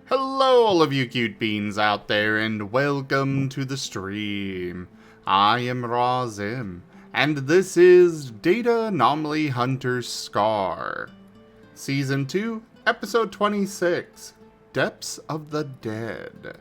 Hello, all of you cute beans out there, and welcome to the stream. I am Razim, and this is Data Anomaly Hunter Scar. Season 2, Episode 26, Depths of the Dead.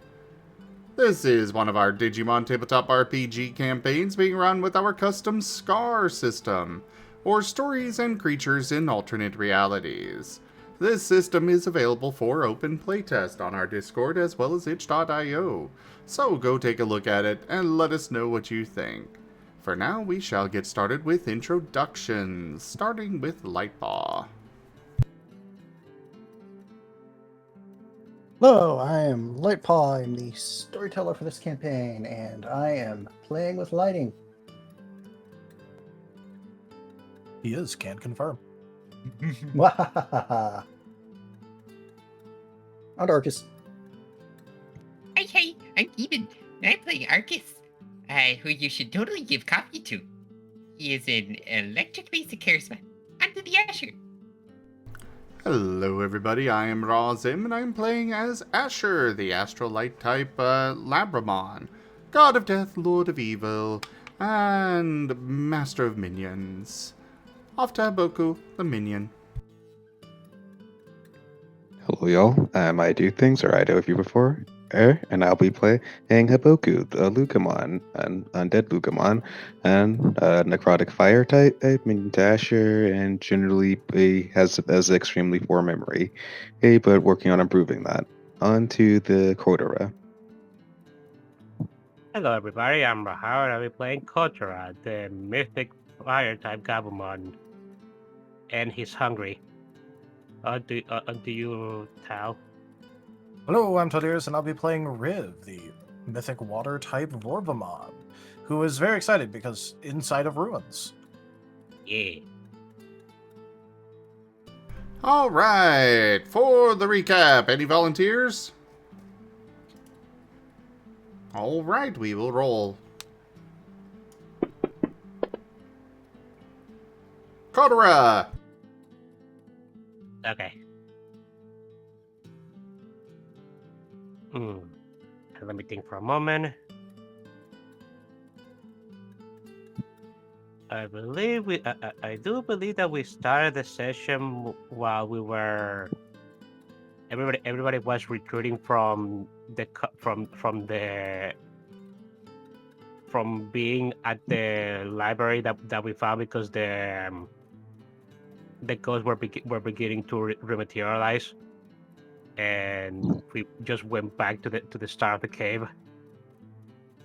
This is one of our Digimon tabletop RPG campaigns being run with our custom Scar system, or stories and creatures in alternate realities. This system is available for open playtest on our Discord as well as itch.io, so go take a look at it and let us know what you think. For now, we shall get started with introductions, starting with Lightpaw. Hello, I am Lightpaw. I'm the storyteller for this campaign, and I am playing with lighting. He is, can confirm. Wahahaha. I'm Arcus. Hey, I'm Gimund, and I'm playing Arcus, who you should totally give coffee to. He is an electric basic charisma under the Asher. Hello everybody, I am Razim, and I'm playing as Asher, the Astral Light type Labramon, God of Death, Lord of Evil, and Master of Minions. Off to Haboku, the Minion. Hello, y'all. I'm IDDoThings, or IDO if you prefer, and I'll be playing Haboku, the Lucamon, an undead Lucamon, and necrotic fire type, minion dasher, and generally he has extremely poor memory, but working on improving that. On to the Kotora. Hello everybody, I'm Raharu and I'll be playing Kotora, the mythic fire-type Gabumon. And he's hungry. Do you, Tal? Hello, I'm Todiris, and I'll be playing Riv, the mythic water-type Vorvamon, who is very excited because inside of ruins. Yeah. Alright, for the recap, any volunteers? Alright, we will roll. Kotora! Okay. Let me think for a moment. I do believe that we started the session while we were. Everybody was retreating from being at the library that we found because the ghosts were beginning to rematerialize, and we just went back to the start of the cave,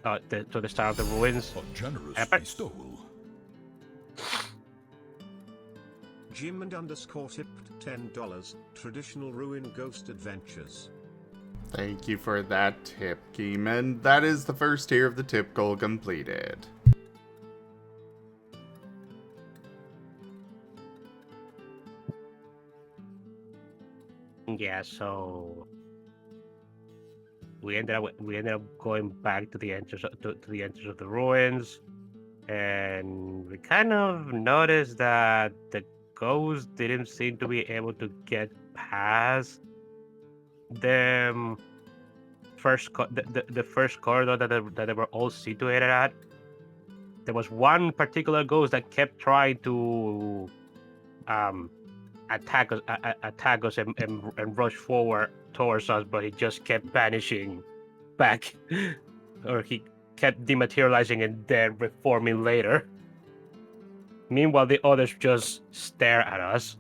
to the start of the ruins. A generous bestowal. Gimund _ tipped $10. Traditional Ruin Ghost Adventures. Thank you for that tip, Gimund. That is the first tier of the tip goal completed. Yeah, so we ended up going back to the entrance of the ruins, and we kind of noticed that the ghosts didn't seem to be able to get past the first corridor that they were all situated at. There was one particular ghost that kept trying to attack us and rush forward towards us, but he just kept vanishing back, or he kept dematerializing and then reforming later. Meanwhile, the others just stare at us.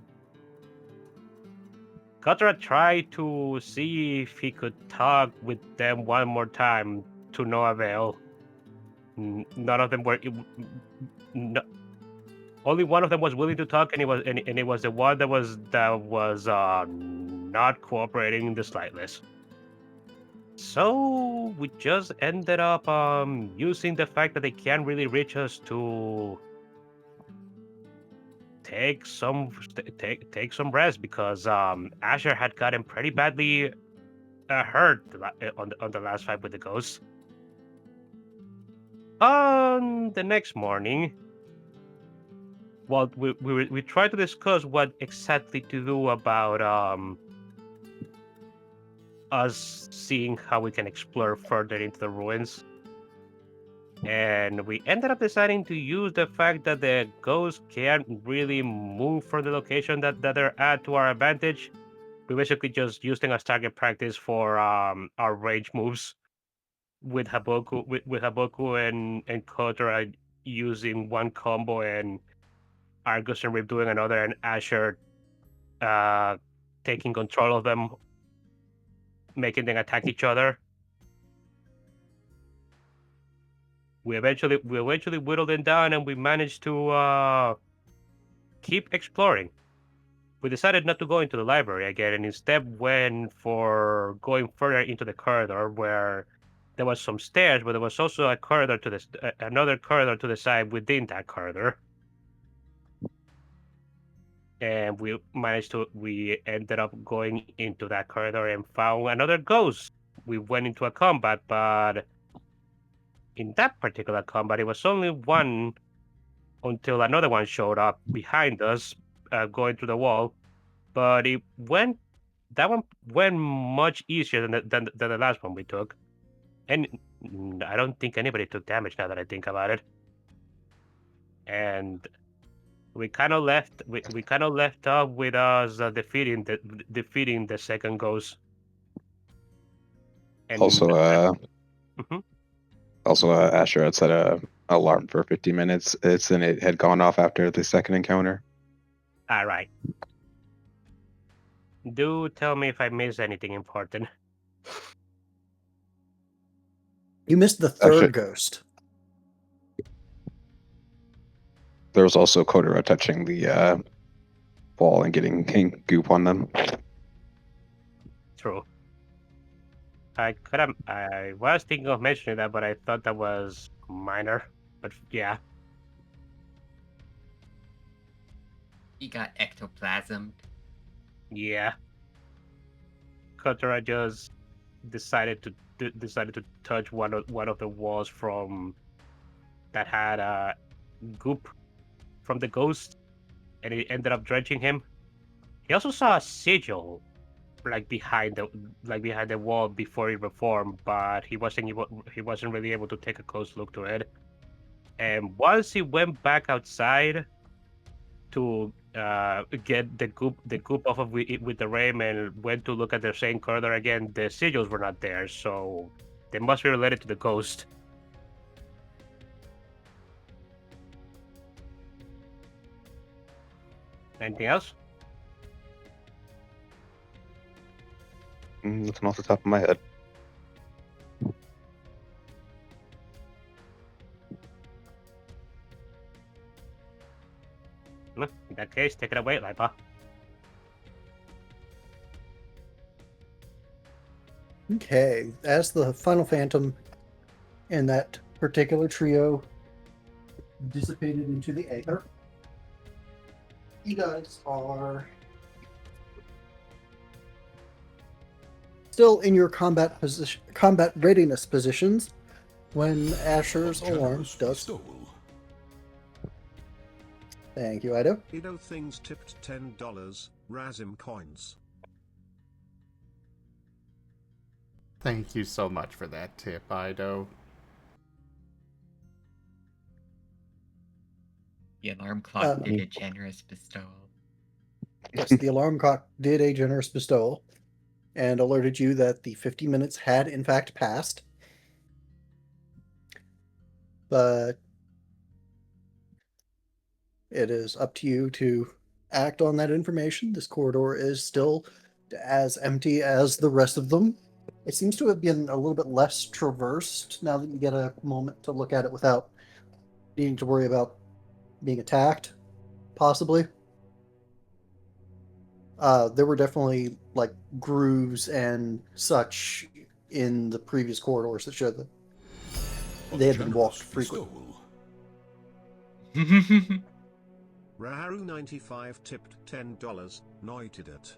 Kotora tried to see if he could talk with them one more time, to no avail. None of them were. Only one of them was willing to talk, and it was the one that was not cooperating in the slightest. So we just ended up using the fact that they can't really reach us to take some rest, because Asher had gotten pretty badly hurt on the last fight with the ghosts. On the next morning, well, we tried to discuss what exactly to do about us seeing how we can explore further into the ruins. And we ended up deciding to use the fact that the ghosts can't really move from the location that they're at to our advantage. We basically just used them as target practice for our range moves with Haboku and Kotora using one combo and Arcus and Rip doing another and Asher taking control of them, making them attack each other. We eventually whittled them down, and we managed to keep exploring. We decided not to go into the library again, and instead went for going further into the corridor, where there was some stairs, but there was also a corridor to another corridor to the side within that corridor. And we ended up going into that corridor and found another ghost. We went into a combat, but in that particular combat, it was only one until another one showed up behind us, going through the wall. But that one went much easier than the last one we took. And I don't think anybody took damage now that I think about it. And we kind of left off with us defeating the second ghost. And Also, Mhm. Asher had set a alarm for 50 minutes. And it had gone off after the second encounter. All right. Do tell me if I missed anything important. You missed the third ghost. There was also Kotora touching the wall and getting goop on them. True. I was thinking of mentioning that, but I thought that was minor. But yeah. He got ectoplasmed. Yeah. Kotora just decided to touch one of the walls from that had goop from the ghost, and it ended up drenching him. He also saw a sigil behind the wall before he reformed, but he wasn't really able to take a close look to it. And once he went back outside to get the goop off of it with the ram and went to look at the same corridor again, the sigils were not there, so they must be related to the ghost. Anything else? Nothing off the top of my head. In that case, take it away, Lipa. Okay, as the final phantom and that particular trio dissipated into the aether, you guys are still in your combat readiness positions when Asher's alarm does. Thank you, Ido. IDDoThings tipped $10, Razim coins. Thank you so much for that tip, Ido. The alarm clock did a generous bestowal. Yes, the alarm clock did a generous bestowal and alerted you that the 50 minutes had in fact passed. But it is up to you to act on that information. This corridor is still as empty as the rest of them. It seems to have been a little bit less traversed now that you get a moment to look at it without needing to worry about being attacked, possibly. There were definitely grooves and such in the previous corridors that showed that they had been walked frequently. Raharu95 tipped $10, noted it.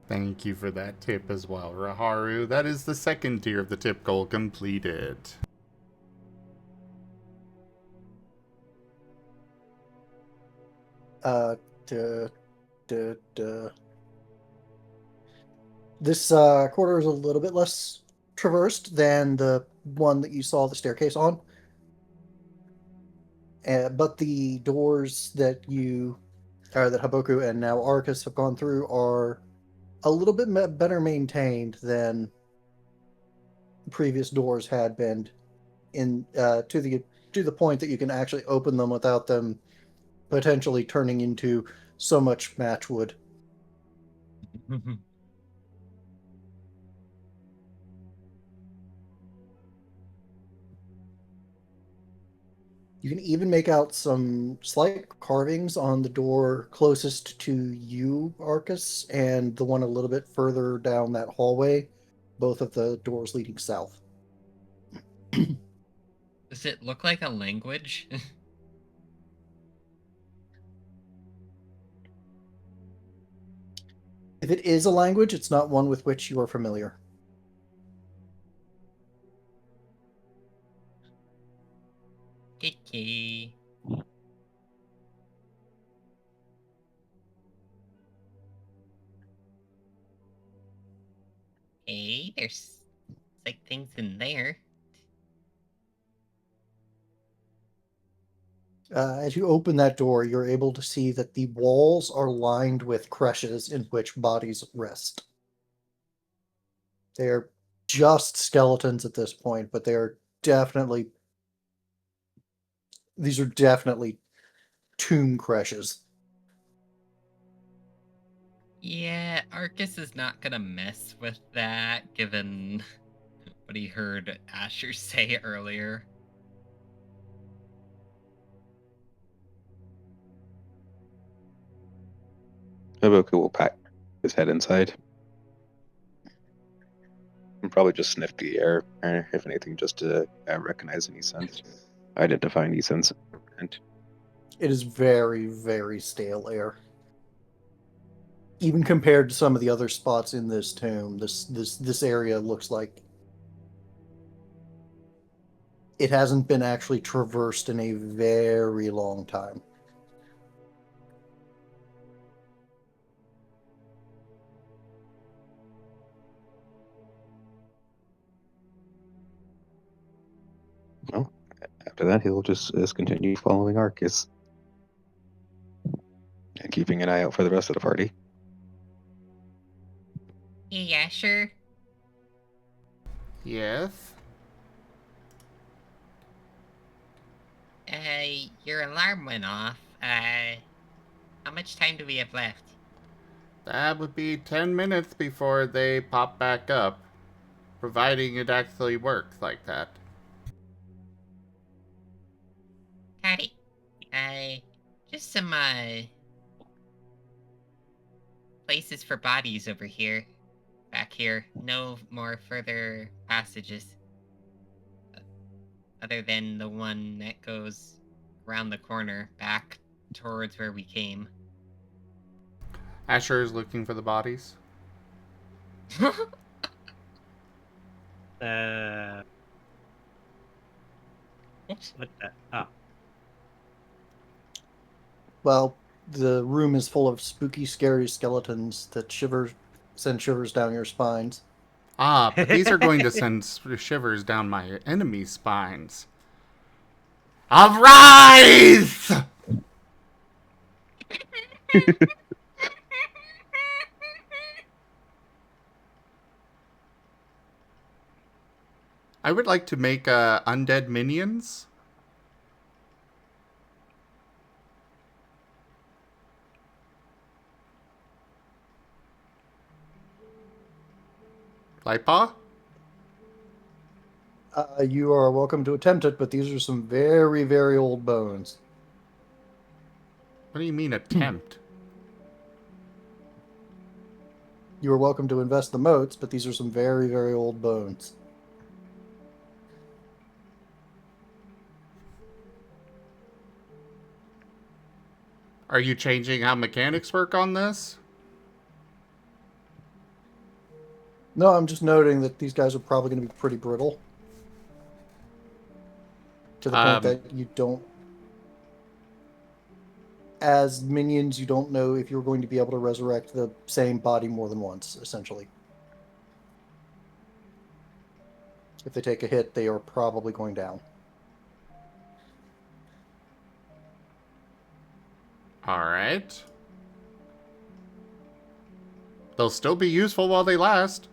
Thank you for that tip as well, Raharu. That is the second tier of the tip goal completed. This corridor is a little bit less traversed than the one that you saw the staircase on. But the doors that that Haboku and now Arcus have gone through are a little bit better maintained than previous doors had been, to the point that you can actually open them without them potentially turning into so much matchwood. You can even make out some slight carvings on the door closest to you, Arcus, and the one a little bit further down that hallway, both of the doors leading south. Does it look like a language? If it is a language, it's not one with which you are familiar. Okay. Hey, there's like things in there. As you open that door, you're able to see that the walls are lined with creches in which bodies rest. They're just skeletons at this point, but these are definitely tomb creches. Yeah, Arcus is not gonna mess with that, given what he heard Asher say earlier. Haboku will pat his head inside. And probably just sniff the air, or if anything, just to recognize any scents, identify any scents. And It is very, very stale air. Even compared to some of the other spots in this tomb, this area looks like it hasn't been actually traversed in a very long time. well, after that, he'll just continue following Arcus and keeping an eye out for the rest of the party. Hey, Asher. Yes? Your alarm went off. How much time do we have left? That would be 10 minutes before they pop back up, providing it actually works like that. Got it. Just some, places for bodies over here. Back here. No more further passages. Other than the one that goes around the corner, back towards where we came. Asher is looking for the bodies. Oops. What the? Oh. Well, the room is full of spooky, scary skeletons that send shivers down your spines. Ah, but these are going to send shivers down my enemy's spines. Arise! I would like to make undead minions. Lightpaw? You are welcome to attempt it, but these are some very, very old bones. What do you mean attempt? You are welcome to invest the motes, but these are some very, very old bones. Are you changing how mechanics work on this? No, I'm just noting that these guys are probably going to be pretty brittle. To the point that you don't... As minions, you don't know if you're going to be able to resurrect the same body more than once, essentially. If they take a hit, they are probably going down. Alright. They'll still be useful while they last.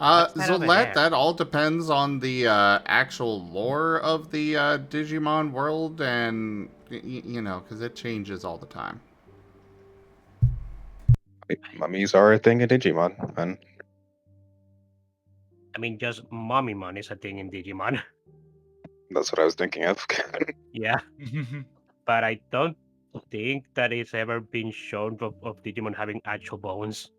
What's that over Zolette, there? that all depends on the actual lore of the Digimon world, and, you know, because it changes all the time. Mummies are a thing in Digimon, and I mean, just mommy mon is a thing in Digimon. that's what I was thinking of. Yeah, but I don't think that it's ever been shown of Digimon having actual bones.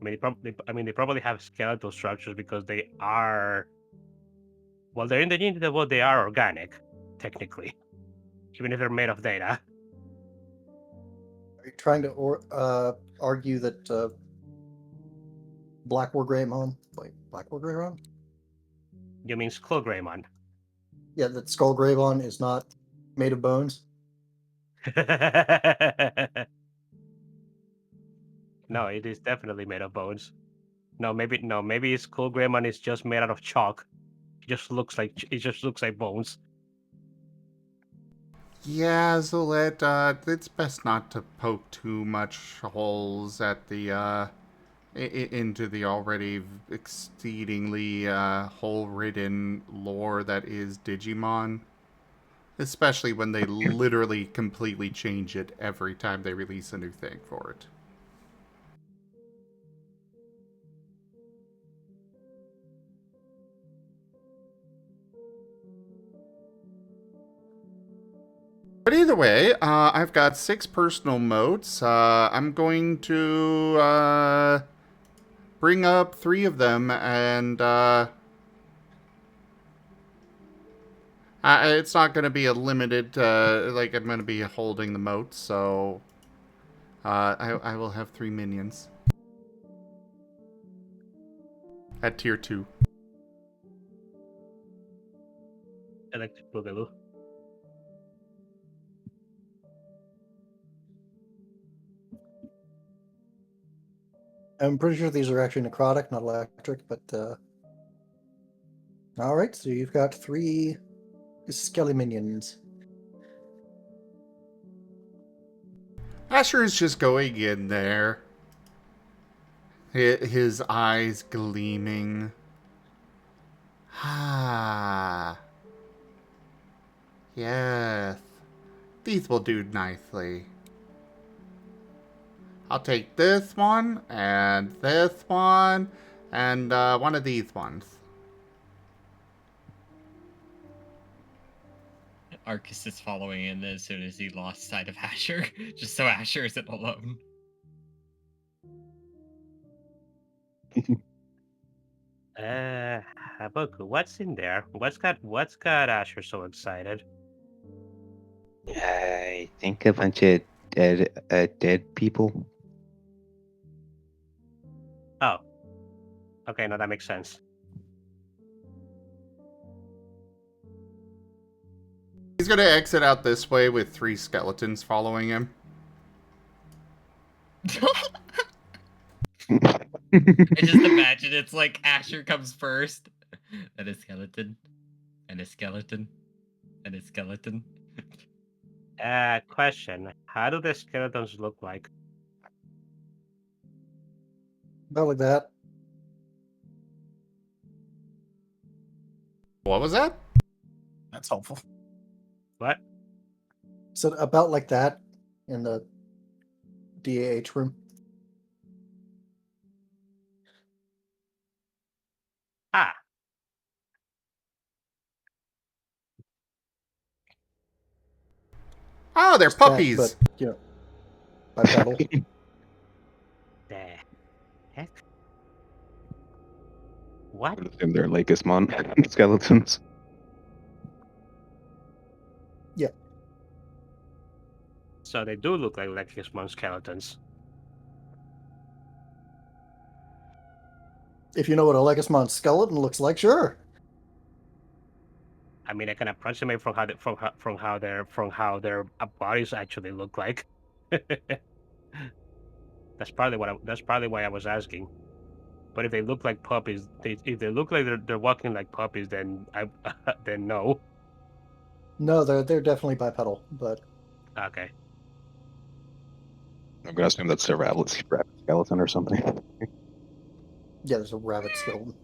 I mean, they probably have skeletal structures because they are. Well, they're in the gene world. They are organic, technically, even if they're made of data. Are you trying to argue that Black War Greymon, wait, Black War Greymon? You mean Skull Greymon? Yeah, that Skull Greymon is not made of bones? No, it is definitely made of bones. Maybe Skull Greymon is just made out of chalk. It just looks like bones. Yeah, Zolette, it's best not to poke too much holes at the, into the already exceedingly, hole-ridden lore that is Digimon. Especially when they literally completely change it every time they release a new thing for it. But either way, I've got 6 personal motes. I'm going to bring up 3 of them, and it's not going to be a limited, like, I'm going to be holding the motes, so I will have 3 minions. At tier 2. Electric Boogaloo. I'm pretty sure these are actually necrotic, not electric, but alright, so you've got 3 Skelly minions. Asher is just going in there. His eyes gleaming. Ah. Yes. These will do nicely. I'll take this one, and one of these ones. Arcus is following in as soon as he lost sight of Asher, just so Asher isn't alone. Haboku, what's in there? What's got Asher so excited? I think a bunch of dead people. Oh. Okay, no, that makes sense. He's gonna exit out this way with 3 skeletons following him. I just imagine it's like Asher comes first, then a skeleton, and a skeleton, and a skeleton. Question. How do the skeletons look like? About like that. What was that? That's helpful. What? So about like that in the DAH room. Ah. Oh, they're Just that, puppies! but, you know, bipedal. The heck? What? would assume they're Lakismon skeletons. So they do look like Legion's skeletons. If you know what a Legismon skeleton looks like, sure. I mean, I can approximate from how their bodies actually look like. That's probably why I was asking. But if they look like puppies, if they look like they're walking like puppies, then then no. No, they're definitely bipedal, but Okay. I'm gonna assume that's a rabbit skeleton or something. yeah, there's a rabbit skeleton.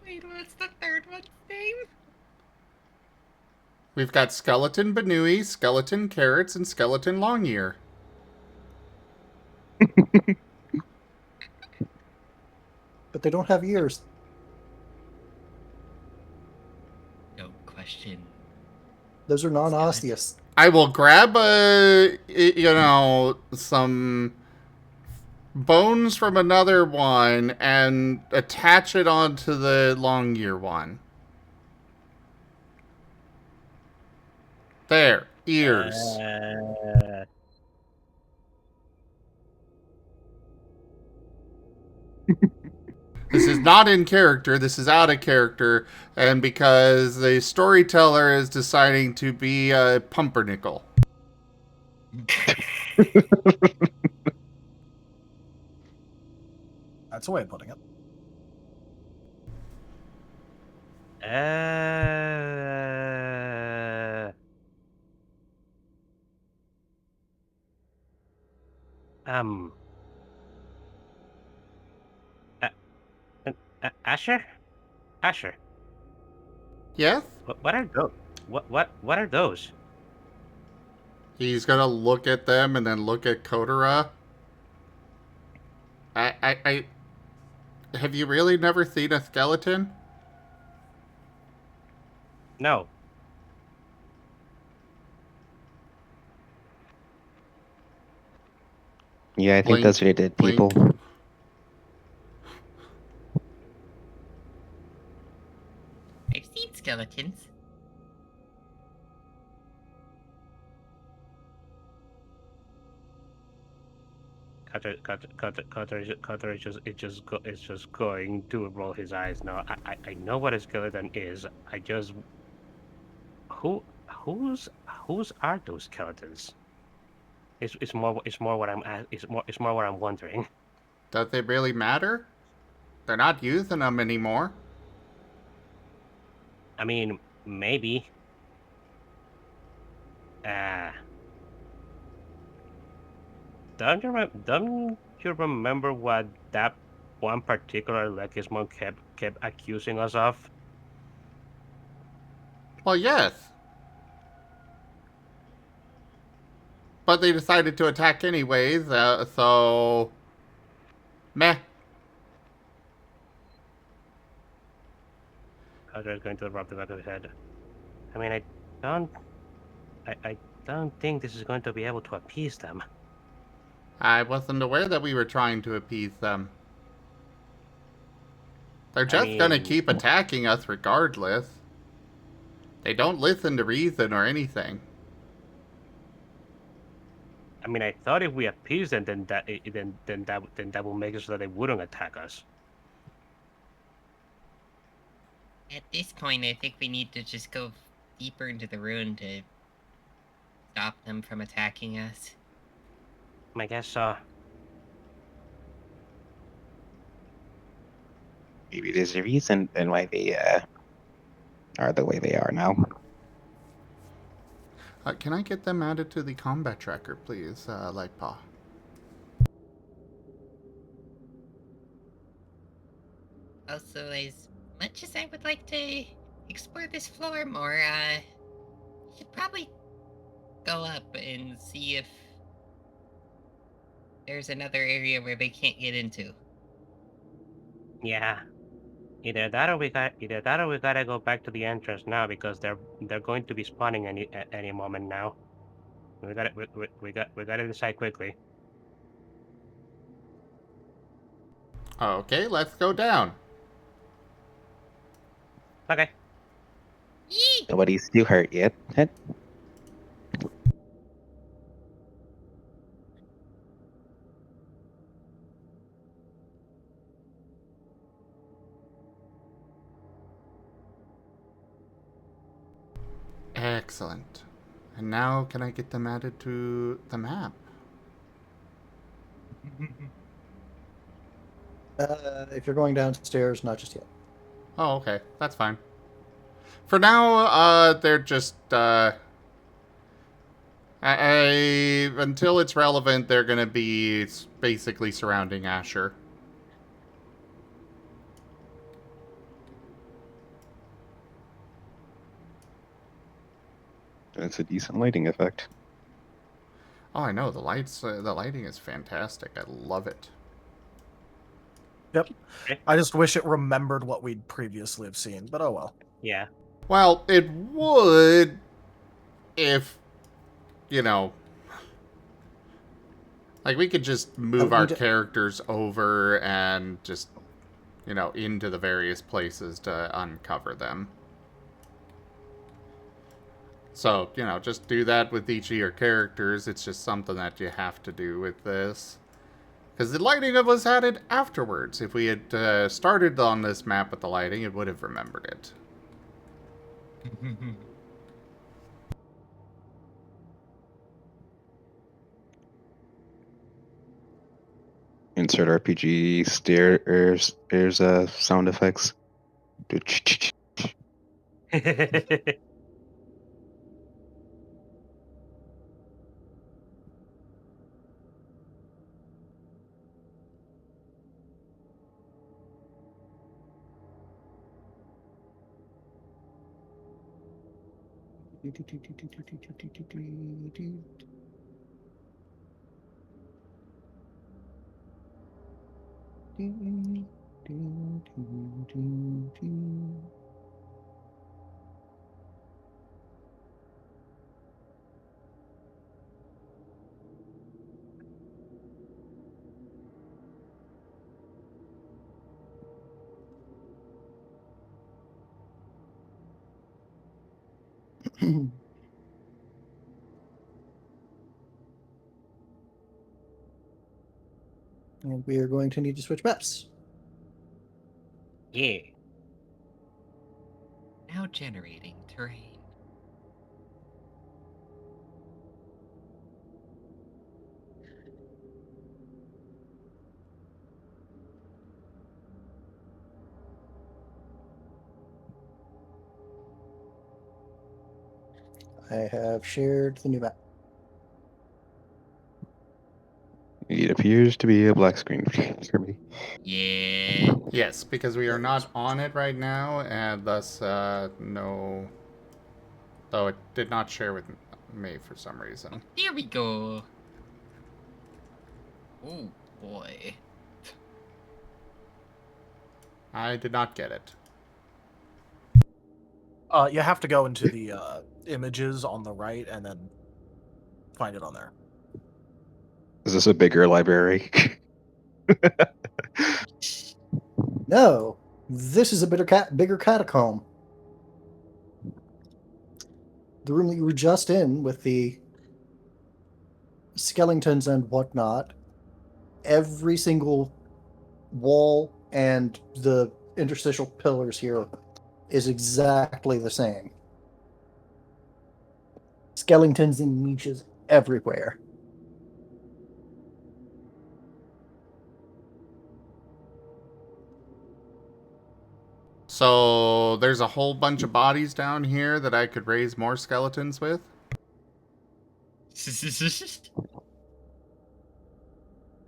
Wait, what's the third one's name? We've got Skeleton Banui, Skeleton Carrots, and Skeleton Longear. But they don't have ears. No question. Those are non-osseous. I will grab some bones from another one and attach it onto the Longear one. There, ears. This is not in character, this is out of character, and because the storyteller is deciding to be a pumpernickel. That's a way of putting it. Um. Asher. Asher. Yes? What are those? What are those? He's gonna look at them and then look at Kotora. I have you really never seen a skeleton? No. Yeah, I think Blink, that's what he did, blink. people. I've seen skeletons. Cutter is just going to roll his eyes now. I know what a skeleton is. I just whose are those skeletons? It's more what it's more what I'm wondering. Does it really matter? They're not using them anymore. I mean, maybe. Don't you remember what that one particular Lekismon kept accusing us of? Well, yes. But they decided to attack anyways, so... Meh. Cutter is going to rub the back of his head. I mean, don't I don't think this is going to be able to appease them. I wasn't aware that we were trying to appease them. They're just gonna keep attacking us regardless. They don't listen to reason or anything. I mean, I thought if we appease them, then that will make it so that they wouldn't attack us. At this point, I think we need to just go deeper into the ruin to stop them from attacking us. I guess so. Maybe there's a reason and why they are the way they are now. Can I get them added to the combat tracker, please, Lightpaw? Also, as much as I would like to explore this floor more, should probably go up and see if there's another area where they can't get into. Yeah. Either that or we gotta go back to the entrance now because they're going to be spawning at any moment now. We gotta decide quickly. Okay, let's go down. Okay. Yee! Nobody's too hurt yet. Excellent. And now can I get them added to the map? If you're going downstairs, not just yet. Oh, okay. That's fine. For now, they're just, until it's relevant, they're gonna be basically surrounding Asher. It's a decent lighting effect. Oh, I know. The lighting is fantastic. I love it. Yep. Okay. I just wish it remembered what we'd previously have seen, but oh well. Yeah. Well, it would if, like we could just move our characters over and just, into the various places to uncover them. So, just do that with each of your characters. It's just something that you have to do with this. Because the lighting was added afterwards. If we had started on this map with the lighting, it would have remembered it. Insert RPG stairs sound effects. And we are going to need to switch maps. Yeah. Now generating terrain. I have shared the new map. It appears to be a black screen for me. Yeah. Yes, because we are not on it right now, and thus, no... Though it did not share with me for some reason. There we go. Oh, boy. I did not get it. You have to go into the images on the right and then find it on there. Is this a bigger library? No, this is a bigger catacomb. The room that you were just in with the skeletons and whatnot, every single wall and the interstitial pillars here is exactly the same. Skeletons and niches everywhere. So, there's a whole bunch of bodies down here that I could raise more skeletons with?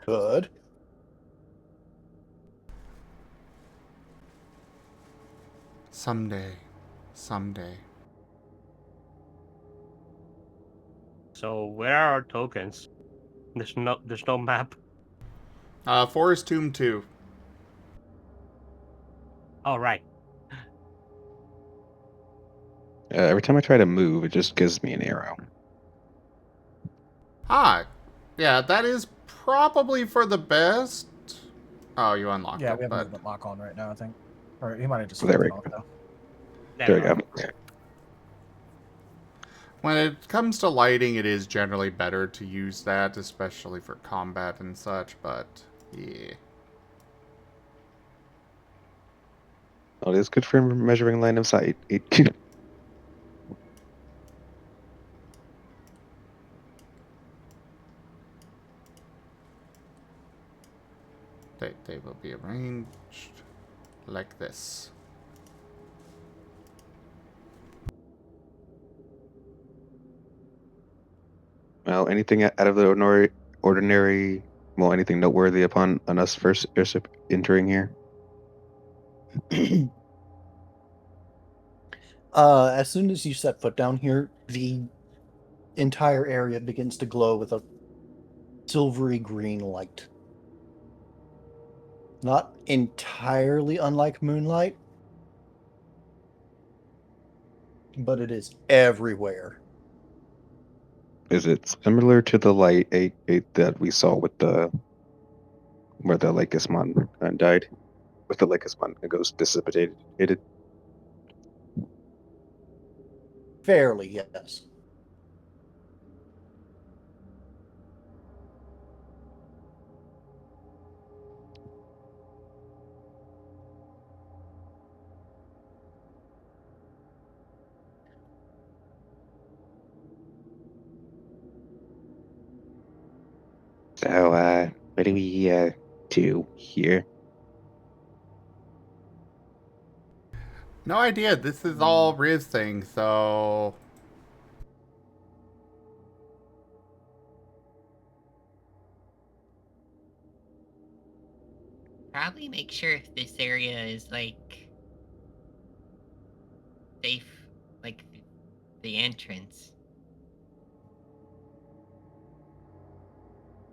Good. Someday. Someday. So where are our tokens? There's no map. Forest Tomb 2. Oh right. Every time I try to move, it just gives me an arrow. Ah, yeah, that is probably for the best. Oh, you unlocked Yeah, it, we have a but... movement lock on right now, I think. Or he might have just There we left it off, though. There we go. When it comes to lighting, it is generally better to use that, especially for combat and such, but yeah. Oh, it is good for measuring line of sight. They will be arranged like this. Well, anything out of the ordinary, well, anything noteworthy upon on us first entering here? As soon as you set foot down here, the entire area begins to glow with a silvery green light. Not entirely unlike moonlight, but it is everywhere. Is it similar to the light eight that we saw with the where the Lycusmon died? With the Lycusmon ghost dissipated? Fairly, yes. So, what do we do here? No idea. This is all Riz thing, so Probably make sure if this area is like safe, like the entrance.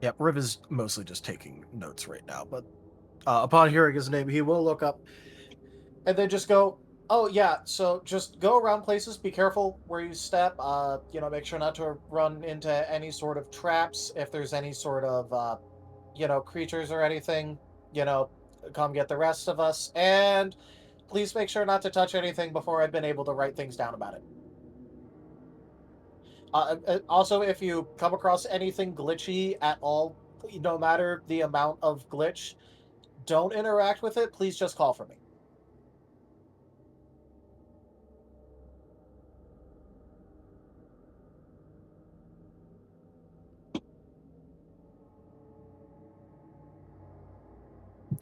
Yep, Riv is mostly just taking notes right now, but upon hearing his name, he will look up and then just go, "Oh yeah, so just go around places, be careful where you step, make sure not to run into any sort of traps. If there's any sort of creatures or anything, you know, come get the rest of us, and please make sure not to touch anything before I've been able to write things down about it. Also, if you come across anything glitchy at all, no matter the amount of glitch, don't interact with it. Please just call for me."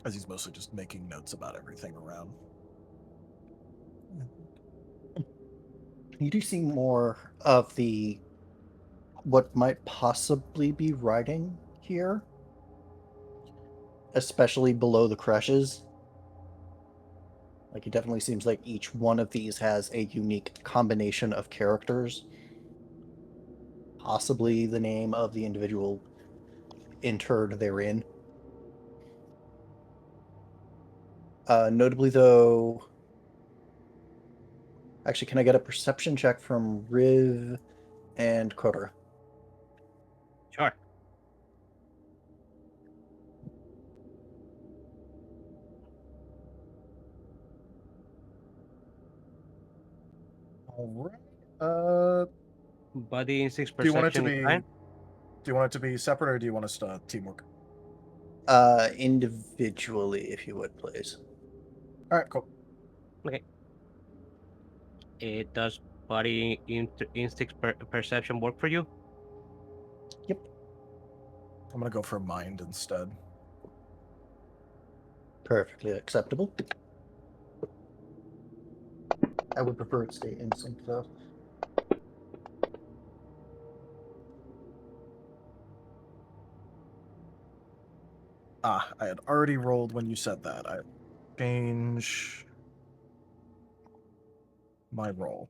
As he's mostly just making notes about everything around. You do see more of the what might possibly be writing here, especially below the crushes. Like, it definitely seems like each one of these has a unique combination of characters. Possibly the name of the individual interred therein. Notably, though, actually, can I get a perception check from Riv and Kotora? Sure. All right. Body instincts Do you want it to perception is be? fine. Do you want it to be separate, or do you want us to teamwork? Individually, if you would, please. All right, cool. Okay. It does body instincts perception work for you? Yep. I'm gonna go for mind instead. Perfectly acceptable. I would prefer it stay instinct, though. Ah, I had already rolled when you said that. I change my roll.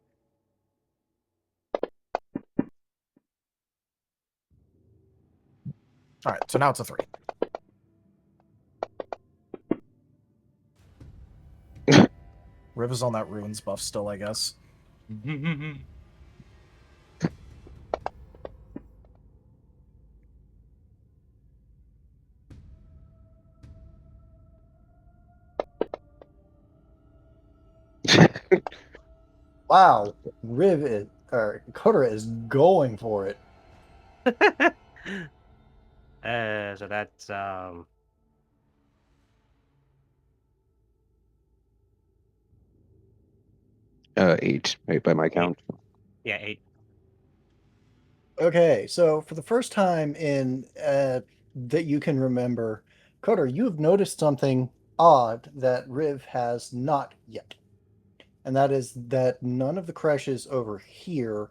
All right, so now it's a 3. Riv is on that ruins buff still, I guess. Wow, Riv is, or Kotora is going for it. So that's 8, right by my 8. count. Yeah, 8. Okay, so for the first time in that you can remember, Kotor, you have noticed something odd that Riv has not yet. And that is that none of the creches over here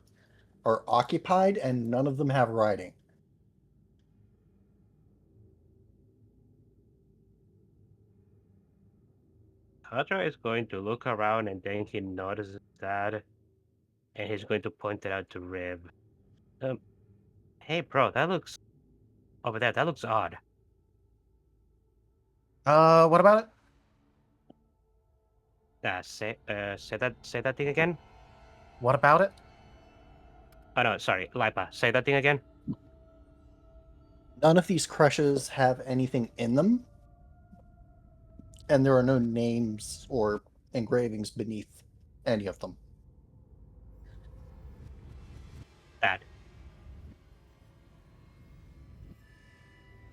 are occupied and none of them have writing. Kotora is going to look around and then he notices that, and he's going to point it out to Riv. Hey, bro, that looks over there. That looks odd. What about it? Say that thing again. What about it? Oh no, sorry, Lipa. Say that thing again. None of these creches have anything in them, and there are no names or engravings beneath any of them. That.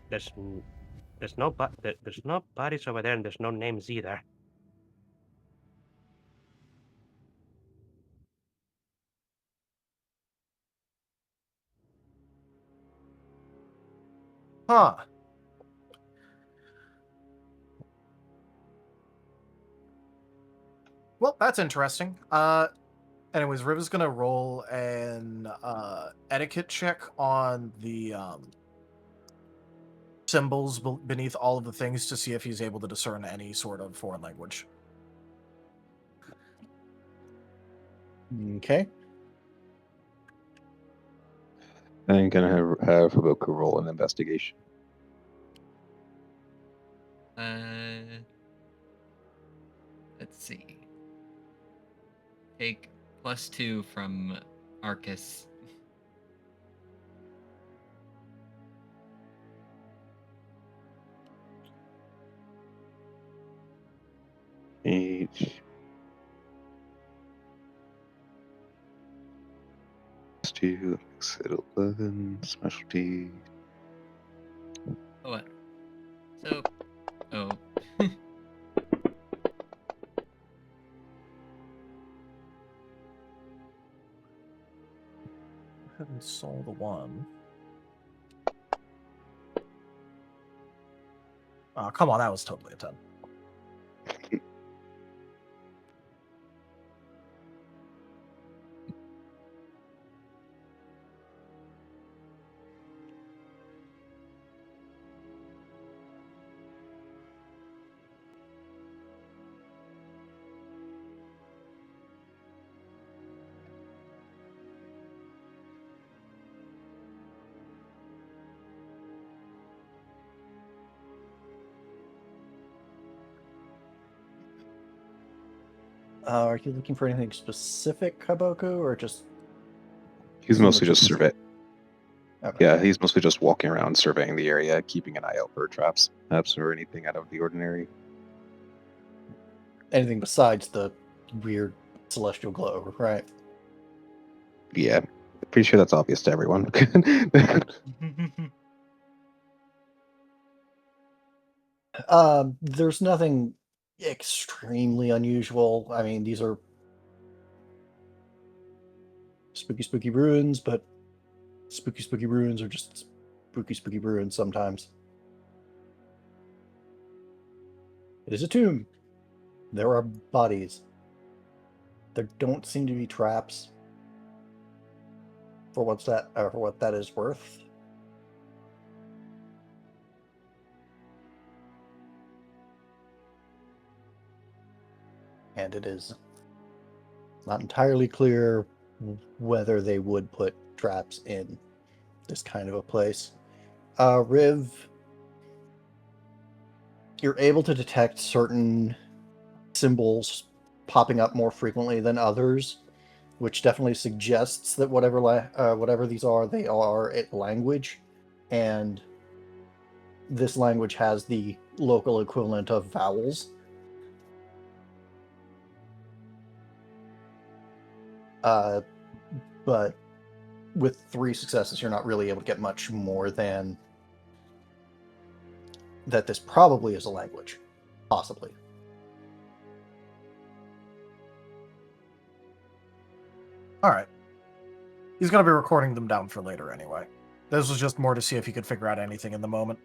There's there's there's no bodies over there, and there's no names either. Huh. Well, that's interesting. Anyways, Riv is gonna roll an etiquette check on the symbols beneath all of the things to see if he's able to discern any sort of foreign language. Okay. I'm gonna have Haboku roll an investigation. Let's see. Take +2 from Arcus. Each. +2 makes it 11. Specialty. What? So, oh. I haven't saw the one. Oh, come on, that was totally a 10. Are you looking for anything specific, Haboku, or just He's seeing mostly what you just can see? survey. Okay. Yeah, he's mostly just walking around surveying the area, keeping an eye out for traps, perhaps, or anything out of the ordinary. Anything besides the weird celestial glow, right? Yeah, pretty sure that's obvious to everyone. There's nothing extremely unusual. I mean, these are spooky ruins, but spooky ruins are just spooky ruins sometimes. It is a tomb. There are bodies. There don't seem to be traps. For what that is worth. And it is not entirely clear whether they would put traps in this kind of a place. Riv, you're able to detect certain symbols popping up more frequently than others, which definitely suggests that whatever these are, they are a language, and this language has the local equivalent of vowels. But with 3 successes, you're not really able to get much more than that this probably is a language. Possibly. Alright. He's going to be recording them down for later anyway. This was just more to see if he could figure out anything in the moment.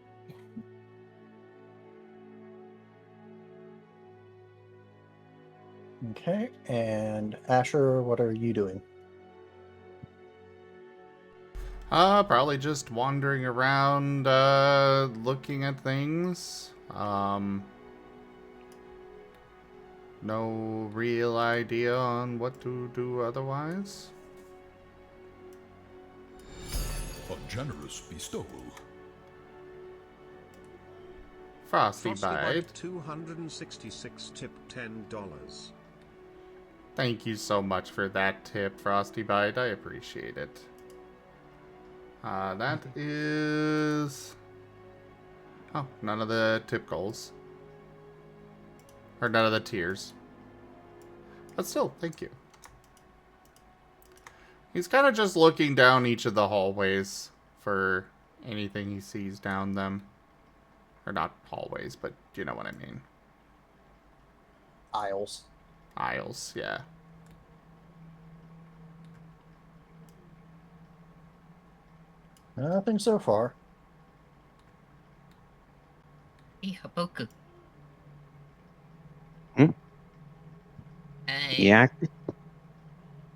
Okay, and Asher, what are you doing? Probably just wandering around, looking at things. No real idea on what to do otherwise. A generous bestowal. Frosty Bite. 266 tip $10. Thank you so much for that tip, Frosty Bite. I appreciate it. That is... Oh, none of the tip goals. Or none of the tiers. But still, thank you. He's kind of just looking down each of the hallways for anything he sees down them. Or not hallways, but you know what I mean. Aisles. Aisles, yeah. Nothing so far. Hey, Haboku. Hmm? Yeah.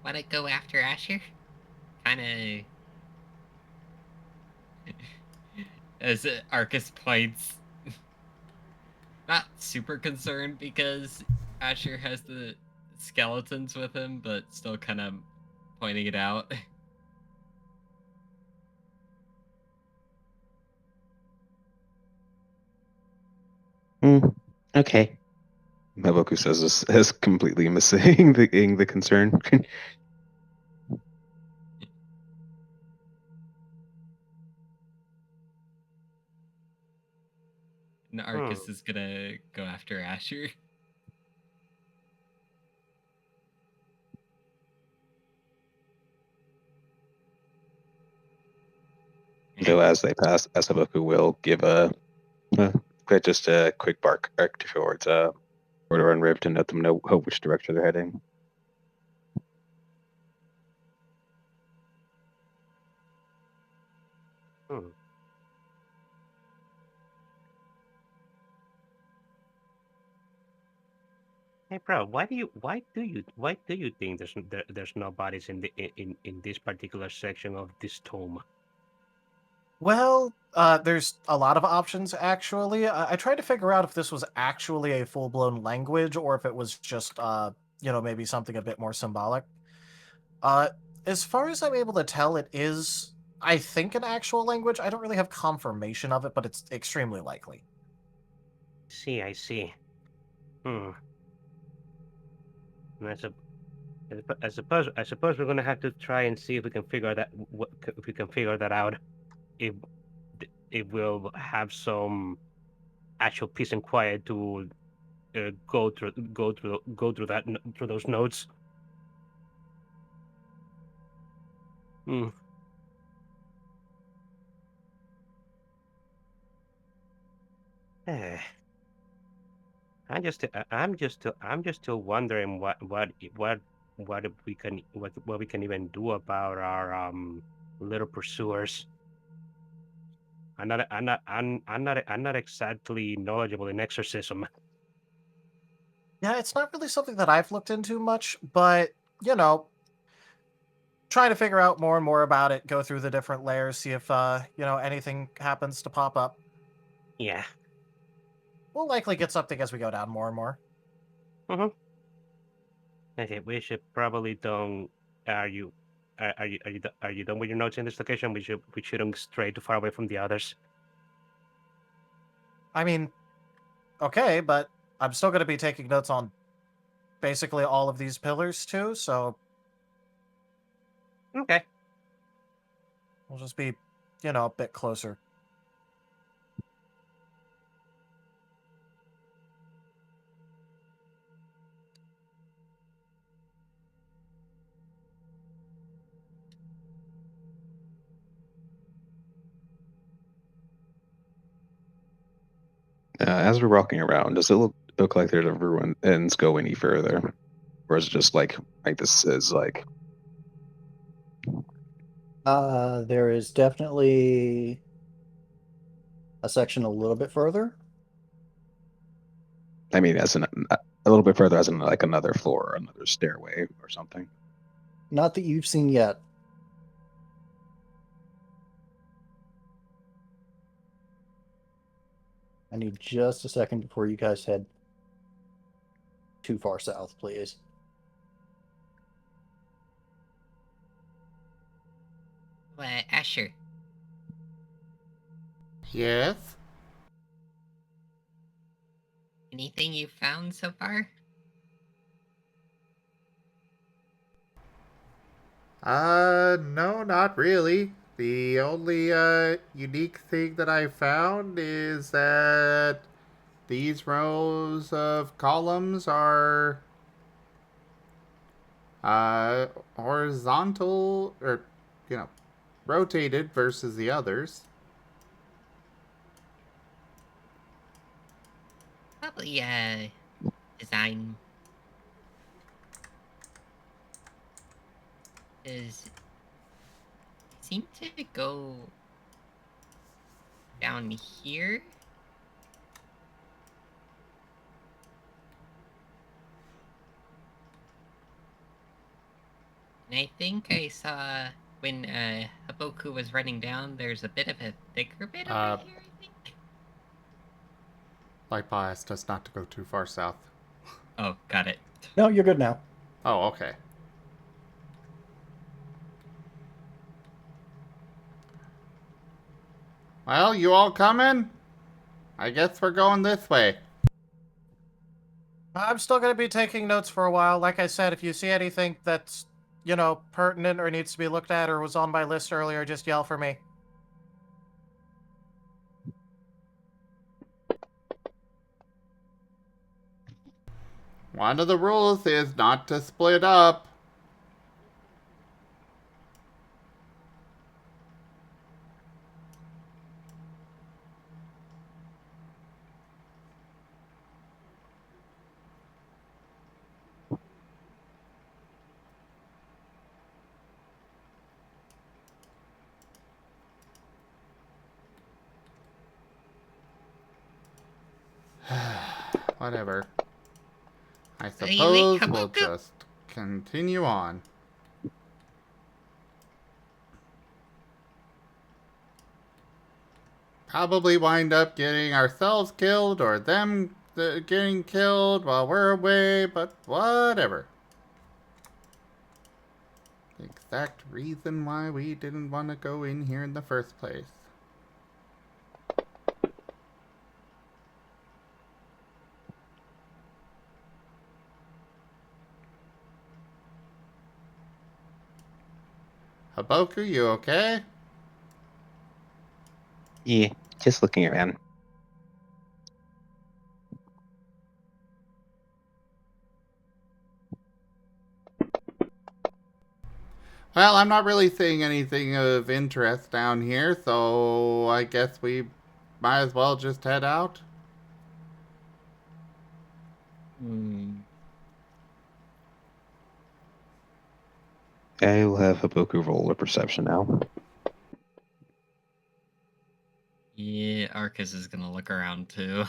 Wanna go after Asher? Kinda... As Arcus points. Not super concerned because Asher has the skeletons with him, but still kind of pointing it out. Okay. Haboku says this as completely missing the concern. And Arcus is gonna go after Asher. So as they pass, Haboku will give just a quick bark towards Kotora and Rib to let them know which direction they're heading. Hey, bro, why do you think there's no bodies in this particular section of this tome? Well, there's a lot of options, actually. I tried to figure out if this was actually a full-blown language or if it was just, maybe something a bit more symbolic. As far as I'm able to tell, it is, I think, an actual language. I don't really have confirmation of it, but it's extremely likely. I see. And I suppose we're gonna have to try and see if we can figure that out. If it will have some actual peace and quiet to go through those notes. Eh. I'm just still wondering what we can even do about our little pursuers. I'm not exactly knowledgeable in exorcism. Yeah, it's not really something that I've looked into much, but, trying to figure out more and more about it, go through the different layers, see if, anything happens to pop up. Yeah. We'll likely get something as we go down more and more. Okay, we should probably don't. Are you done with your notes in this location? We shouldn't stray too far away from the others. I mean, okay, but I'm still going to be taking notes on basically all of these pillars too, so Okay. we'll just be, a bit closer. As we're walking around, does it look like there's a ruins go any further, or is it just like this is like? There is definitely a section a little bit further. I mean, as in a little bit further, as in like another floor or another stairway or something. Not that you've seen yet. I need just a second before you guys head too far south, please. Asher. Yes? Anything you've found so far? No, not really. The only, unique thing that I found is that these rows of columns are, horizontal, or, you know, rotated versus the others. Probably, design. Is seem to go down here. And I think I saw when Haboku was running down, there's a bit of a thicker bit over here, I think. Light bias us not to go too far south. Oh, got it. No, you're good now. Oh, okay. Well, you all coming? I guess we're going this way. I'm still going to be taking notes for a while. Like I said, if you see anything that's, pertinent or needs to be looked at or was on my list earlier, just yell for me. One of the rules is not to split up. Whatever. I suppose we'll just continue on. Probably wind up getting ourselves killed or them getting killed while we're away, but whatever. The exact reason why we didn't want to go in here in the first place. Haboku, you okay? Yeah, just looking around. Well, I'm not really seeing anything of interest down here, so I guess we might as well just head out. I will have Haboku roll a perception now. Yeah, Arcus is gonna look around too.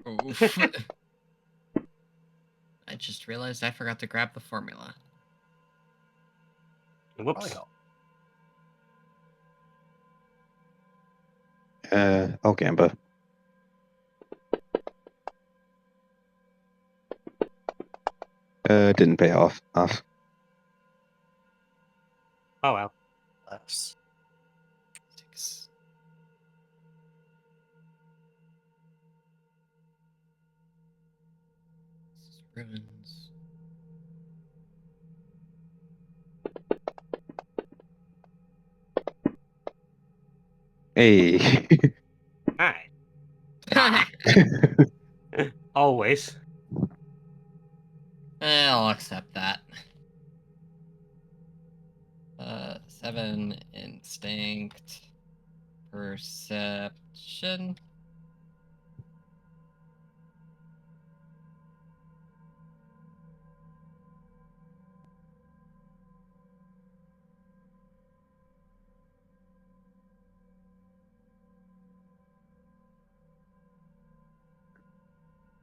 Oof. I just realized I forgot to grab the formula. Whoops. I'll Gamba. Didn't pay off. Oh well. Less. 6. Ruins. Hey. Hi. Always. I'll accept that. 7 instinct. Perception.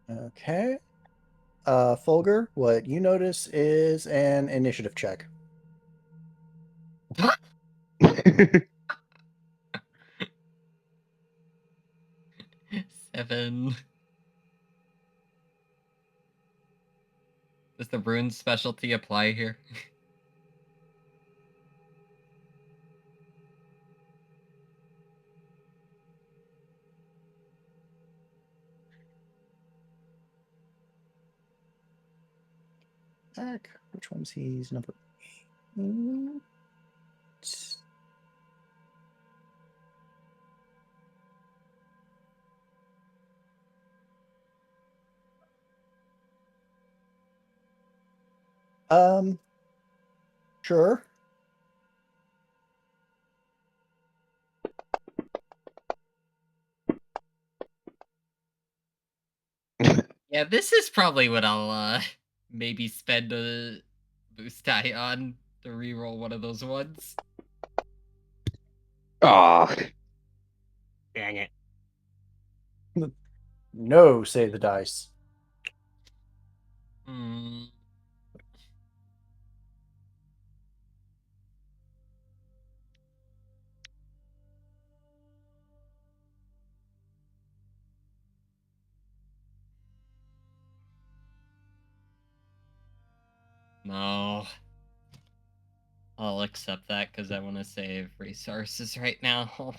Okay. Fulgur, what you notice is an initiative check. 7. Does the rune specialty apply here? Back. Which one's he's number 8? Sure. Yeah, this is probably what I'll maybe spend a boost die on to reroll one of those ones. Aw. Dang it. No, say the dice. Hmm. No. I'll accept that because I want to save resources right now.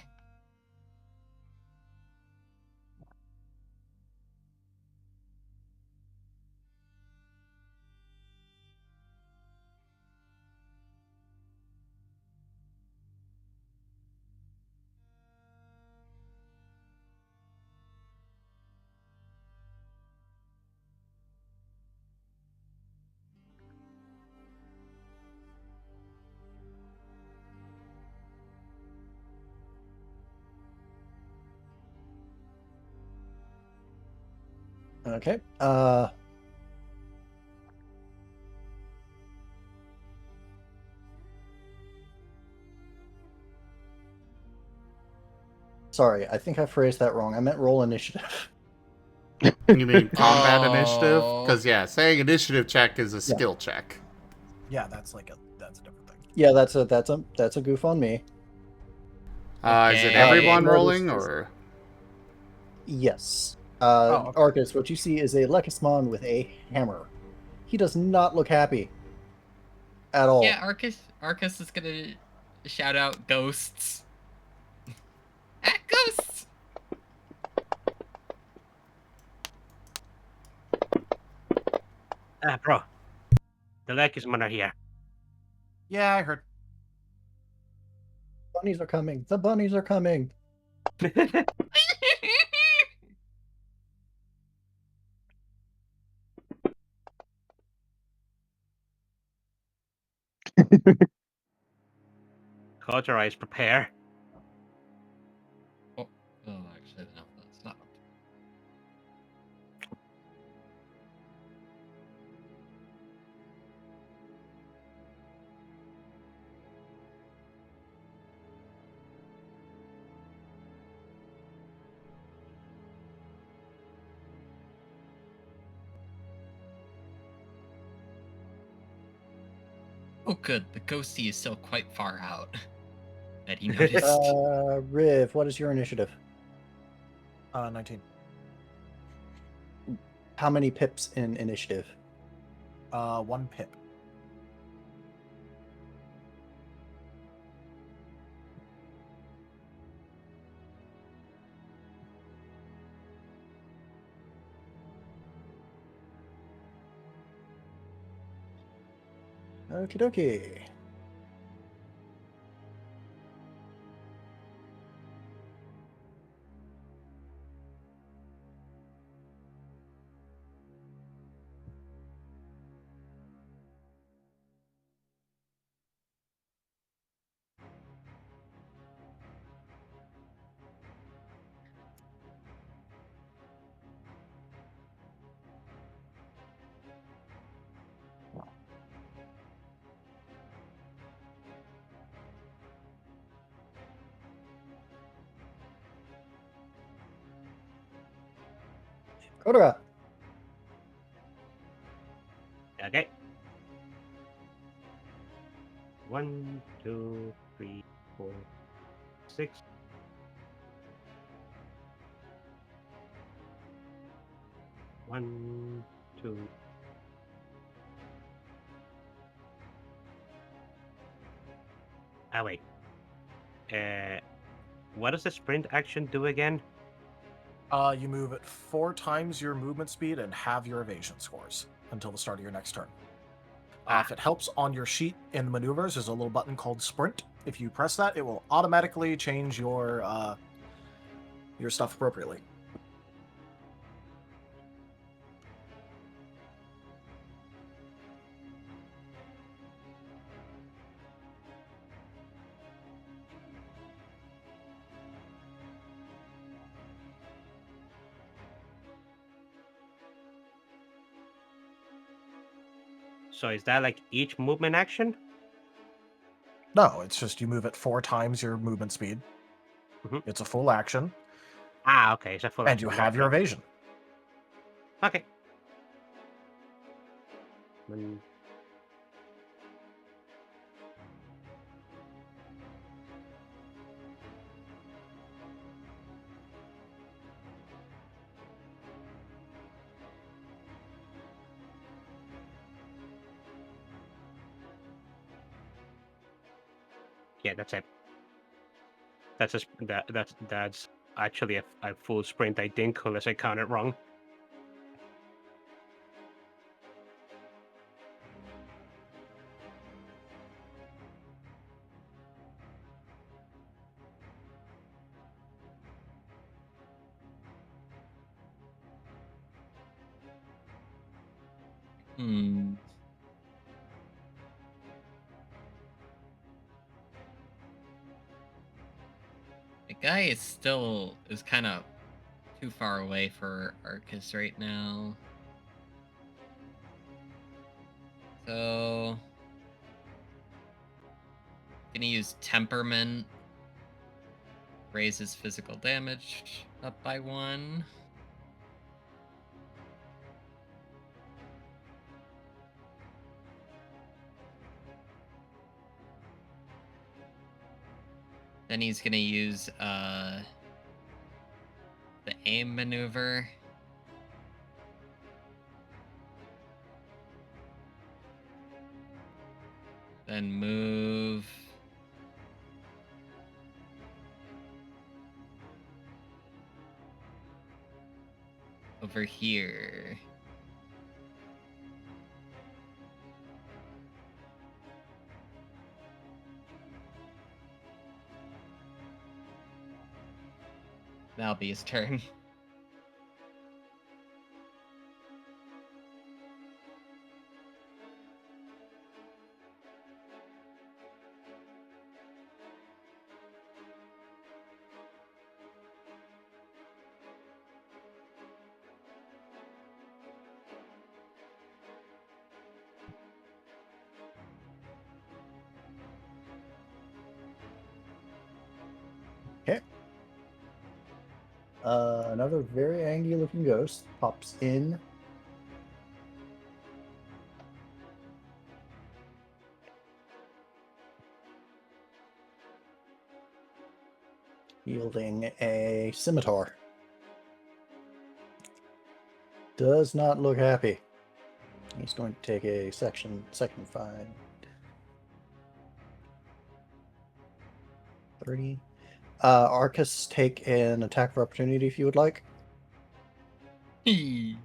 Okay. Sorry, I think I phrased that wrong. I meant roll initiative. You mean combat initiative? Oh. Because yeah, saying initiative check is a skill check. Yeah, that's a different thing. Yeah, that's a goof on me. Is it Okay. everyone Notice rolling is- or? Yes. Okay. Arcus, what you see is a Lekismon with a hammer. He does not look happy at all. Yeah, Arcus is gonna shout out ghosts. Ah, ghosts! Bro. The Lekismon are here. Yeah, I heard. Bunnies are coming. The bunnies are coming. Kotora is prepare. Oh, actually, no, that's not. Oh, good. The ghosty is still quite far out that he noticed. Riv, what is your initiative? 19. How many pips in initiative? 1 pip. Okie dokie. Kotora. Okay. 1, 2, 3, 4, 6. One, two. Ah, wait. What does the sprint action do again? You move at 4 times your movement speed and halve your evasion scores until the start of your next turn. If it helps, on your sheet in the maneuvers, there's a little button called Sprint. If you press that, it will automatically change your stuff appropriately. So is that like each movement action? No, it's just you move at 4 times your movement speed. Mhm. It's a full action, Ah, okay. It's a full and action. you have your evasion. Okay. Mm. Yeah, that's it. That's actually a full sprint, I think, unless I counted wrong. Hmm. The guy is kind of too far away for Arcus right now. So gonna use temperament. Raises physical damage up by 1. Then he's gonna use the aim maneuver. Then move over here. That'll be his turn. Okay. Another very angry looking ghost pops in. Wielding a scimitar. Does not look happy. He's going to take a second 5. 30. Arcus, take an attack of opportunity if you would like. Yes.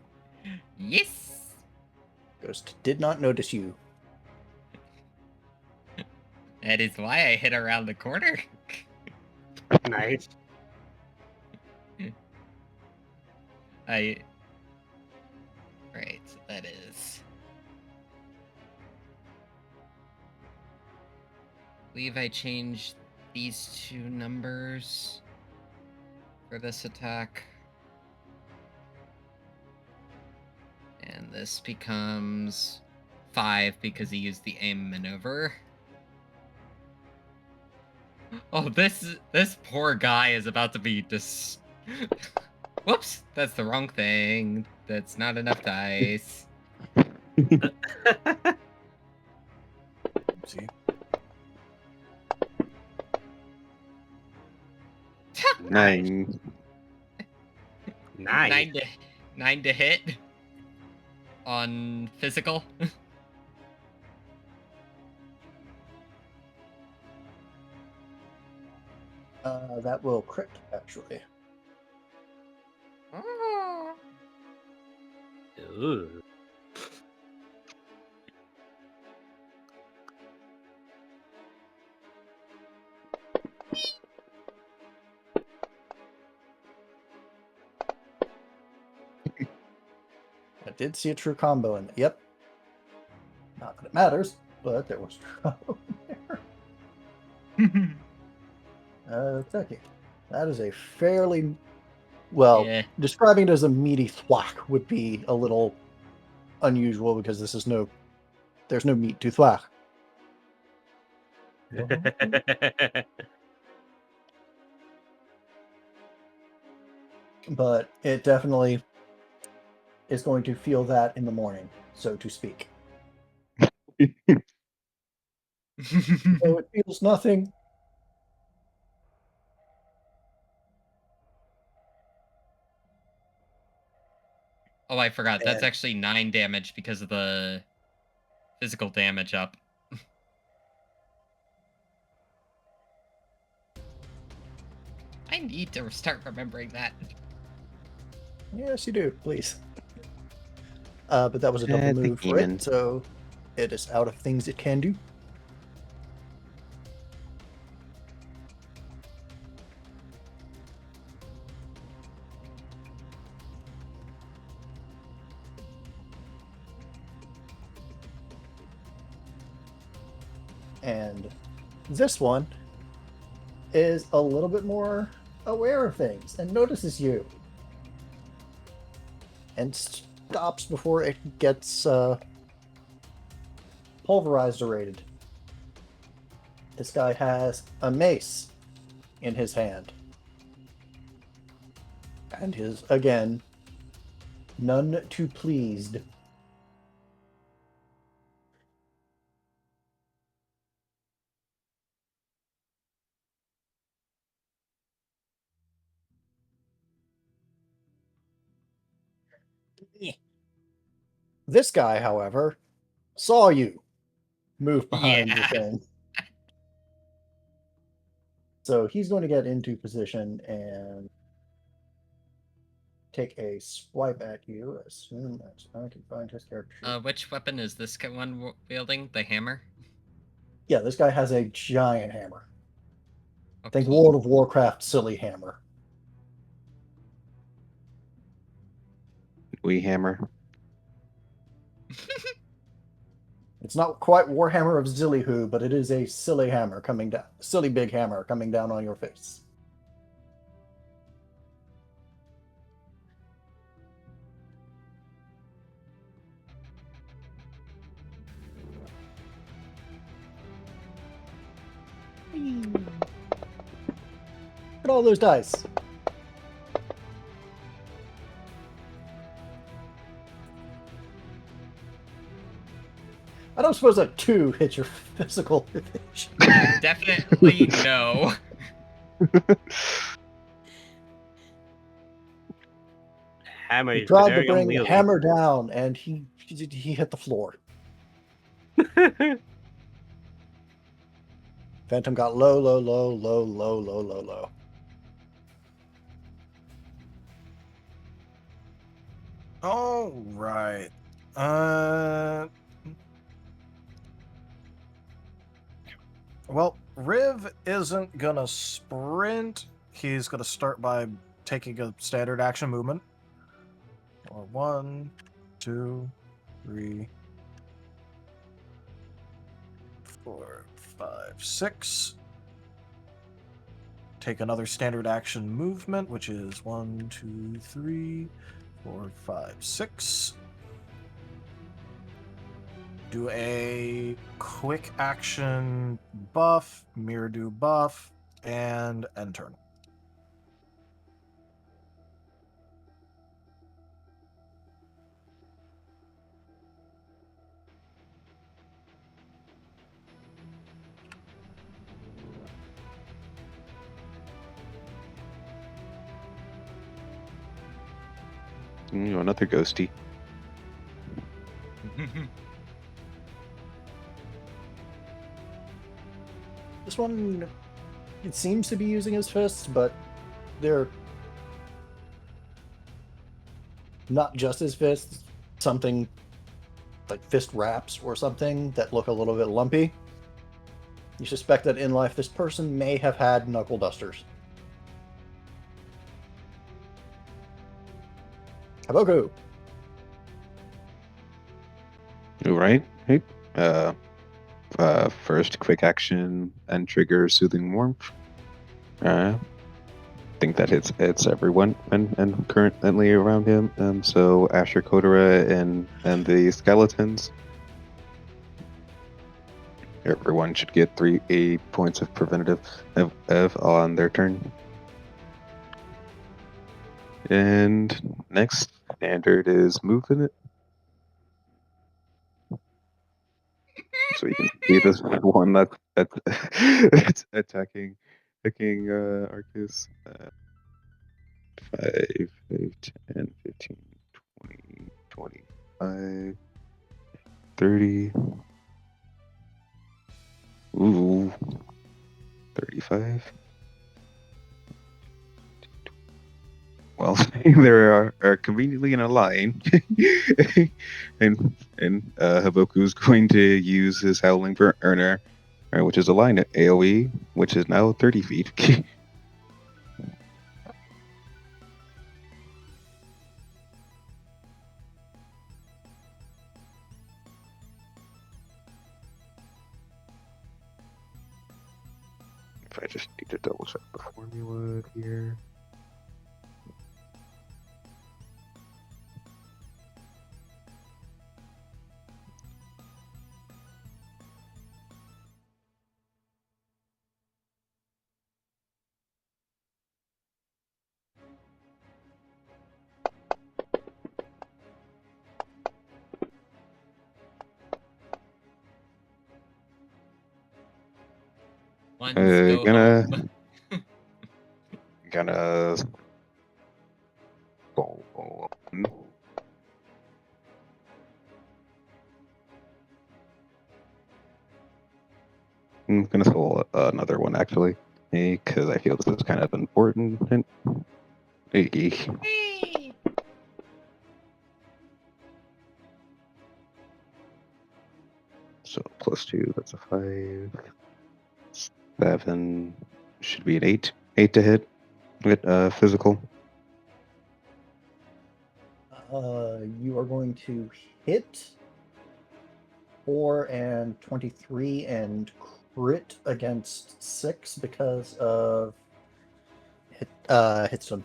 Ghost did not notice you. That is why I hit around the corner. Nice. Right, so that is. I believe I changed these 2 numbers for this attack. And this becomes 5 because he used the aim maneuver. Oh, this poor guy is about to be Whoops, that's the wrong thing. That's not enough dice. 9. Nice. 9 to hit on physical. That will crit, actually. Ooh. I did see a true combo in. Yep. Not that it matters, but there was true combo in there. Okay. That is a fairly well. Yeah. Describing it as a meaty thwack would be a little unusual because this is there's no meat to thwack. But it definitely is going to feel that in the morning, so to speak. So it feels nothing. Oh, I forgot. That's And- actually 9 damage because of the physical damage up. I need to start remembering that. Yes, you do, please. But that was a double That's a move for demon. it, so it is out of things it can do. And this one is a little bit more aware of things and notices you. And stops before it gets pulverized or raided. This guy has a mace in his hand. And is, again, none too pleased. This guy, however, saw you move behind the Yeah. thing. So he's going to get into position and take a swipe at you as soon as I can find his character sheet. Which weapon is this one wielding? The hammer? Yeah, this guy has a giant hammer. Think Okay. World of Warcraft silly hammer. We hammer. It's not quite Warhammer of Zillyhoo, but it is a silly hammer coming down, silly big hammer coming down on your face. Look at all those dice. I don't suppose a 2 hits your physical evasion. Definitely no. Hammer He is tried to very bring the unwieldy. hammer down, and he hit the floor. Phantom got low, low, low, low, low, low, low, low. All right. Well, Riv isn't gonna sprint. He's gonna start by taking a standard action movement. Or 1, 2, 3, 4, 5, 6. Take another standard action movement, which is 1, 2, 3, 4, 5, 6. Do a quick action buff, mirror do buff, and end turn. Another ghosty. This one, it seems to be using his fists, but they're not just his fists. Something like fist wraps or something that look a little bit lumpy. You suspect that in life this person may have had knuckle dusters. Haboku. All right. Hey. First, quick action and trigger soothing warmth. Think that hits everyone and currently around him. So Asher, Kotora, and the skeletons. Everyone should get 3 points of preventative of on their turn. And next standard is moving it. So you can see this one that's attacking Arcus. 5, 10, 15, 20, 25, 30. Ooh, 35. Well, they are conveniently in a line, and Haboku is going to use his Howling Burner, which is a line at AOE, which is now 30 feet. If I just need to double check the formula here. Ones go Gonna home. gonna I'm gonna roll another one actually, because I feel this is kind of important. Hey! So +2, that's a 5. 7 should be an 8. 8 to hit with physical. You are going to hit 4 and 23 and crit against 6 because of hitstone.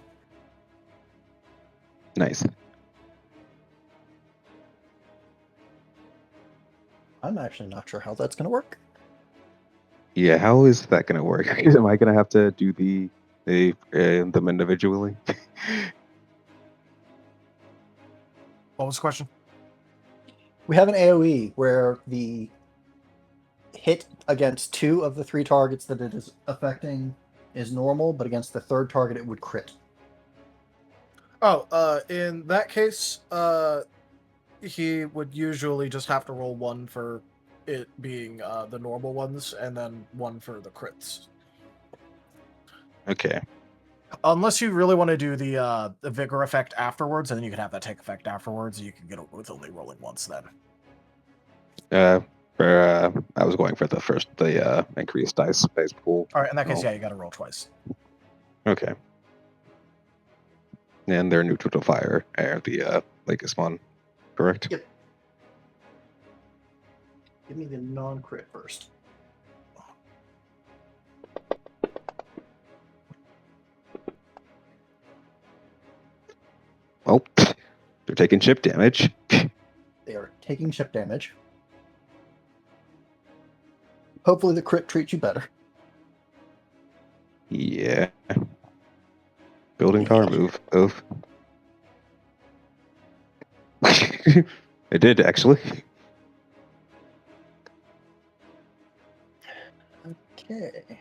Nice. I'm actually not sure how that's going to work. Yeah, how is that gonna work? Am I gonna have to do them individually? What was the question? We have an AoE where the hit against 2 of the 3 targets that it is affecting is normal, but against the third target it would crit. Oh, in that case, he would usually just have to roll 1 for it being the normal ones, and then 1 for the crits. Okay. Unless you really want to do the vigor effect afterwards, and then you can have that take effect afterwards. You can get it with only rolling once then. I was going for the increased dice pool. All right, in that case, yeah, you got to roll twice. Okay. And they're neutral to fire, the Lakers one, correct? Yep. Give me the non-crit first. Oh, they're taking chip damage. They are taking chip damage. Hopefully the crit treats you better. Yeah. Building tower move. Oof. It did, actually. Okay.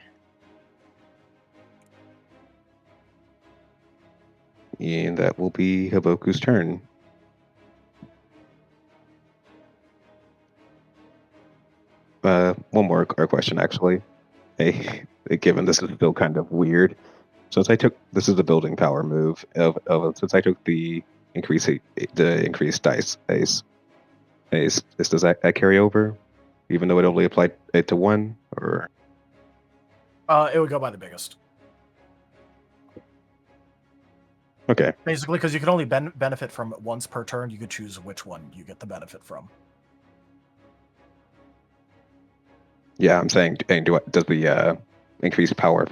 And that will be Haboku's turn. One more question, actually. Hey, given this is still kind of weird, since this is a building power move since I took the increased dice, does that carry over, even though it only applied it to one, or? It would go by the biggest. Okay. Basically, because you can only benefit from it once per turn, you could choose which one you get the benefit from. Yeah, I'm saying, does the increased power,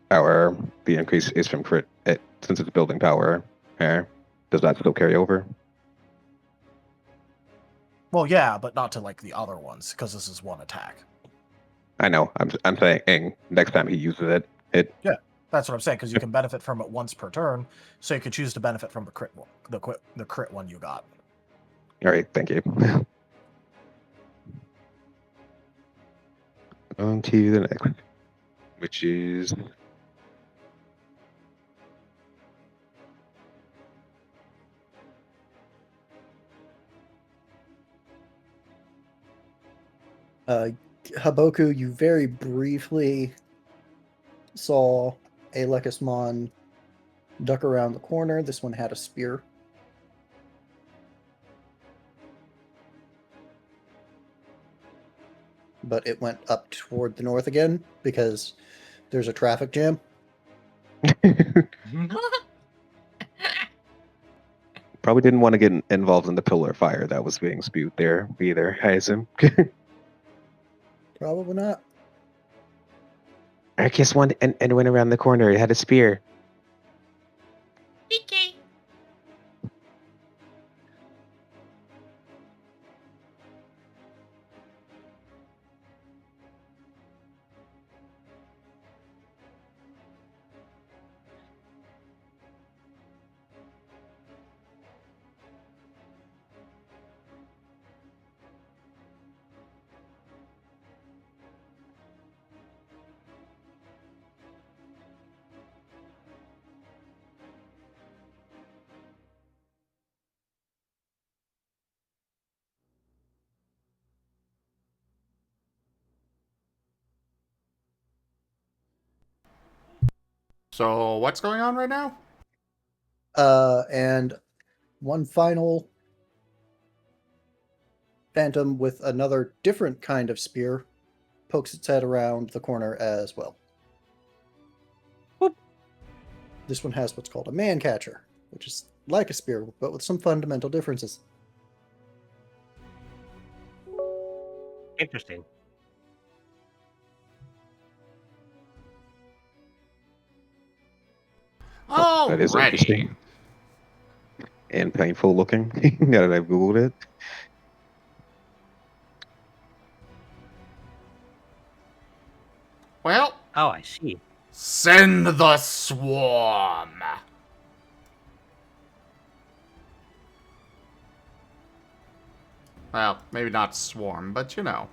the increase is from crit, since it's building power, does that still carry over? Well, yeah, but not to like the other ones, because this is one attack. I know. I'm saying next time he uses it. Yeah, that's what I'm saying, because you can benefit from it once per turn, so you could choose to benefit from the crit one, the crit one you got. All right, thank you. On to the next, which is Haboku, you very briefly saw a Lekismon duck around the corner. This one had a spear. But it went up toward the north again because there's a traffic jam. probably didn't want to get involved in the pillar fire that was being spewed there either, I assume. Probably not. Arcus went and went around the corner. It had a spear. Okay. So, what's going on right now? And one final phantom with another different kind of spear pokes its head around the corner as well. Whoop. This one has what's called a man catcher, which is like a spear, but with some fundamental differences. Interesting. Oh, That is interesting. And painful looking, now that I've Googled it. Well, Oh, I see. send the swarm. Well, maybe not swarm, but you know.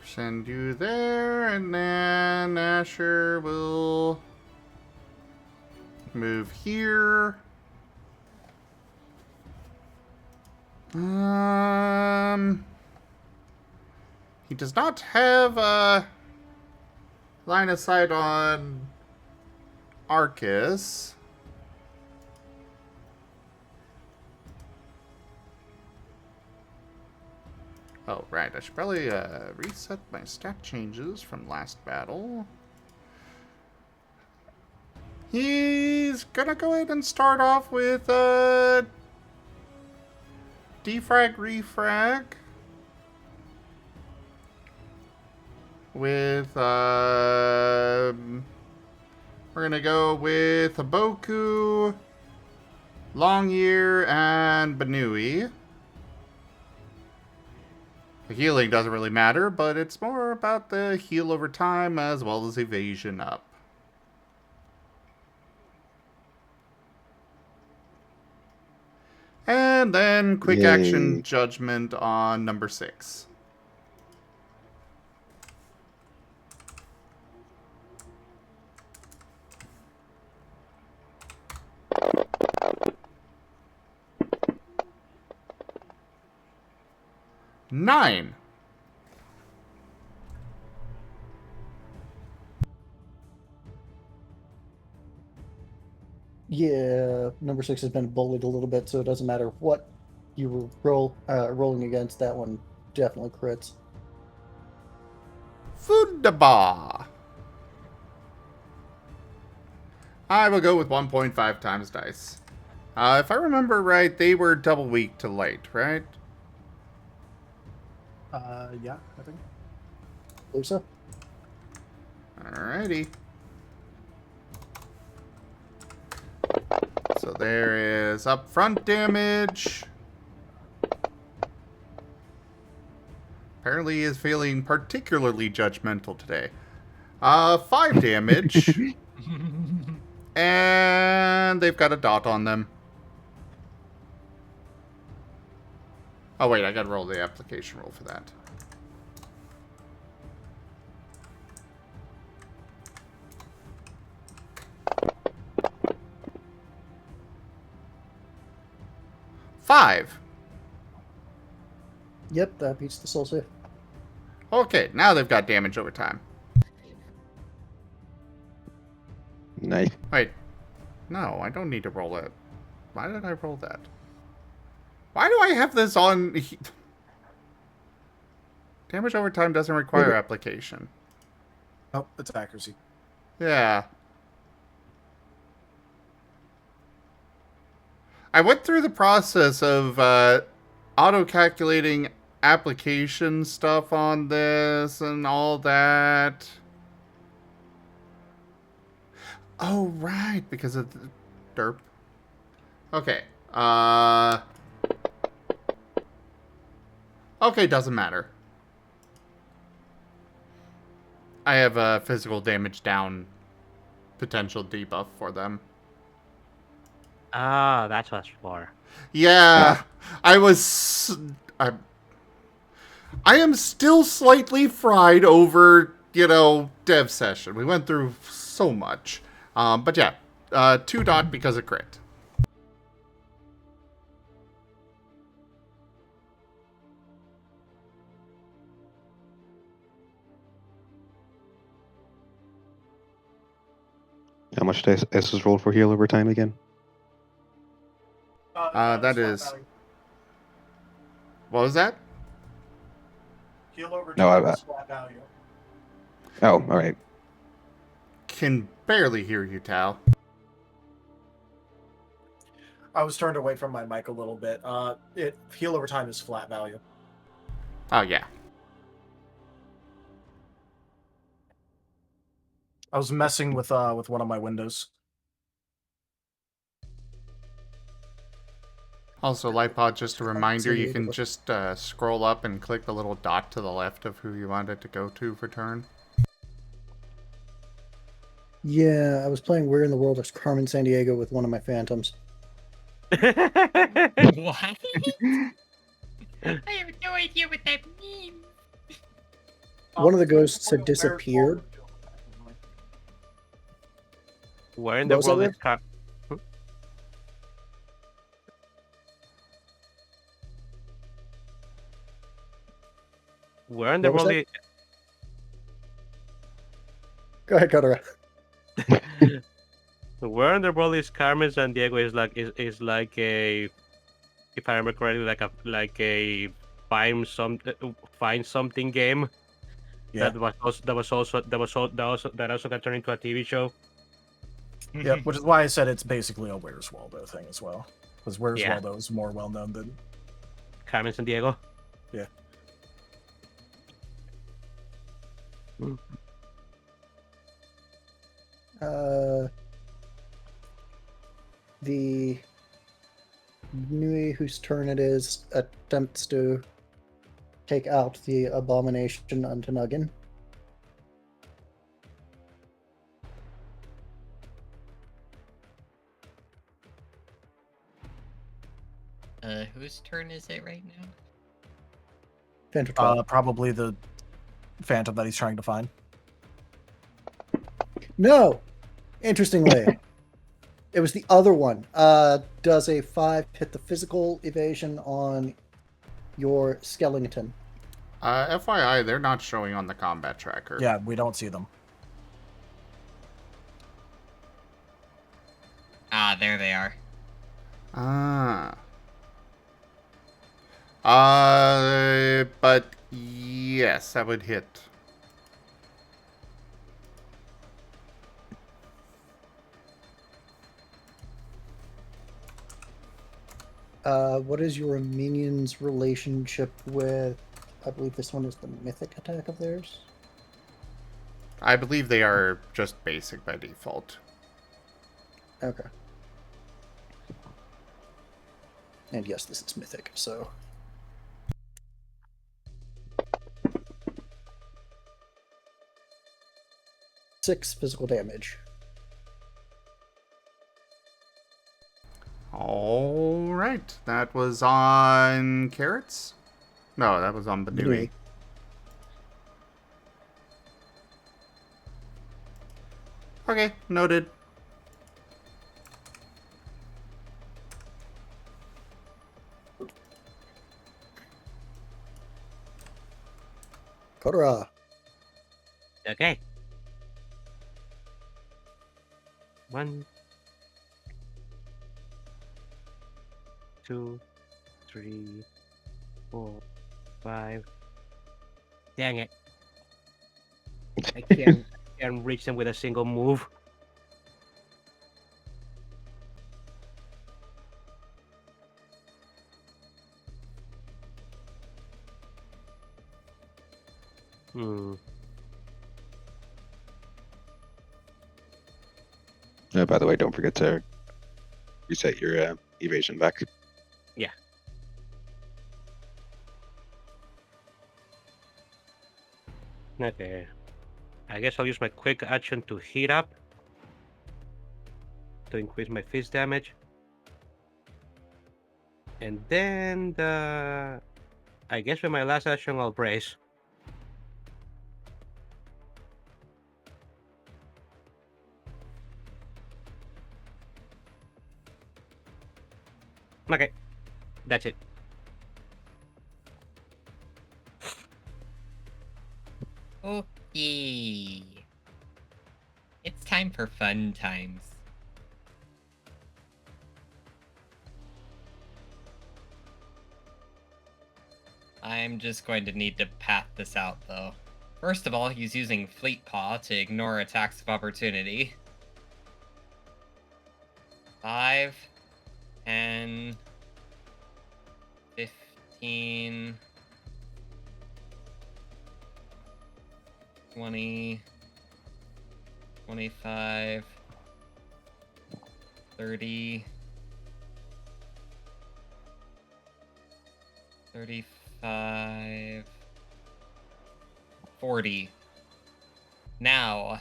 Send you there, and then Asher will move here. He does not have a line of sight on Arcus. Oh, right. I should probably reset my stat changes from last battle. He's gonna go ahead and start off with defrag, refrag. With we're gonna go with Haboku, Longyear, and Banui. The healing doesn't really matter, but it's more about the heal over time as well as evasion up. And then quick Yay. action judgment on number 6. Nine. Yeah, number 6 has been bullied a little bit, so it doesn't matter what you were rolling against. That one definitely crits. Fundaba. I will go with 1.5 times dice. If I remember right, they were double weak to light, right? Yeah, I think. Lisa? Alrighty. So there is upfront damage. Apparently is feeling particularly judgmental today. 5 damage. And they've got a dot on them. Oh wait, I gotta roll the application roll for that. Five. Yep, that beats the soul save. Okay, now they've got damage over time. Nice. Wait. No, I don't need to roll it. Why did I roll that? Why do I have this on... Damage over time doesn't require application. Oh, it's accuracy. Yeah. I went through the process of auto-calculating application stuff on this and all that. Oh, right, because of the derp. Okay. Okay, doesn't matter. I have a physical damage down potential debuff for them. Ah, that's what's for. Yeah, I am still slightly fried over, dev session. We went through so much. But yeah, 2 dot because of crit. How much dice is rolled for heal over time again? That is... What was that? Heal over No, time is flat value. Oh, all right. Can barely hear you, Tal. I was turned away from my mic a little bit. Heal over time is flat value. Oh, yeah. I was messing with one of my windows. Also, Lightpod, just a reminder, you can just scroll up and click the little dot to the left of who you wanted to go to for turn. Yeah, I was playing Where in the World is Carmen Sandiego with one of my phantoms. What? I have no idea what that means. One of the ghosts had disappeared. Where in the What was that, world is Rick? Where in the What was world that? Go ahead, Kotora. Where in the world is Carmen San Diego is like a, if I remember correctly, like a find something game. Yeah. That also got turned into a TV show. Yep, which is why I said it's basically a Where's Waldo thing as well. Because Where's Yeah. Waldo is more well known than... Carmen San Diego. Yeah. The Nui, whose turn it is, attempts to take out the abomination onto Nuggin. Who Whose turn is it right now? Phantom 12. Probably the phantom that he's trying to find. No! Interestingly, it was the other one. Does a 5 hit the physical evasion on your skeleton? FYI, they're not showing on the combat tracker. Yeah, we don't see them. Ah, there they are. Ah. But yes, that would hit. What is your minion's relationship with? I believe this one is the mythic attack of theirs. I believe they are just basic by default. Okay. And yes, this is mythic, so. Six physical damage. All right, that was on Carrots? No, that was on Badui. Badui. Okay, noted. Kotora. Okay. 1, 2, 3, 4, 5. Dang it. I can't reach them with a single move. By the way, don't forget to reset your evasion back. Yeah. Okay. I guess I'll use my quick action to heat up to increase my fist damage. And then I guess with my last action I'll brace. Okay. That's it. Okay. It's time for fun times. I'm just going to need to pat this out, though. First of all, he's using Fleet Paw to ignore attacks of opportunity. 5, 10, 15, 20, 25, 30, 35, 40. Now,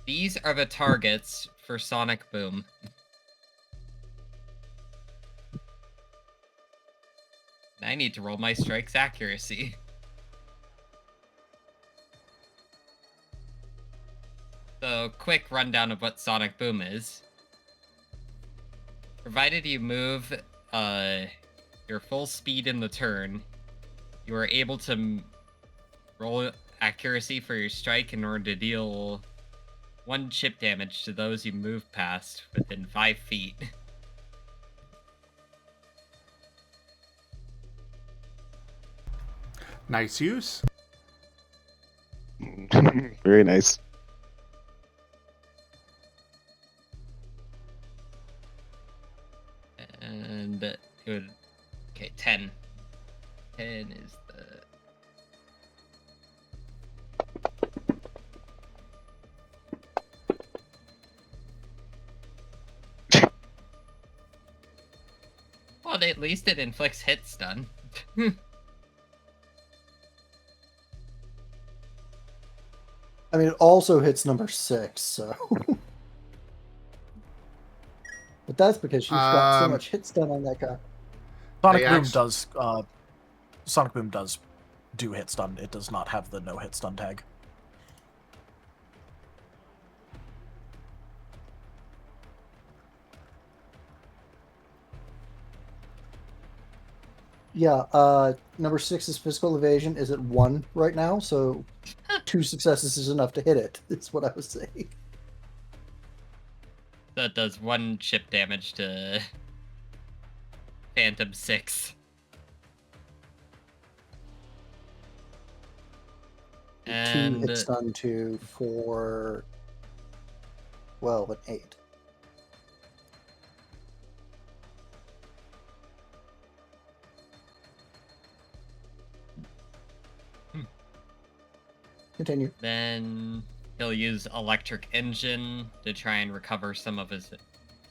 these are the targets for Sonic Boom. I need to roll my strike's accuracy. So, quick rundown of what Sonic Boom is. Provided you move your full speed in the turn, you are able to roll accuracy for your strike in order to deal 1 chip damage to those you move past within 5 feet. Nice use. Very nice. And it would... Okay, 10. 10 is the... Well, at least it inflicts hit stun. I mean, it also hits number 6, so. But that's because you've got so Um, much hit stun on that guy. Sonic They Boom actu- does. Sonic Boom does do hit stun. It does not have the no hit stun tag. Yeah, number 6 is physical evasion is at 1 right now, so 2 successes is enough to hit it. That's what I was saying. That does 1 chip damage to Phantom 6. Two And hit stun to 4, 12, and 8. Continue. then he'll use Electric Engine to try and recover some of his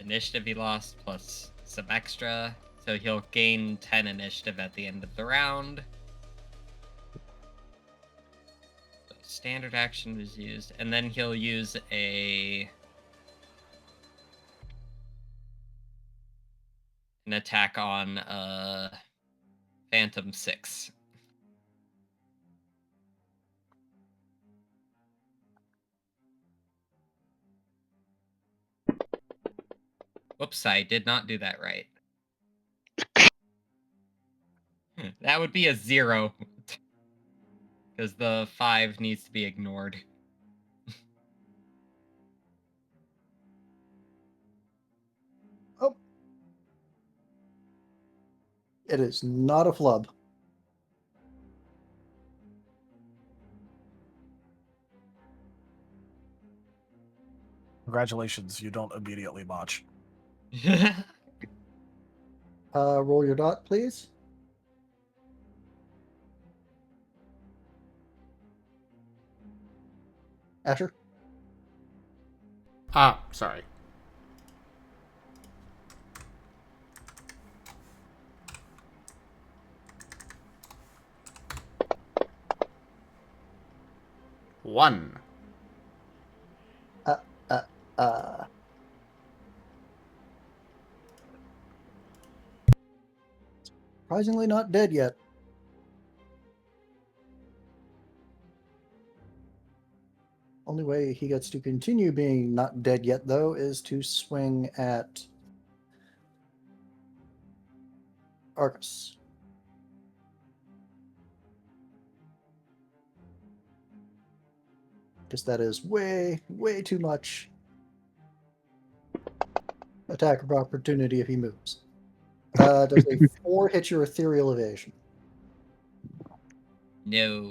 initiative he lost, plus some extra. So he'll gain 10 initiative at the end of the round. So standard action was used, and then he'll use an attack on Phantom 6. Whoops, I did not do that right. That would be a 0. Because the 5 needs to be ignored. Oh. It is not a flub. Congratulations, you don't immediately botch. Roll your dot, please. Asher? Sorry. One. Surprisingly not dead yet. Only way he gets to continue being not dead yet, though, is to swing at Arcus. Because that is way, way too much attack of opportunity if he moves. Does a 4 hit your ethereal evasion? No,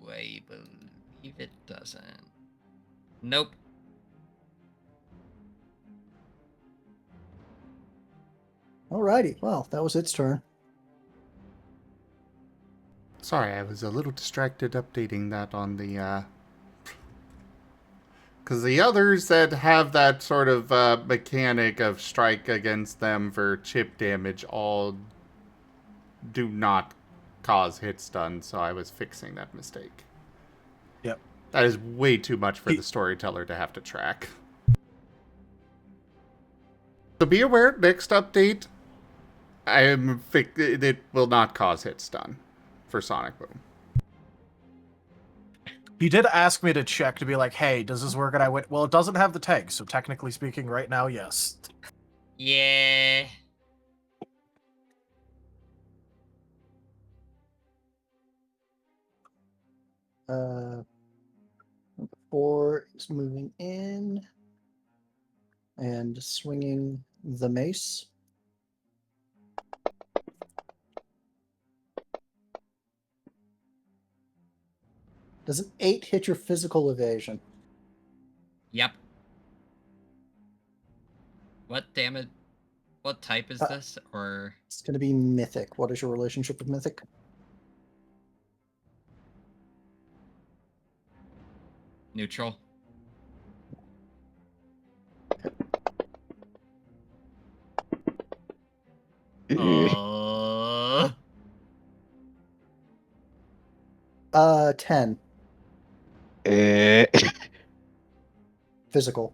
I believe it doesn't. Nope. Alrighty, well, that was its turn. Sorry, I was a little distracted updating that on the, because the others that have that sort of mechanic of strike against them for chip damage all do not cause hit stun, so I was fixing that mistake. Yep. That is way too much for the storyteller to have to track. So be aware, next update, it will not cause hit stun for Sonic Boom. He did ask me to check to be like, hey, does this work? And I went, well, it doesn't have the tag, so technically speaking, right now, yes. Yeah. Number 4 is moving in and swinging the mace. Does an 8 hit your physical evasion? Yep. What damage? What type is this? Or It's going to be mythic. What is your relationship with mythic? neutral? Uh, 10 physical.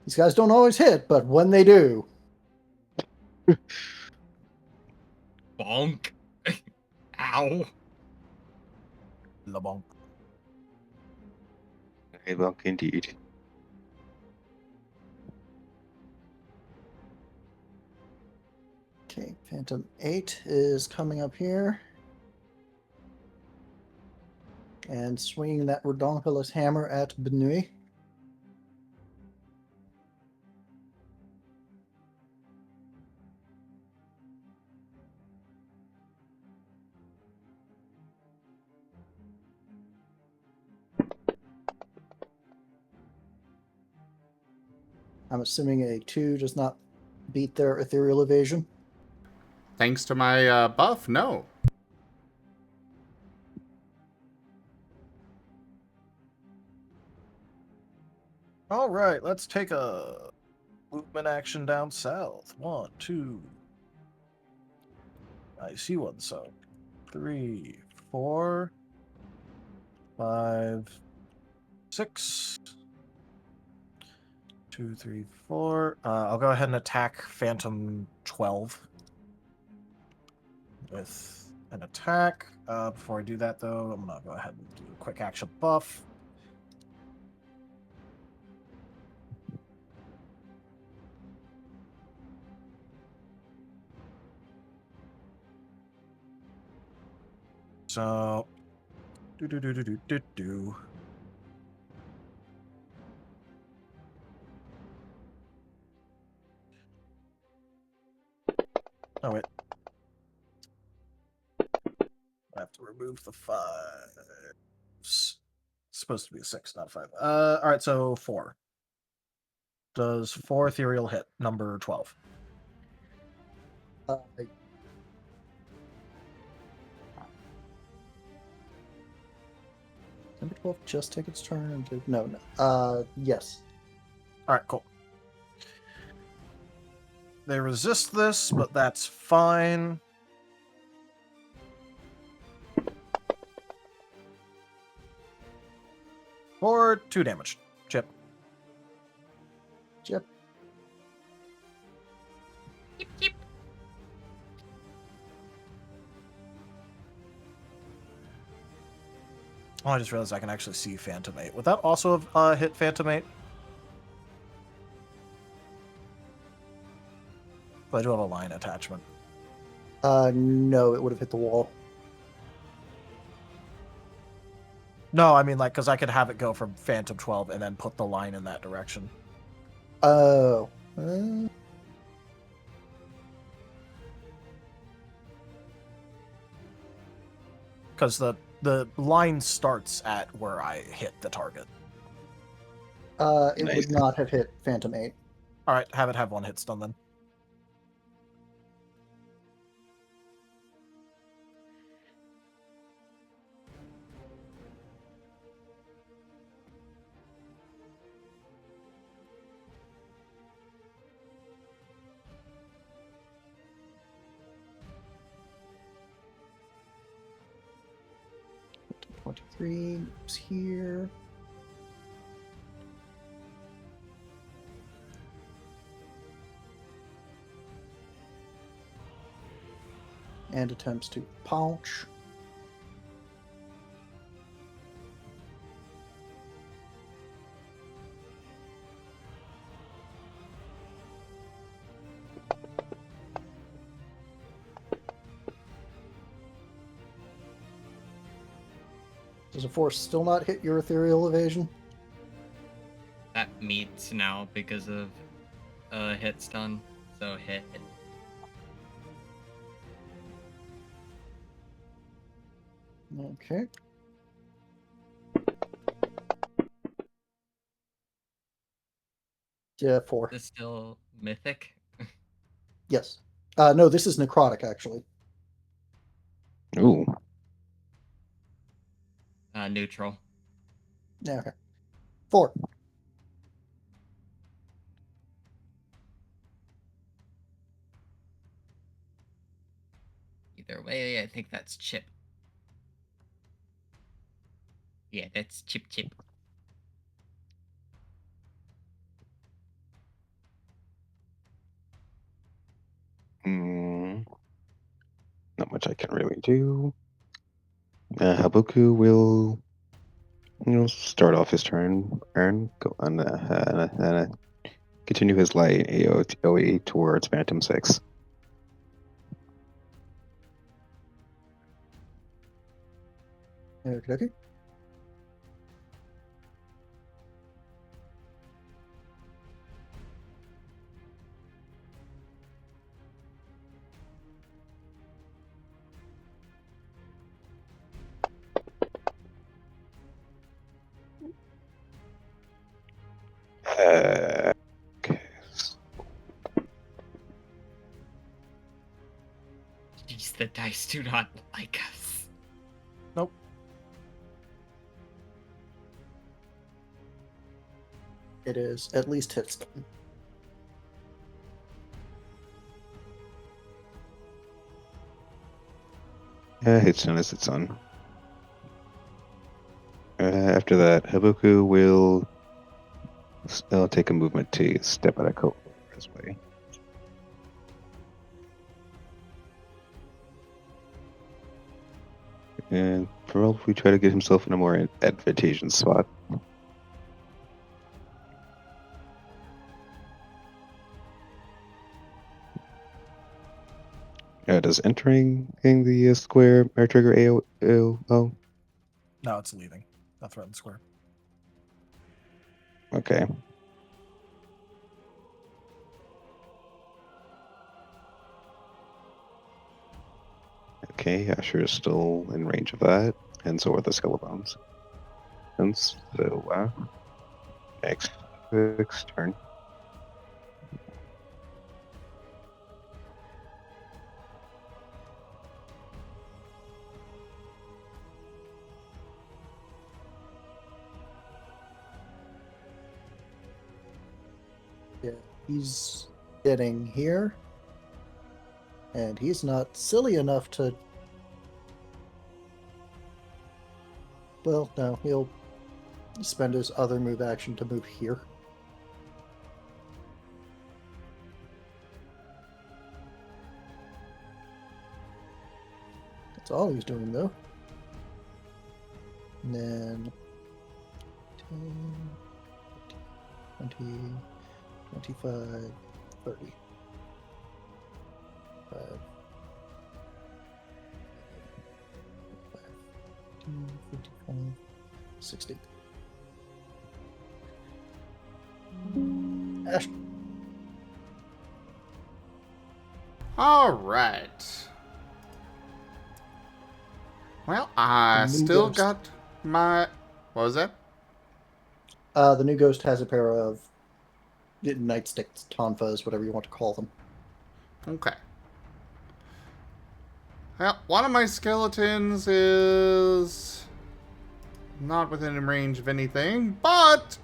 These guys don't always hit, but when they do, Bonk. Ow. LeBonk. Very long indeed. okay, Phantom 8 is coming up here. And swinging that redonkulous hammer at Benui. I'm assuming a 2 does not beat their ethereal evasion. Thanks to my buff, no. All right, let's take a movement action down south. 1, 2. I see one, so 3, 4, 5, 6. 2, 3, 4. I'll go ahead and attack Phantom 12 with an attack. Before I do that, though, I'm gonna go ahead and do a quick action buff. So, do. Oh wait, I have to remove the 5. It's supposed to be a 6, not 5. All right, so 4. Does 4 ethereal hit number 12? Number 12 just take its turn. No. Yes. All right, cool. They resist this, but that's fine. For 2 damage. Chip. Chip. Oh, I just realized I can actually see Phantom 8. Would that also have hit Phantom 8? But I do have a line attachment. No, it would have hit the wall. No, I mean, like, because I could have it go from Phantom 12 and then put the line in that direction. Oh. Because the line starts at where I hit the target. It Nice. would not have hit Phantom 8. All right, have it have 1 hit stun then. .23 is here. And attempts to pounce. Does a 4 still not hit your ethereal evasion? That meets now because of hit stun. So hit. Okay. Yeah, 4. Is this still mythic? Yes. No, this is necrotic, actually. Ooh. Neutral. Yeah, okay. 4. Either way, I think that's Chip. Yeah, that's Chip. Not much I can really do. Haboku will, start off his turn and go on continue his light AOE towards Phantom 6. Okay. Okay. Jeez, the dice do not like us. Nope. It is at least hit stun. Hits on as it's on. After that, Haboku will take a movement to step out of Kotora's way. And probably try to get himself in a more advantageous spot. Does entering in the square trigger AO? No, it's leaving. Not threatened square. Okay. Okay, Asher is still in range of that, and so are the Skelebones. And so, next turn. Yeah, he's getting here. And he's not silly enough to... Well, no, he'll spend his other move action to move here. That's all he's doing, though. And then 10, 20, 25, 30. 5, 55, 60. Ash. All right. Well, I The new still ghost. got my... What was that? The new ghost has a pair of nightsticks, tonfas, whatever you want to call them. Okay. Well, one of my skeletons is not within range of anything, but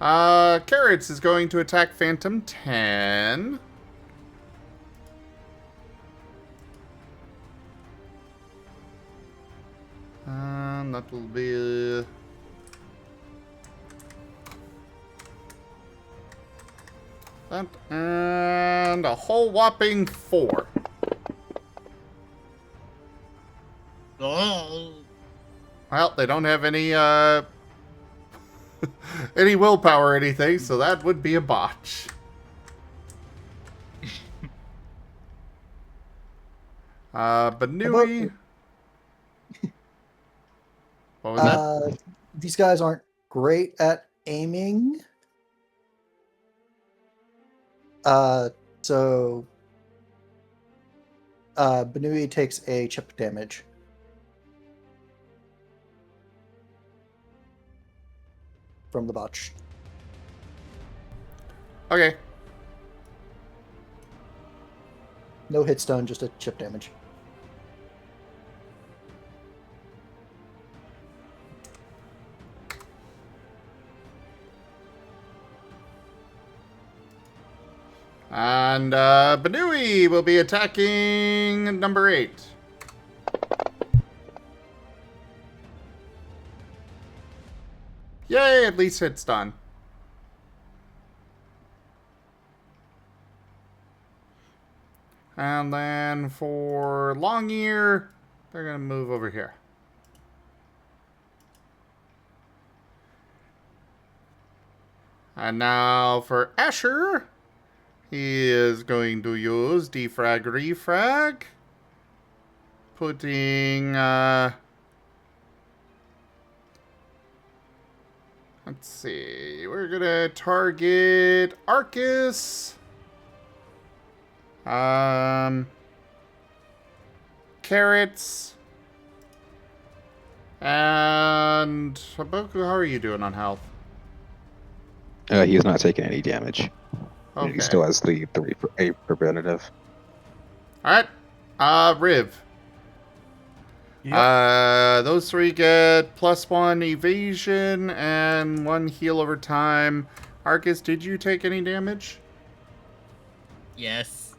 Carrots is going to attack Phantom 10. And that will be... that, and a whole whopping 4. Oh. Well, they don't have any any willpower or anything, so that would be a botch. Banui. What was that? These guys aren't great at aiming. So Banui takes a chip damage. From the botch. Okay. No hit stun, just a chip damage. And Banui will be attacking number 8. Yay, at least hit stun. And then for Long Ear, they're going to move over here. And now for Asher, he is going to use defrag refrag. Putting, let's see, we're going to target Arcus. Carrots. And Haboku, how are you doing on health? He is not taking any damage. Okay. He still has the 3 for 8 preventative. Alright. Riv. Yep. Those 3 get +1 evasion and 1 heal over time. Arcus, did you take any damage? Yes.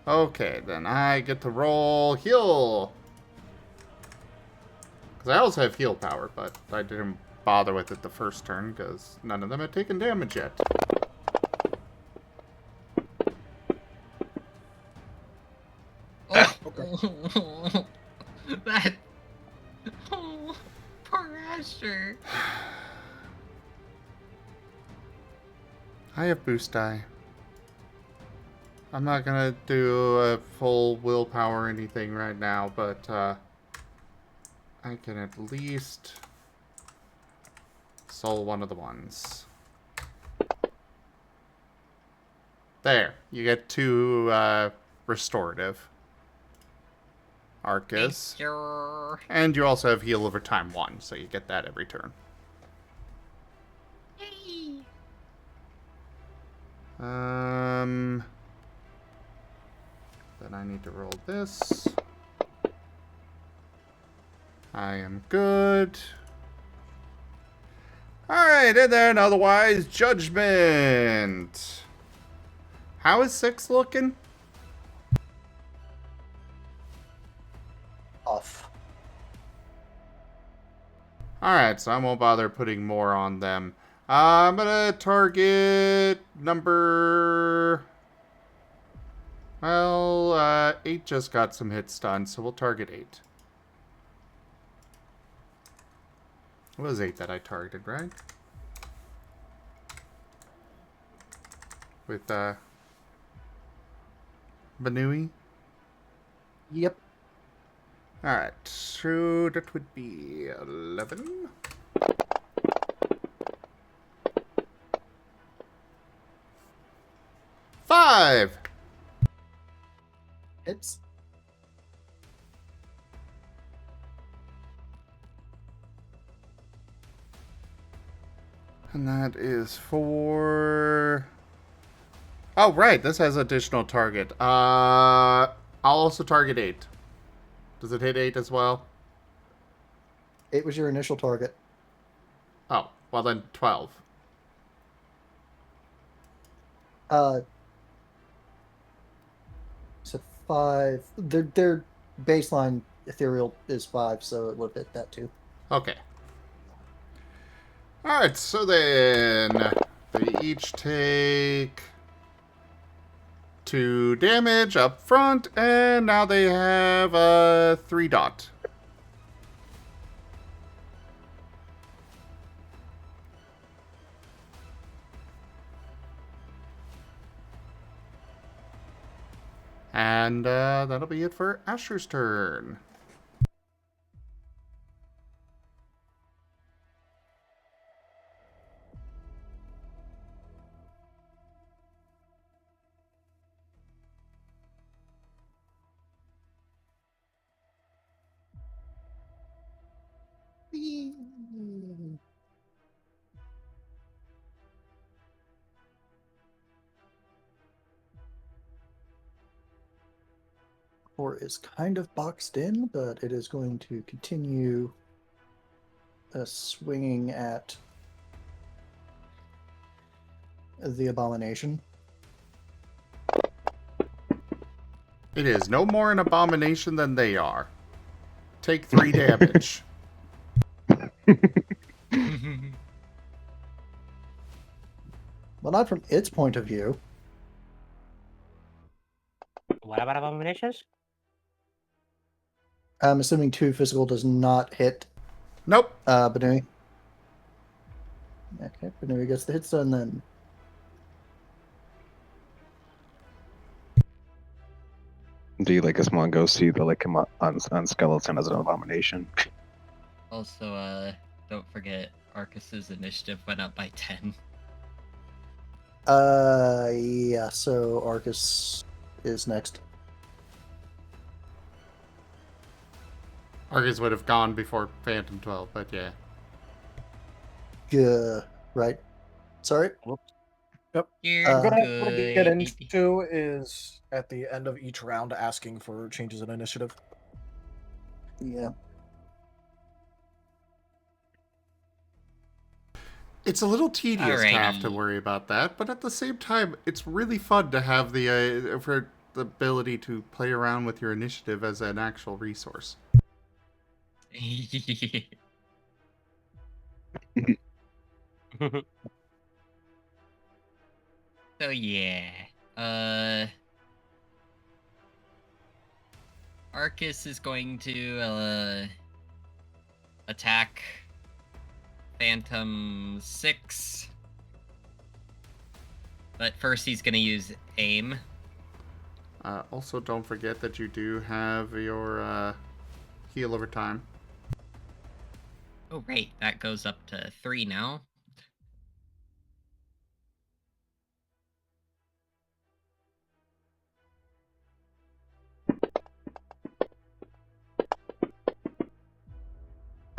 Okay, then I get to roll heal. Because I also have heal power, but I didn't bother with it the first turn because none of them had taken damage yet. Oh, Okay. that. Oh, poor Asher. I have boost die. I'm not gonna do a full willpower or anything right now, but I can at least soul one of the ones. There, you get 2 restorative. Arcus. Sure. And you also have heal over time 1, so you get that every turn. Hey. Then I need to roll this. I am good. Alright, and then otherwise, Judgment. How is 6 looking? Off. Alright, so I won't bother putting more on them. I'm gonna target number... Well, 8 just got some hits done, so we'll target 8. It was 8 that I targeted, right? With, Banui? Yep. Alright, so that would be 11. Five! Hits. And that is for... Oh, right, this has additional target. I'll also target 8. Does it hit 8 as well? 8 was your initial target. Oh, well then 12. So 5. Their baseline ethereal is 5, so it would hit that too. Okay. Alright, so then they each take 2 damage up front, and now they have a 3 dot. And that'll be it for Asher's turn. Or is kind of boxed in, but it is going to continue swinging at the abomination. It is no more an abomination than they are. Take 3 damage. Well, not from its point of view. What about abominations? I'm assuming 2 physical does not hit Nope. Benui. Okay, Benui gets the hit stun then. Do you like a small go see the like him on skeleton as an abomination? Also, don't forget Arcus's initiative went up by 10. Yeah, so Arcus is next. Arcus would have gone before Phantom 12, but yeah. Right. Sorry. You're What I'm going to get good. into is at the end of each round asking for changes in initiative. Yeah. It's a little tedious to have to Alrighty. worry about that, but at the same time, it's really fun to have the ability to play around with your initiative as an actual resource. So yeah. Arcus is going to attack Phantom 6. But first he's gonna use aim. Also, don't forget that you do have your heal over time. Oh right, that goes up to 3 now.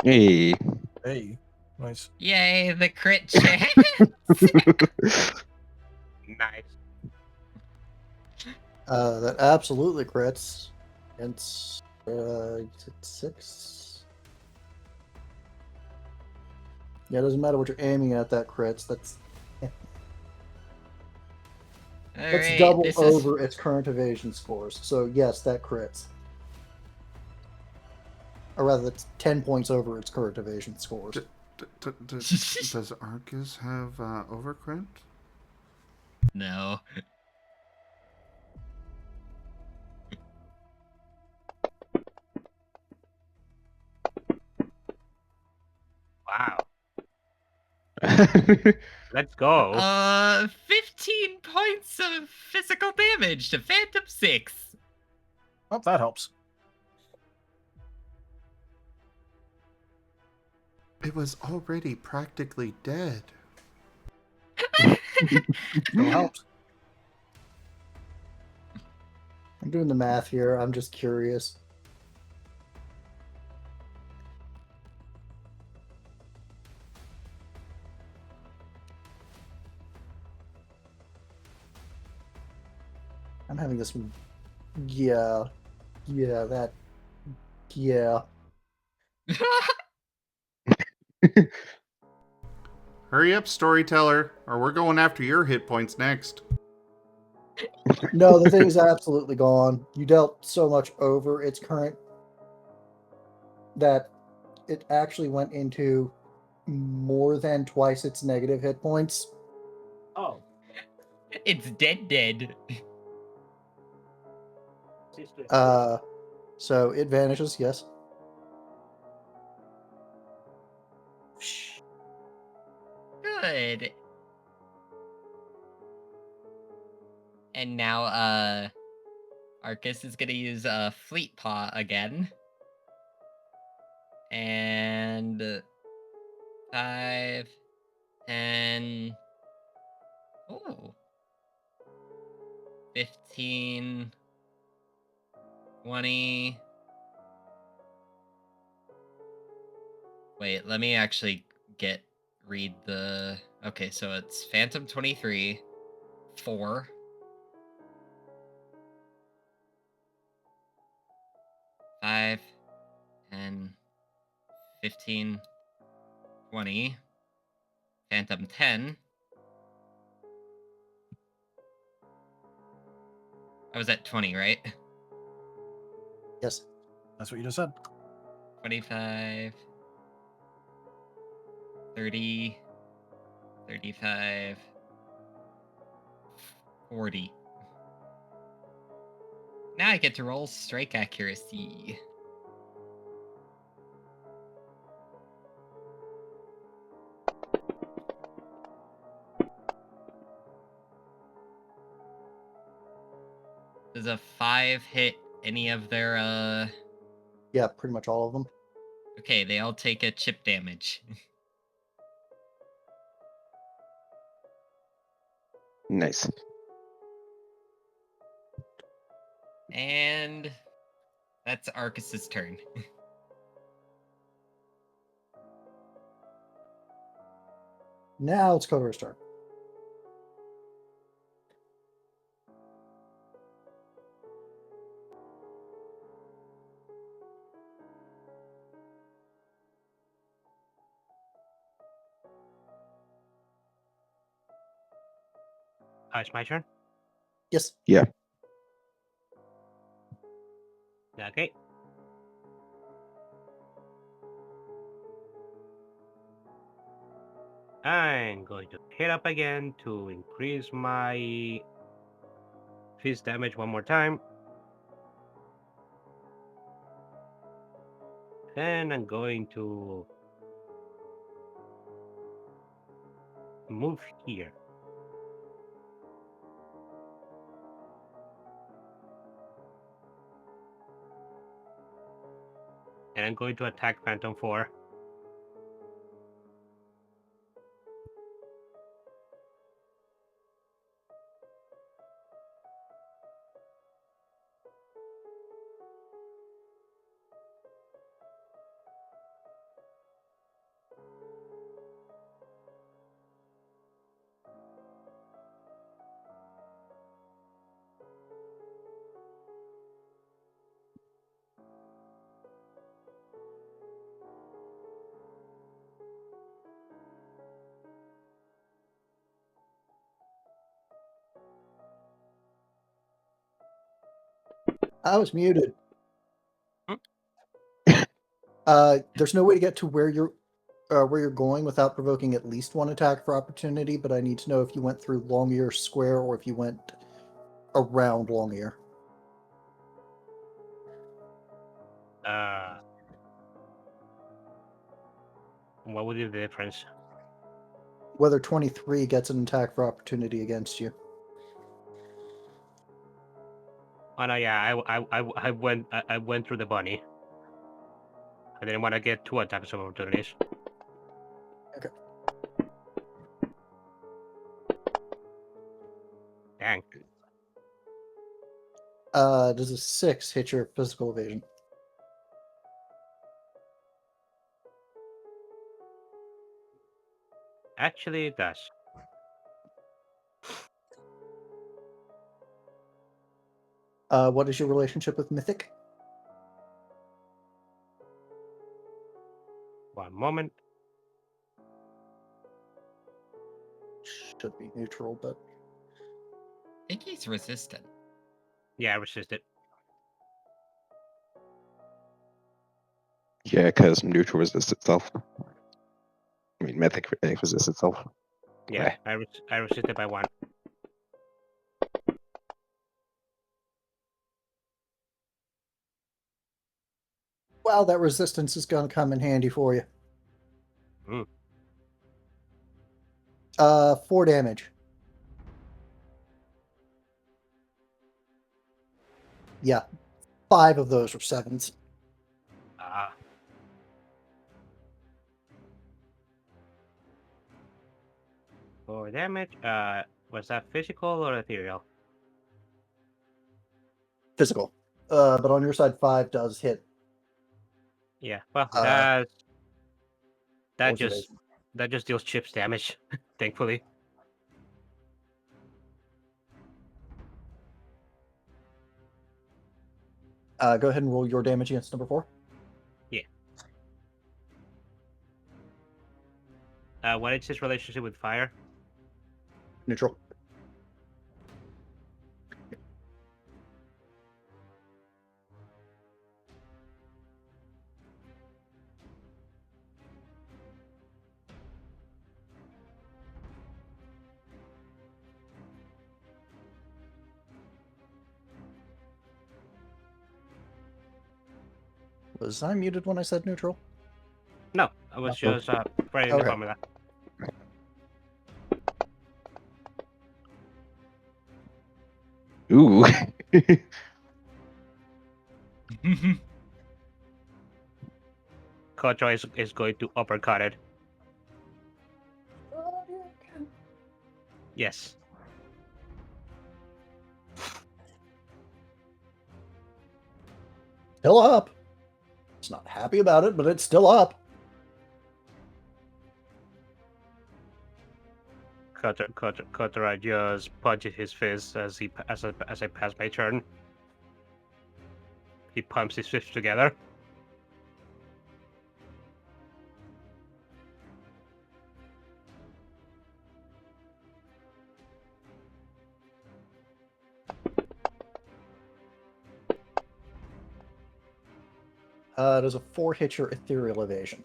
Hey. Hey, nice. Yay, the crit chance! Nice. That absolutely crits. It's 6. Yeah, it doesn't matter what you're aiming at. That crits. That's Alright, double this over its current evasion scores. So yes, that crits. Or rather, that's 10 points over its current evasion scores. Does Arcus have overcrit? No. Wow. Let's go. 15 points of physical damage to Phantom 6. Oh, that helps. It was already practically dead. Still helps. I'm doing the math here. I'm just curious. I'm having this one. Yeah. Yeah, that. Yeah. Hurry up, storyteller, or we're going after your hit points next. No, the thing's absolutely gone. You dealt so much over its current that it actually went into more than twice its negative hit points. Oh. It's dead. So it vanishes, yes. Good. And now, Arcus is gonna use Fleet Paw again. And 5, 10, oh, 15, 20. Wait, let me actually read the. Okay, so it's Phantom 23, 4, 5, 10, 15, 20, Phantom 10. I was at 20, right? Yes. That's what you just said. 25, 30, 35, 40. Now I get to roll strike accuracy. Does a 5 hit any of their, Yeah, pretty much all of them. Okay, they all take a chip damage. Nice. And that's Arcus's turn. Now it's Kotora's turn. It's my turn. Yes. Yeah. Okay. I'm going to hit up again to increase my fist damage one more time. And I'm going to move here. And I'm going to attack Phantom 4. I was muted. Hmm? There's no way to get to where you're going without provoking at least one attack for opportunity, but I need to know if you went through Long Ear Square or if you went around Long Ear. What would be the difference? Whether 23 gets an attack for opportunity against you. Oh no, yeah, I went through the bunny. I didn't want to get 2 attacks of opportunities. Okay. Dang. Does a 6 hit your physical evasion? Actually, it does. What is your relationship with Mythic? One moment. Should be neutral, but I think he's resistant. Yeah, I resisted. Yeah, because neutral resists itself. I mean, mythic resists itself. Yeah, I resisted by 1. wow, that resistance is going to come in handy for you. Mm. 4 damage. Yeah, 5 of those are 7s. Ah. 4 damage. Was that physical or ethereal? Physical. But on your side, 5 does hit. Yeah. Well, What that was your just evasion? deals chips damage. Thankfully. Go ahead and roll your damage against number 4. Yeah. What is his relationship with fire? Neutral. Was I muted when I said neutral? No, I was Oh. just writing Okay. the formula. Ooh. Kotora is going to uppercut it. Yes. Still up. It's not happy about it, but it's still up. Kotora just punches his fist as I pass my turn. He pumps his fists together. Does a 4 hit your ethereal evasion?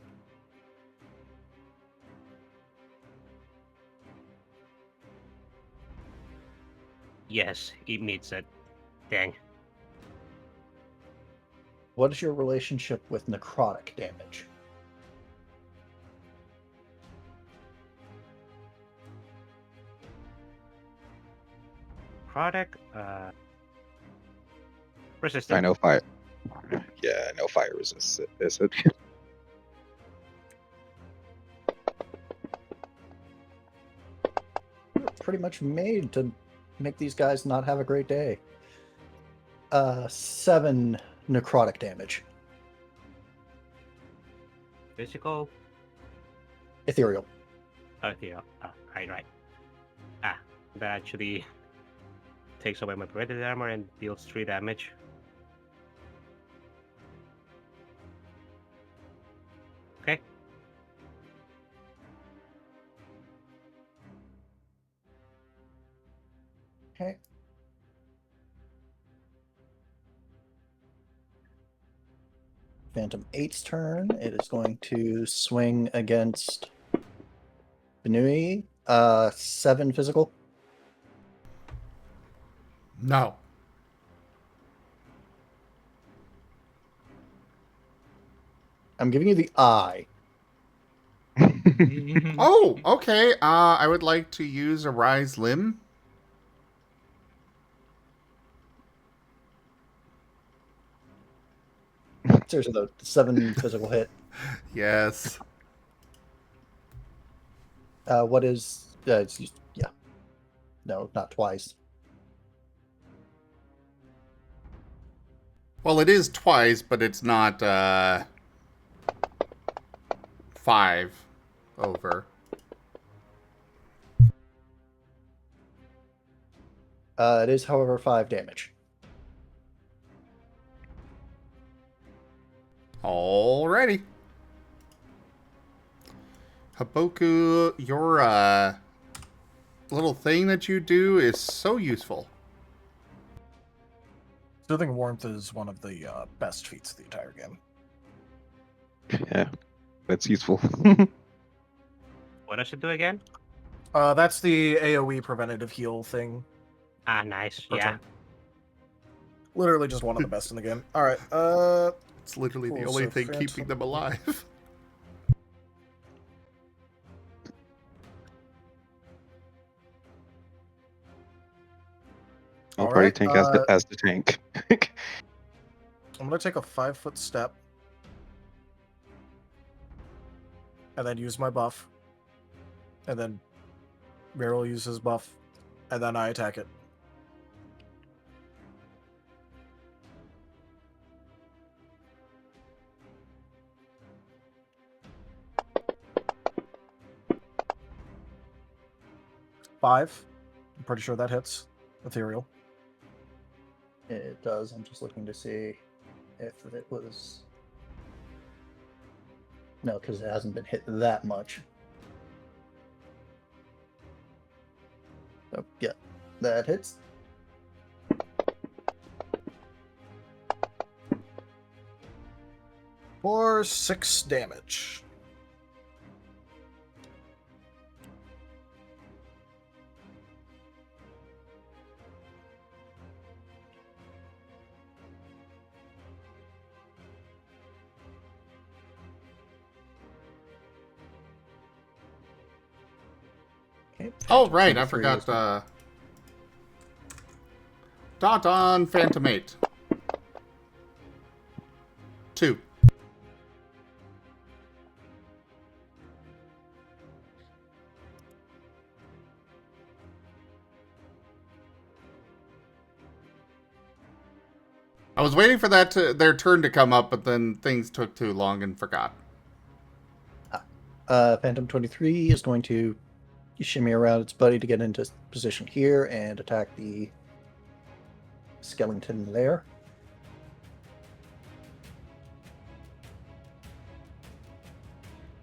Yes, he meets it. Dang. What is your relationship with necrotic damage? Product, I resistant. know fire. Yeah, I know fire resists it. Is it? You're pretty much made to make these guys not have a great day. 7 necrotic damage. Physical. Ethereal. Yeah. Right. Ah, that actually takes away my predator armor and deals 3 damage. Okay. Okay. Phantom 8's turn. It is going to swing against Benui. 7 physical. No. I'm giving you the eye. Oh, okay. I would like to use a rise limb. Seriously though, 7 physical hit. Yes. What is? Yeah. No, not twice. Well, it is twice, but it's not 5 over. It is, however, 5 damage. Alrighty. Haboku, your little thing that you do is so useful. Soothing Warmth is one of the best feats of the entire game. Yeah, that's useful. What does it do again? That's the AoE preventative heal thing. Ah, nice. per Yeah. turn. Literally just one of the best in the game. All right. It's literally the Cool, only so thing Phantom- keeping them alive. Oh, All party right, tank as the tank. I'm gonna take a 5-foot step, and then use my buff, and then Meryl uses his buff, and then I attack it. Five. I'm pretty sure that hits. Ethereal. It does. I'm just looking to see if it was. No, because it hasn't been hit that much. So, yeah, that hits. For 6 damage. Okay, Oh, Phantom right, I 23 forgot, is- dot on Phantom 8. 2. I was waiting for their turn to come up, but then things took too long and forgot. Phantom 23 is going to shimmy around its buddy to get into position here and attack the skeleton there.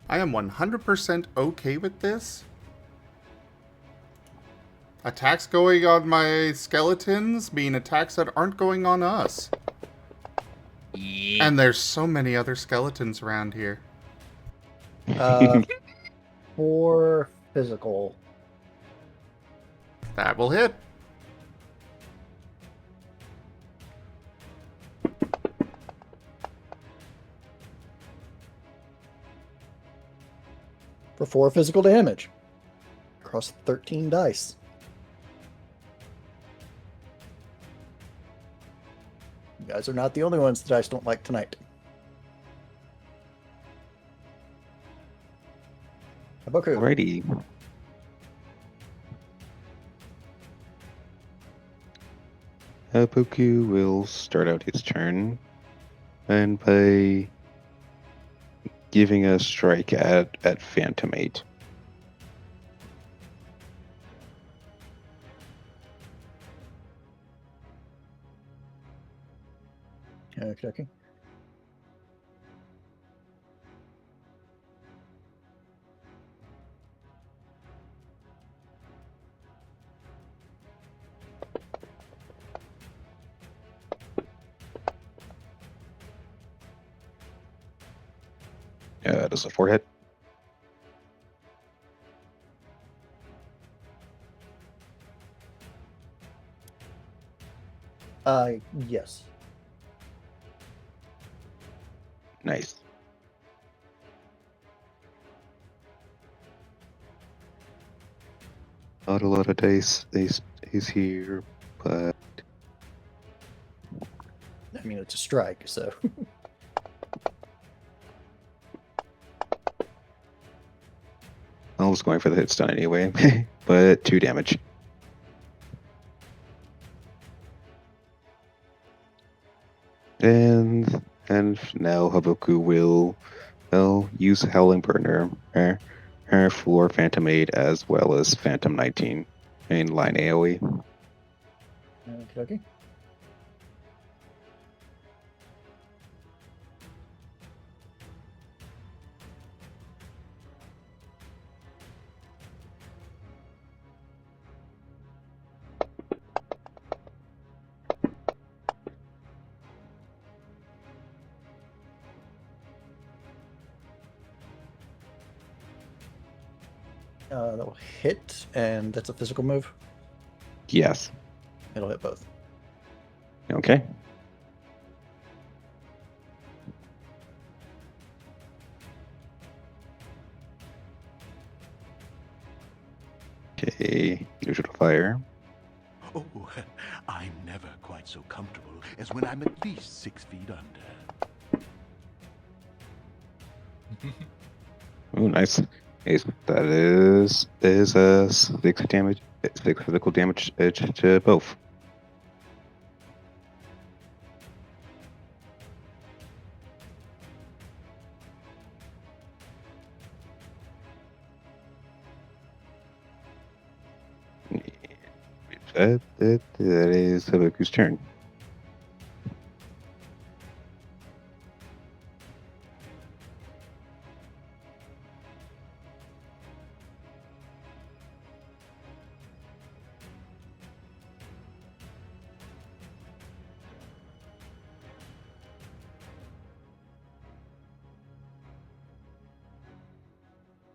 I am 100% okay with this. Attacks going on my skeletons mean attacks that aren't going on us. Yeah. And there's so many other skeletons around here. For physical, That will hit. for 4 physical damage across 13 dice. You guys are not the only ones the dice don't like tonight. Haboku. Alrighty. Haboku will start out his turn, and by giving a strike at Phantom 8. Okay. Does a 4 hit? Yes. Nice. Not a lot of dice is here, but I mean, it's a strike, so. I was going for the hit stun anyway. But 2 damage. And now Haboku will use Howling Burner for Phantom 8 as well as Phantom 19 in line AoE. Okay. That will hit, and that's a physical move. Yes. It'll hit both. Okay. Okay. Neutral fire. Oh, I'm never quite so comfortable as when I'm at least 6 feet under. Oh, nice. That is a 6 damage, 6 physical damage to both. That is Haboku's turn.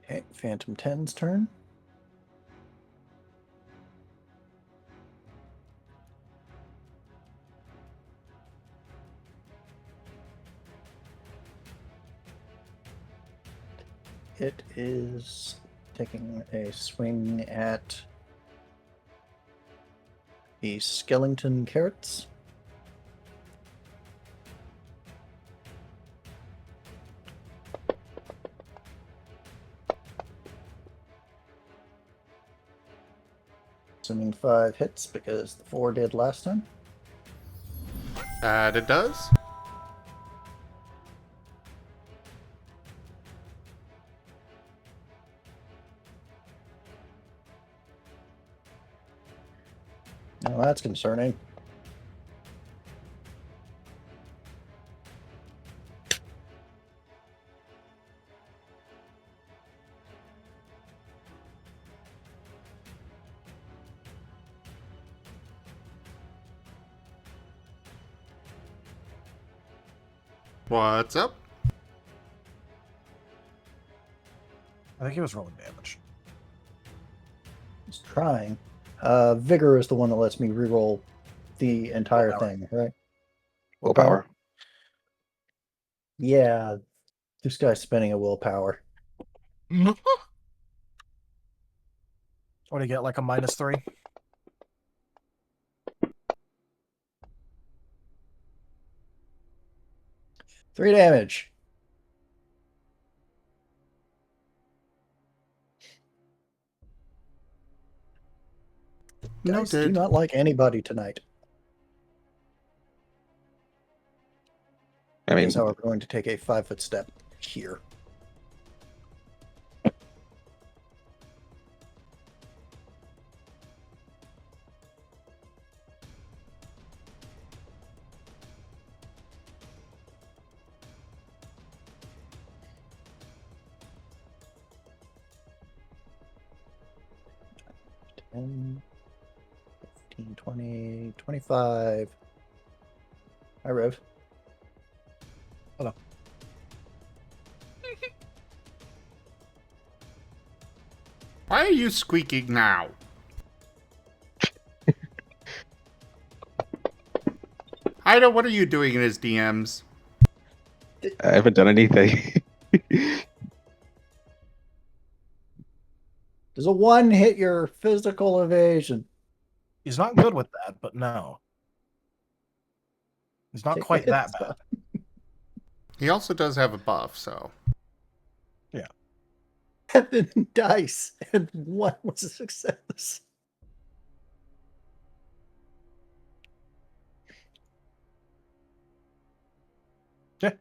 Okay, Phantom 10's turn. It is Taking a swing at the skeleton carrots. Assuming 5 hits because the 4 did last time. It does. Now that's concerning. What's up? I think he was rolling damage. He's trying. Vigor is the one that lets me reroll the entire Willpower. thing, right? Willpower. Yeah, this guy's spending a willpower. What do you get, like a -3? Three damage. Dice do Noted. not like anybody tonight. I mean, He is, however, going to take a 5-foot step here. Ten, 15, 20, 25. Hi, Rev. Hello. Why are you squeaking now? Ida, what are you doing in his DMs? I haven't done anything. Does a 1 hit your physical evasion? He's not good with that, but no. He's not Take quite the that hits bad. off. He also does have a buff, so. 7 dice, and 1 was a success. Yeah.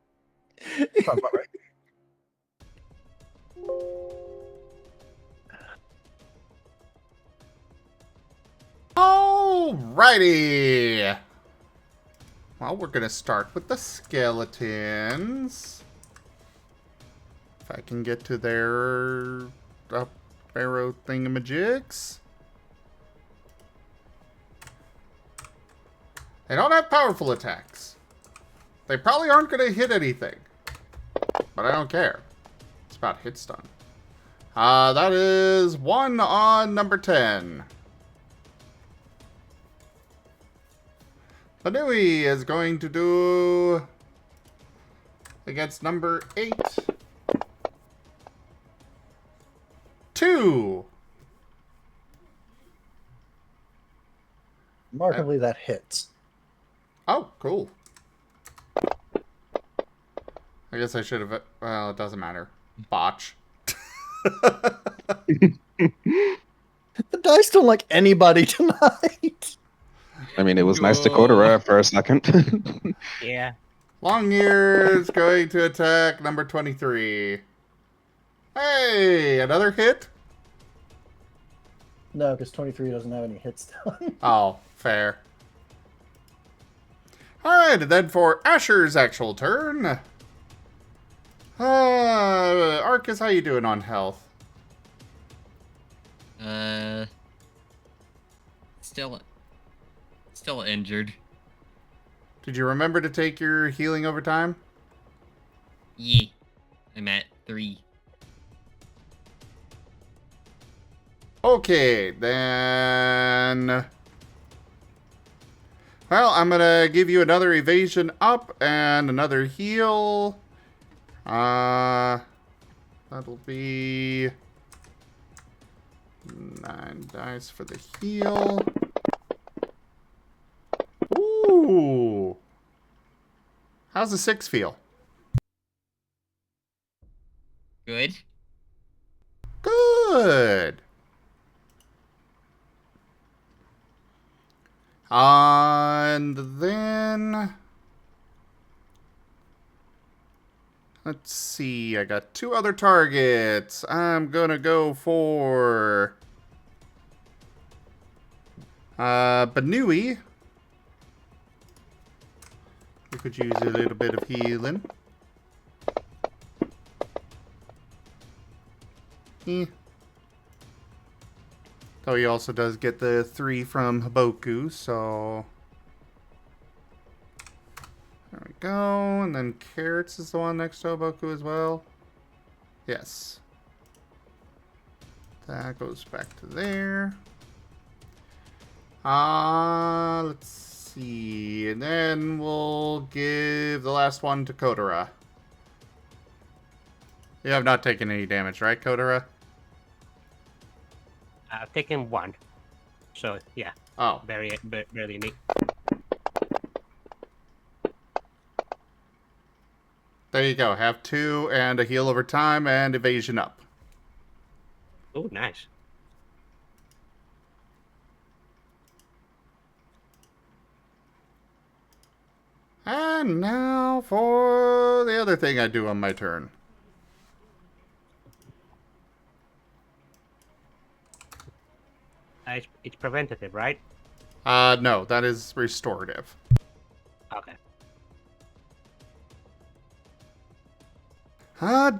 Sounds about right. Alrighty. Well, we're gonna start with the skeletons. If I can get to their up arrow thingamajigs. They don't have powerful attacks. They probably aren't gonna hit anything. But I don't care. It's about hit stun. That is 1 on number 10. Banui is going to do against number 8. 2. Remarkably, that hits. Oh, cool. I guess I should have... Well, it doesn't matter. Botch. The dice don't like anybody tonight. I mean, it was nice to Kotora for a second. Yeah. Long Ear is going to attack number 23. Hey, another hit? No, because 23 doesn't have any hits done. Oh, fair. Alright, and then for Asher's actual turn. Arcus, how you doing on health? Still injured. Did you remember to take your healing over time? Yeah. I'm at 3. Okay, then... Well, I'm gonna give you another evasion up and another heal. That'll be 9 dice for the heal. Ooh. How's the 6 feel? Good. Good. And then... let's see, I got 2 other targets. I'm gonna go for... Banui. We could use a little bit of healing. Though he also does get the 3 from Haboku, so... there we go. And then Carrots is the one next to Haboku as well. Yes. That goes back to there. Let's see. And then we'll give the last one to Kotora. You have not taken any damage, right, Kotora? I've taken 1. So, yeah. Oh. Barely neat. There you go. Have 2 and a heal over time and evasion up. Oh, nice. And now for the other thing I do on my turn. It's preventative, right? No, that is restorative. Okay.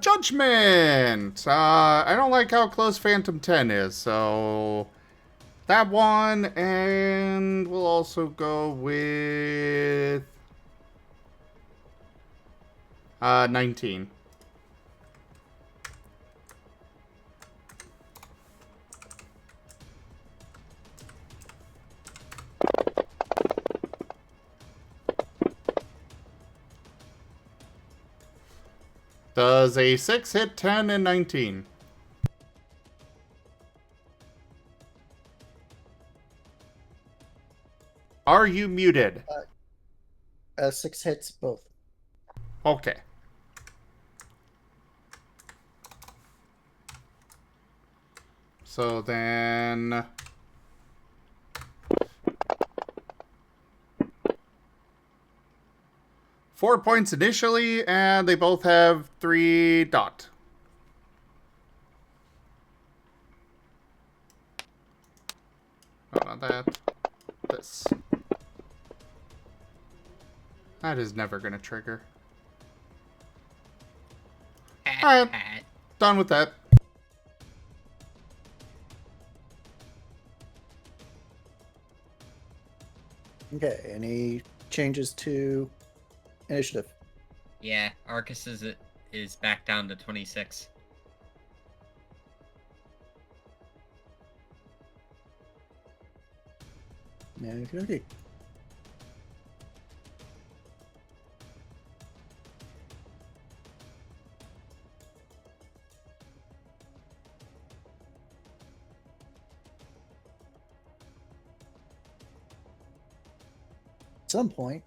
Judgment! I don't like how close Phantom 10 is, so... that one, and we'll also go with... 19. Does a 6 hit 10 and 19? Are you muted? 6 hits both. Okay. So then... 4 points initially, and they both have 3 dot. Oh, not that. This. That is never gonna trigger. Alright, done with that. Okay, any changes to initiative? Yeah, Arcus is back down to 26. Okay. At some point,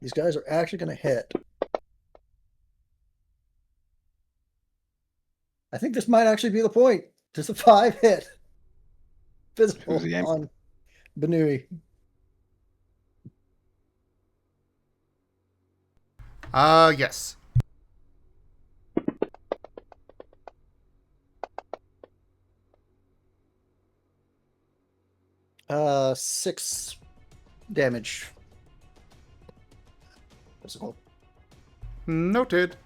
these guys are actually going to hit. I think this might actually be the point. Just a 5 hit. Physical Who's the aim? on Banui. Yes. Uh, 6 damage. Physical. Noted.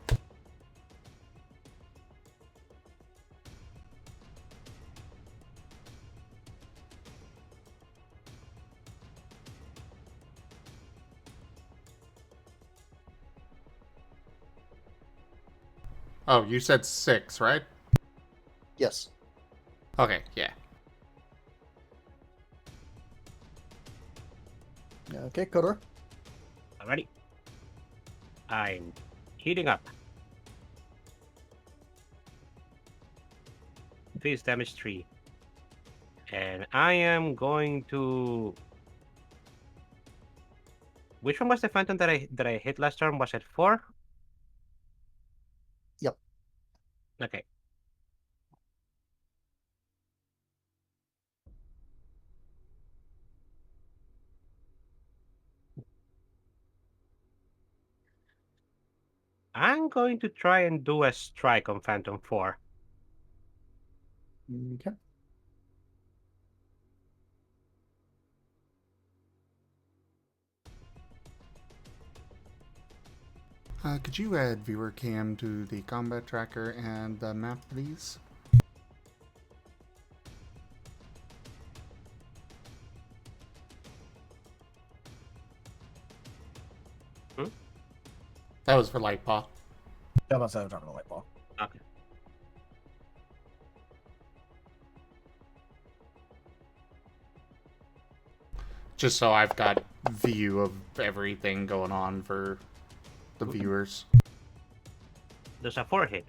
Oh, you said 6, right? Yes. Okay, yeah. Okay, Kotor. Alrighty. I'm heating up. Face damage 3. And I am going to. Which one was the phantom that I hit last turn? Was it 4? Yep. Okay. I'm going to try and do a strike on Phantom 4. Okay. Could you add viewer cam to the combat tracker and the map, please? Hmm? That was for Lightpaw. Yeah, that's I'm talking to light ball. Okay. Just so I've got view of everything going on for the viewers. There's a 4 hit.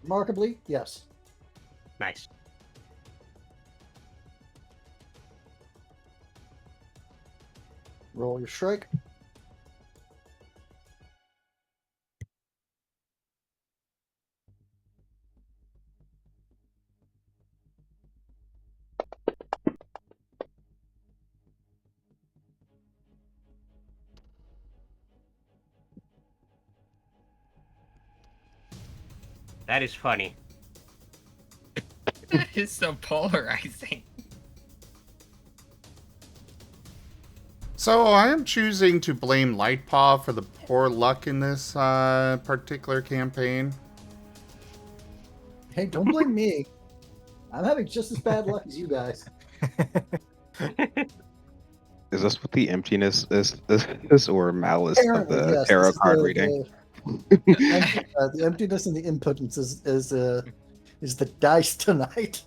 Remarkably, yes. Nice. Roll your strike. That is funny. That is so polarizing. So I am choosing to blame Lightpaw for the poor luck in this particular campaign. Hey, don't blame me. I'm having just as bad luck as you guys. Is this what the emptiness is or malice of Apparently, the yes. tarot This is card reading? the emptiness and the impotence is the dice tonight.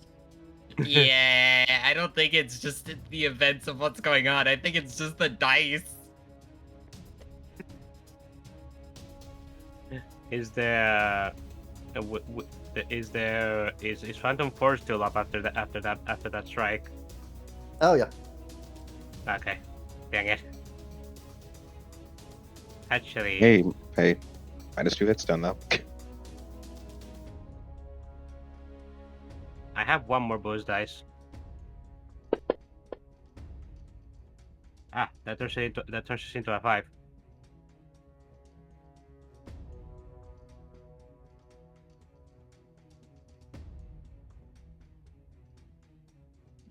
Yeah, I don't think it's just the events of what's going on. I think it's just the dice. Is there is Phantom 4 still up after that strike? Oh yeah. Okay. Dang it. Actually, Hey, -2 hits done though. I have one more boost dice. Ah, that turns it into a 5.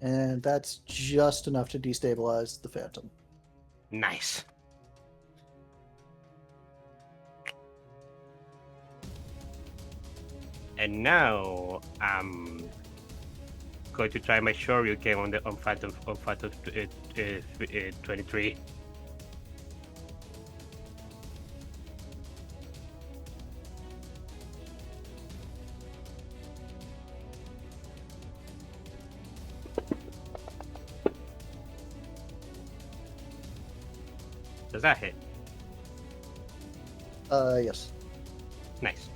And that's just enough to destabilize the Phantom. Nice. And now I'm going to try my Shoryuken on Phantom 23. Does that hit? Yes. Nice.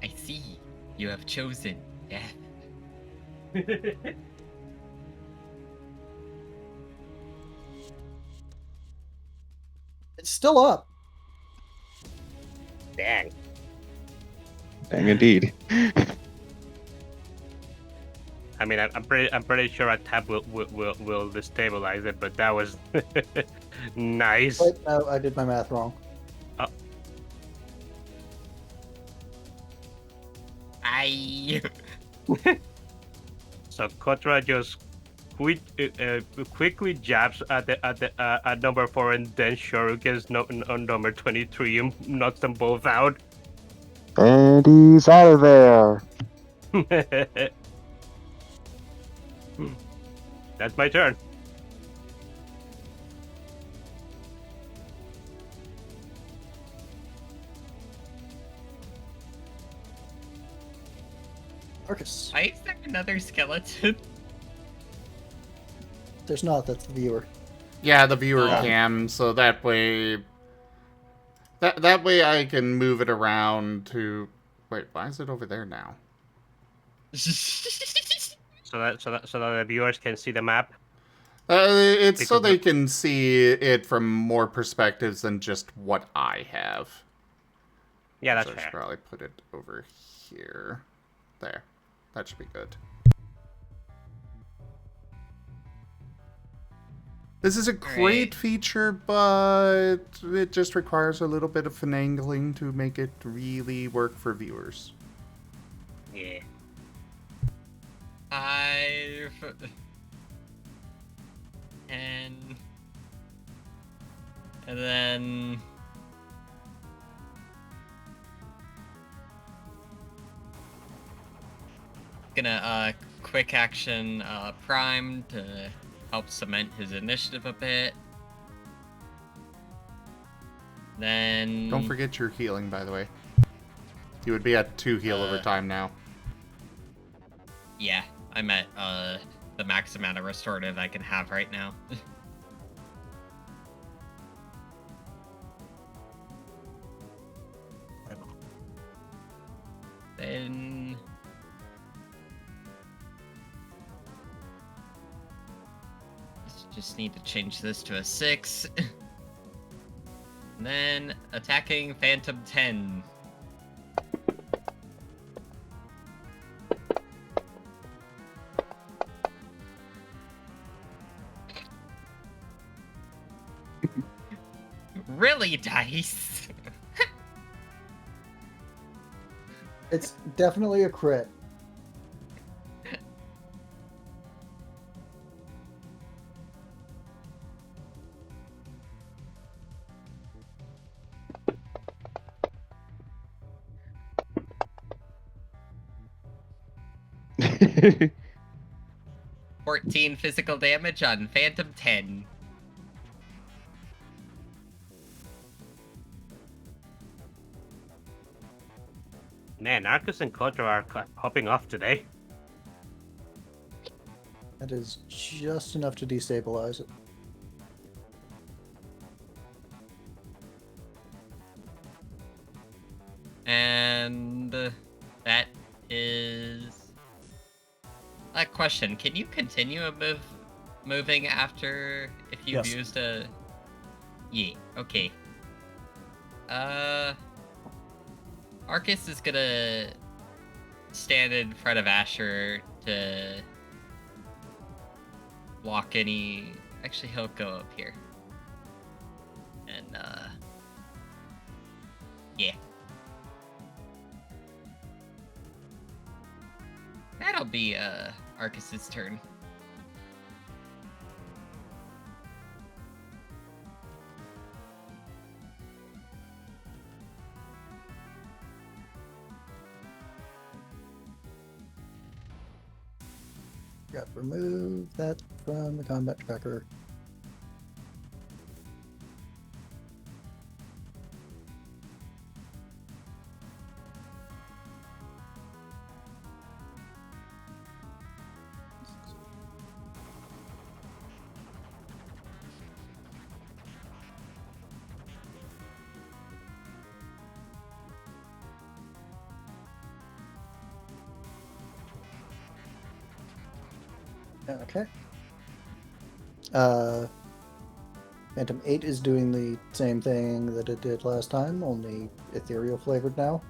I see. You have chosen death. It's still up. Dang. Dang indeed. I mean, I'm pretty sure a tab will destabilize it, but that was nice. Wait, no, I did my math wrong. I. So Kotora just quickly jabs at number 4 and then Shurikens on number 23 and knocks them both out. And he's out of there. That's my turn. Arcus. Why is there another skeleton? There's not. That's the viewer. Yeah, the viewer Oh. cam, so that way... That way I can move it around to... Wait, why is it over there now? So that the viewers can see the map. It's so Because they can see it from more perspectives than just what I have. Yeah, that's So I should fair. probably put it over here. There. That should be good. This is a great feature, but it just requires a little bit of finagling to make it really work for viewers. Yeah. 5, 10, and then gonna quick action Prime to help cement his initiative a bit. Then Don't forget your healing, by the way. You would be at 2 heal over time now. Yeah, I'm at the max amount of restorative I can have right now. Then just need to change this to a 6. And then attacking Phantom 10. Really, dice? It's definitely a crit. Hehehe 14 physical damage on Phantom 10. Man, Arcus and Kotora are hopping off today. That is just enough to destabilize it. And that is a question. Can you continue moving after if you've Yes. used a... Yeah, okay. Arcus is gonna stand in front of Asher to block any... Actually, he'll go up here. And, yeah. That'll be, Arcus's turn. Got to remove that from the combat tracker. Okay. Phantom 8 is doing the same thing that it did last time, only ethereal flavored now.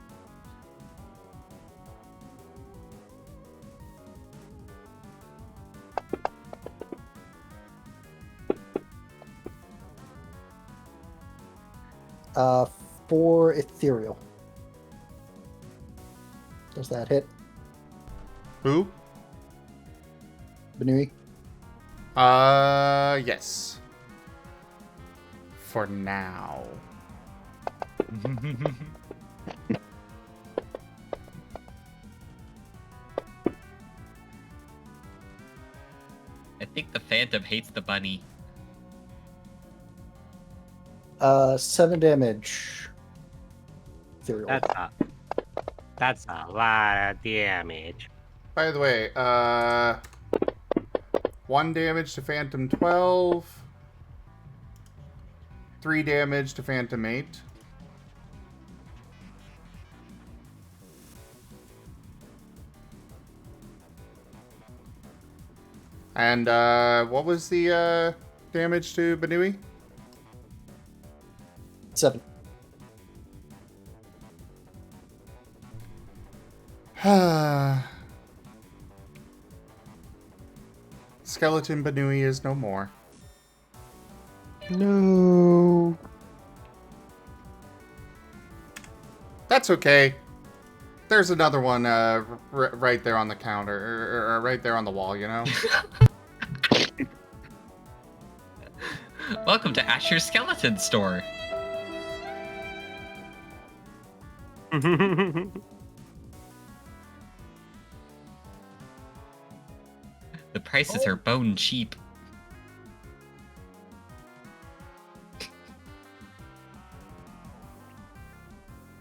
For ethereal. Does that hit? Who? Benui? Yes. For now. I think the Phantom hates the bunny. 7 damage. Ethereal. That's a lot of damage. By the way, 1 damage to Phantom 12, 3 damage to Phantom 8. And what was the damage to Banui? 7. Skeleton Banui is no more. No. That's okay. There's another one right there on the counter, or right there on the wall, you know? Welcome to Asher's Skeleton Store. The prices are bone cheap.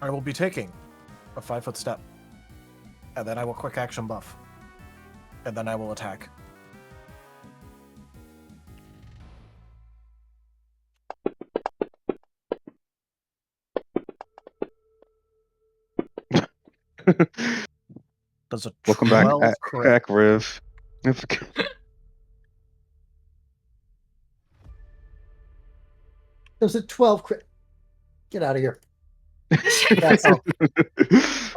I will be taking a 5-foot step. And then I will quick action buff. And then I will attack. Does a Welcome back, 12 crit? Riv. There's a 12 crit. Get out of here. Oh.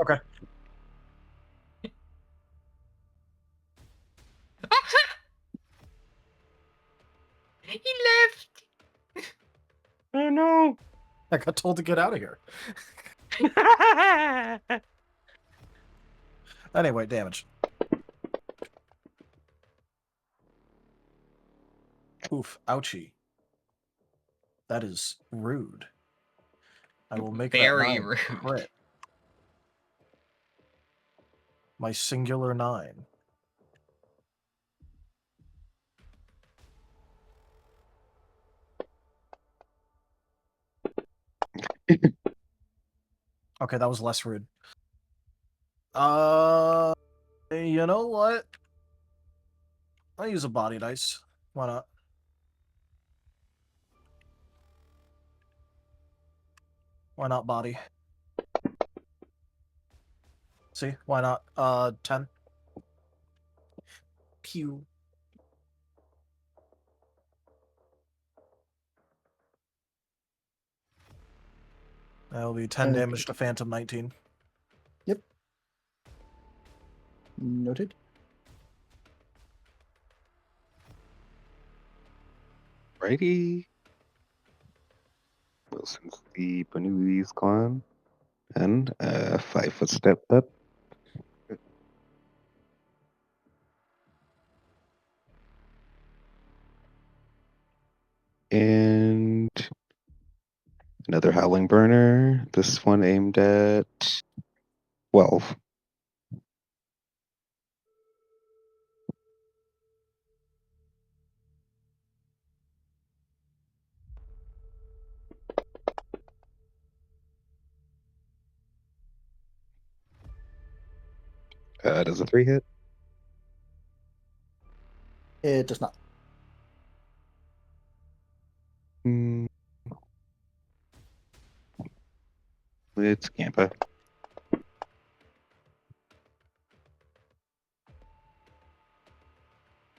Okay. He left. Oh no! I got told to get out of here. Anyway, damage. Oof, ouchie. That is rude. I will make Very that 9 rude. crit. My singular 9. Okay, that was less rude. You know what? I'll use a body dice. Why not? Why not body? See? Why not? 10. Pew. That'll be 10 Okay. damage to Phantom 19. Yep. Noted. Righty. Well, since the Banui's gone, and 5-foot step up. And another Howling Burner. This one aimed at 12. Does a 3 hit? It does not. Mm. It's Gampa.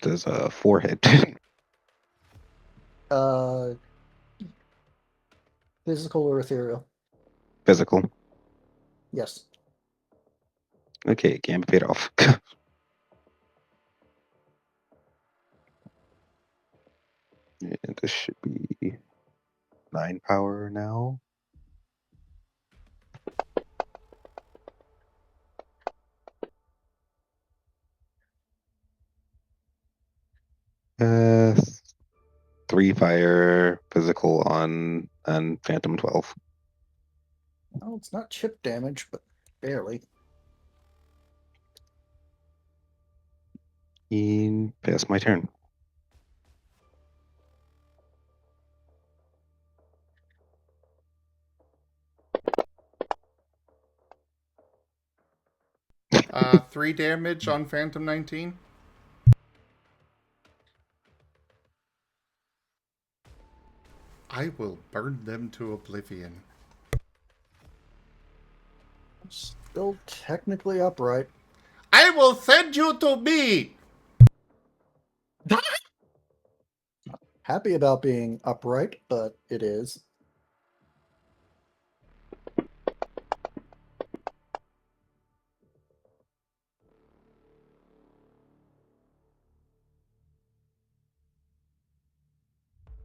Does a 4 hit? Physical or ethereal? Physical. Yes. Okay, Gampa paid off. And this should be 9 power now. Uh, 3 fire physical on Phantom 12. Oh, it's not chip damage, but barely. And pass my turn. 3 damage on Phantom 19. I will burn them to oblivion. Still technically upright. I will send you to me! Happy about being upright, but it is.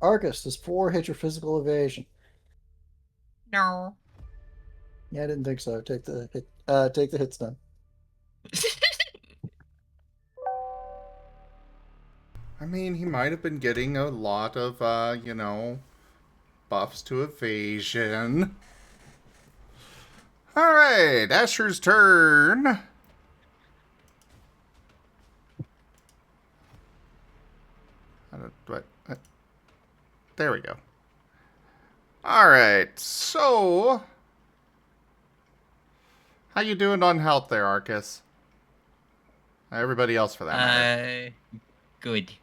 Arcus, does 4 hit your physical evasion? No. Yeah, I didn't think so. Take the hit. Take the hit stun. I mean, he might have been getting a lot of, buffs to evasion. Alright, Asher's turn. There we go. Alright, so... How you doing on health there, Arcus? Everybody else for that matter. Good.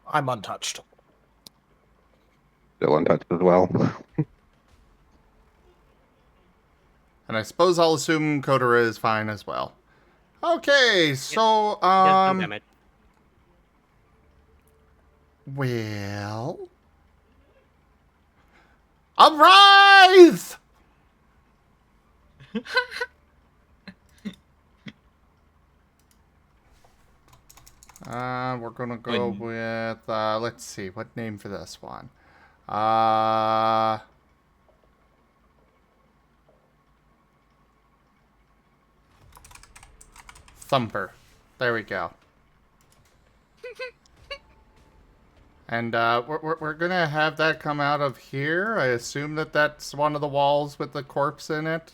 I'm untouched. Still untouched as well. And I suppose I'll assume Kotora is fine as well. Okay, so, Yes, no damage. well... Arise! We're gonna go with, let's see, what name for this one? Thumper. There we go. And, we're gonna have that come out of here. I assume that that's one of the walls with the corpse in it.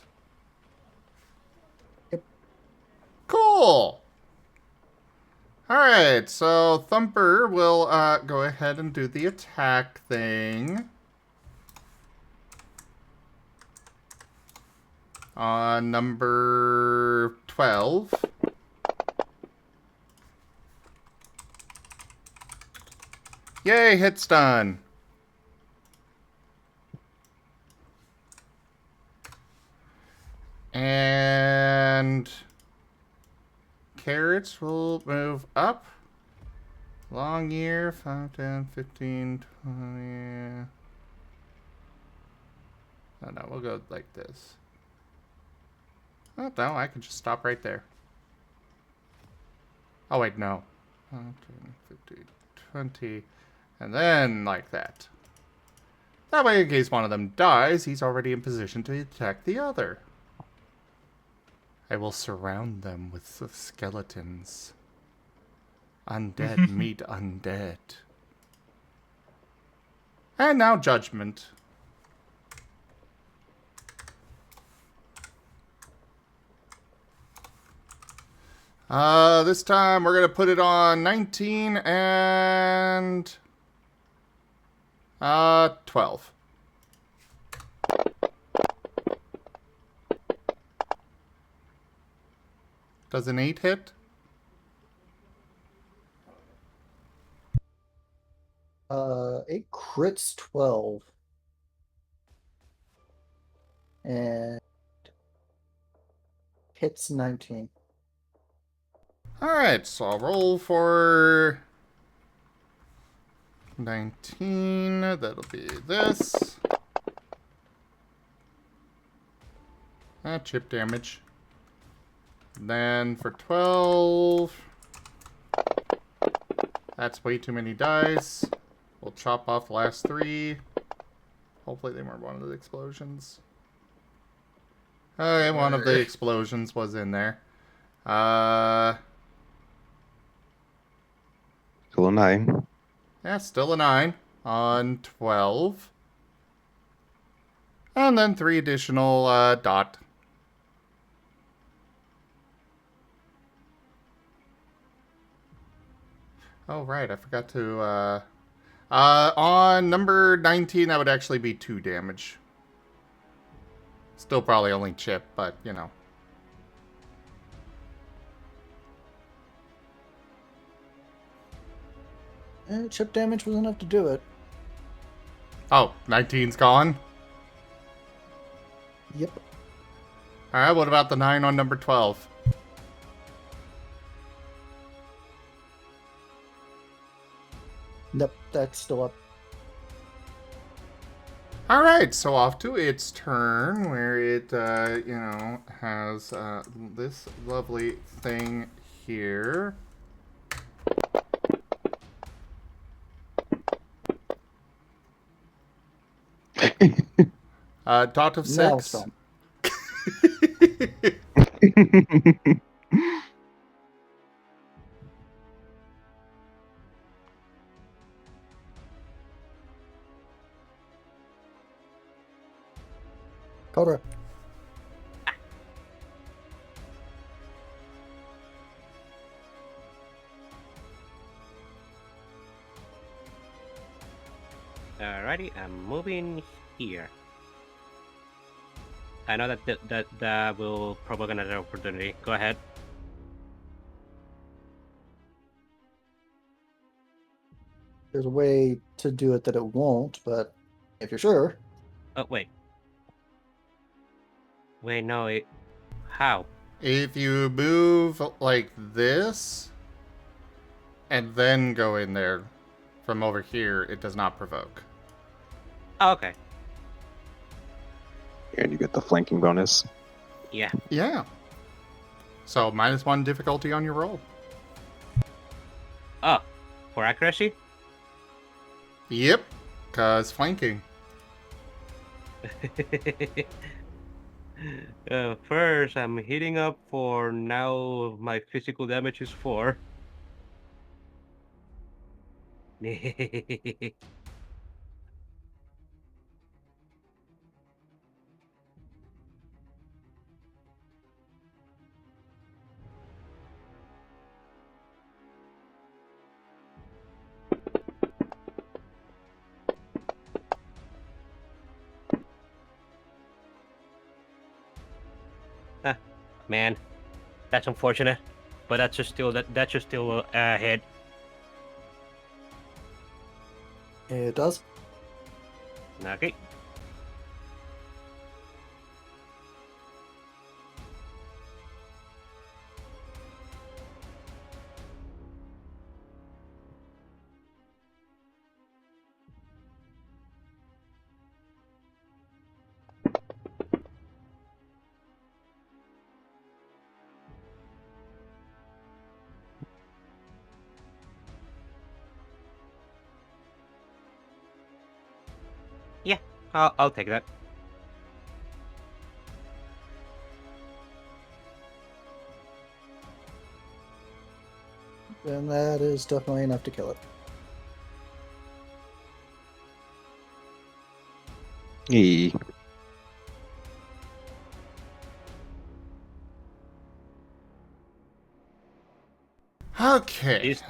Yep. Cool! Alright, so Thumper will, go ahead and do the attack thing. On number 12. Yay, hit stun. And Carrots will move up. Long year, 5, 10, 15, 20. No, we'll go like this. Oh, no, I can just stop right there. Oh, wait, no. 5, 10, 15, 20. And then like that. That way, in case one of them dies, he's already in position to attack the other. I will surround them with skeletons. Undead meet undead. And now Judgment. This time we're gonna put it on 19 and 12. Does an 8 hit? It crits 12. And hits 19. Alright, so I'll roll for 19. That'll be this. Chip damage. Then for 12. That's way too many dice. We'll chop off the last 3. Hopefully they weren't one of the explosions. Okay, one of the explosions was in there. Still a 9. Yeah, still a 9 on 12. And then 3 additional dot. Oh, right, I forgot to... on number 19, that would actually be 2 damage. Still probably only chip, but, you know. Chip damage was enough to do it. Oh, 19's gone. Yep. Alright, what about the 9 on number 12? Nope, that's still up. Alright, so off to its turn, where it, has this lovely thing here. Dot of Now 6. stop. Kotora. Alrighty, I'm moving here. I know that will provoke another opportunity. Go ahead. There's a way to do it that it won't, but if you're sure. Oh wait. Wait, no. How? If you move like this, and then go in there from over here, it does not provoke. Oh, okay. And you get the flanking bonus. Yeah. Yeah. So, -1 difficulty on your roll. Oh, for accuracy? Yep, cause flanking. First, I'm heating up for now. My physical damage is 4. Man, that's unfortunate, but that's just still a hit. It does. Okay. Yeah, I'll take that. And that is definitely enough to kill it. Yee. Okay. These-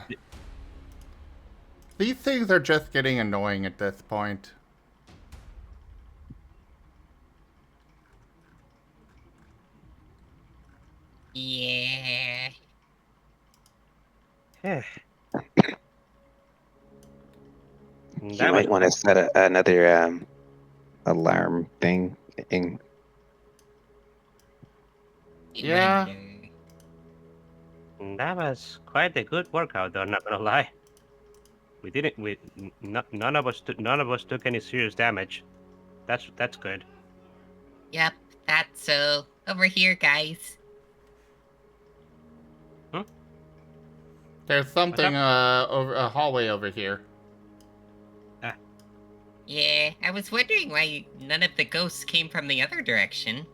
These things are just getting annoying at this point. Yeah. You That might was want to set another alarm thing. Yeah. that was quite a good workout, though. Not gonna lie. We didn't. None of us took any serious damage. That's good. Yep, that's so. Over here, guys. There's something over a hallway over here. Yeah, I was wondering why none of the ghosts came from the other direction.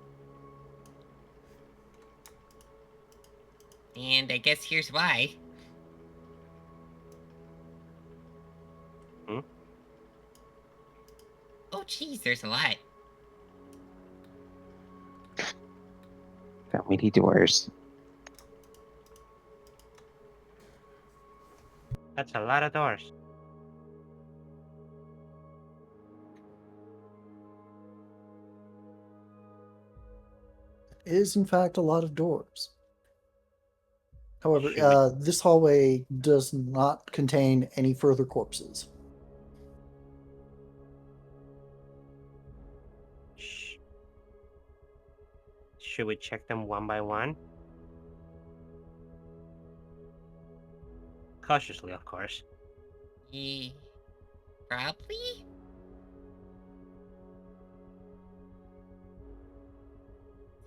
And I guess here's why. Hmm? Oh, geez, there's a lot. So many doors. That's a lot of doors. It is, in fact, a lot of doors. However, Should we- this hallway does not contain any further corpses. sh- Should we check them one by one? Cautiously, of course. Probably?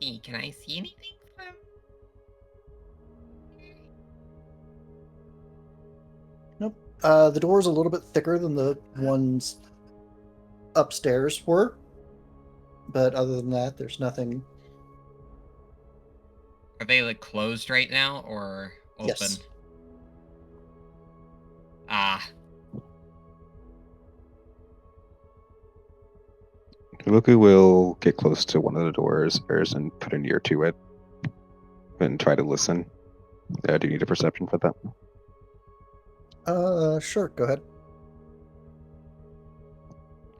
See, can I see anything from... Nope. The door's a little bit thicker than the ones upstairs were. But other than that, there's nothing. Are they like closed right now or open? Yes. Ah, Haboku will get close to one of the doors and put an ear to it and try to listen. Do you need a perception for that? Sure, go ahead.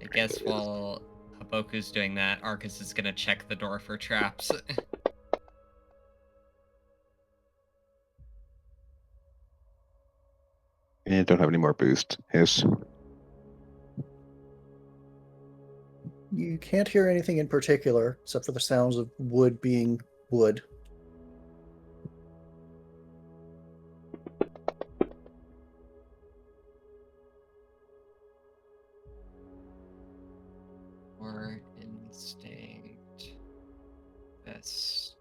I guess while Haboku's doing that, Arcus is gonna check the door for traps. And don't have any more boost. Yes. You can't hear anything in particular except for the sounds of wood being wood. Or instinct. Investigation.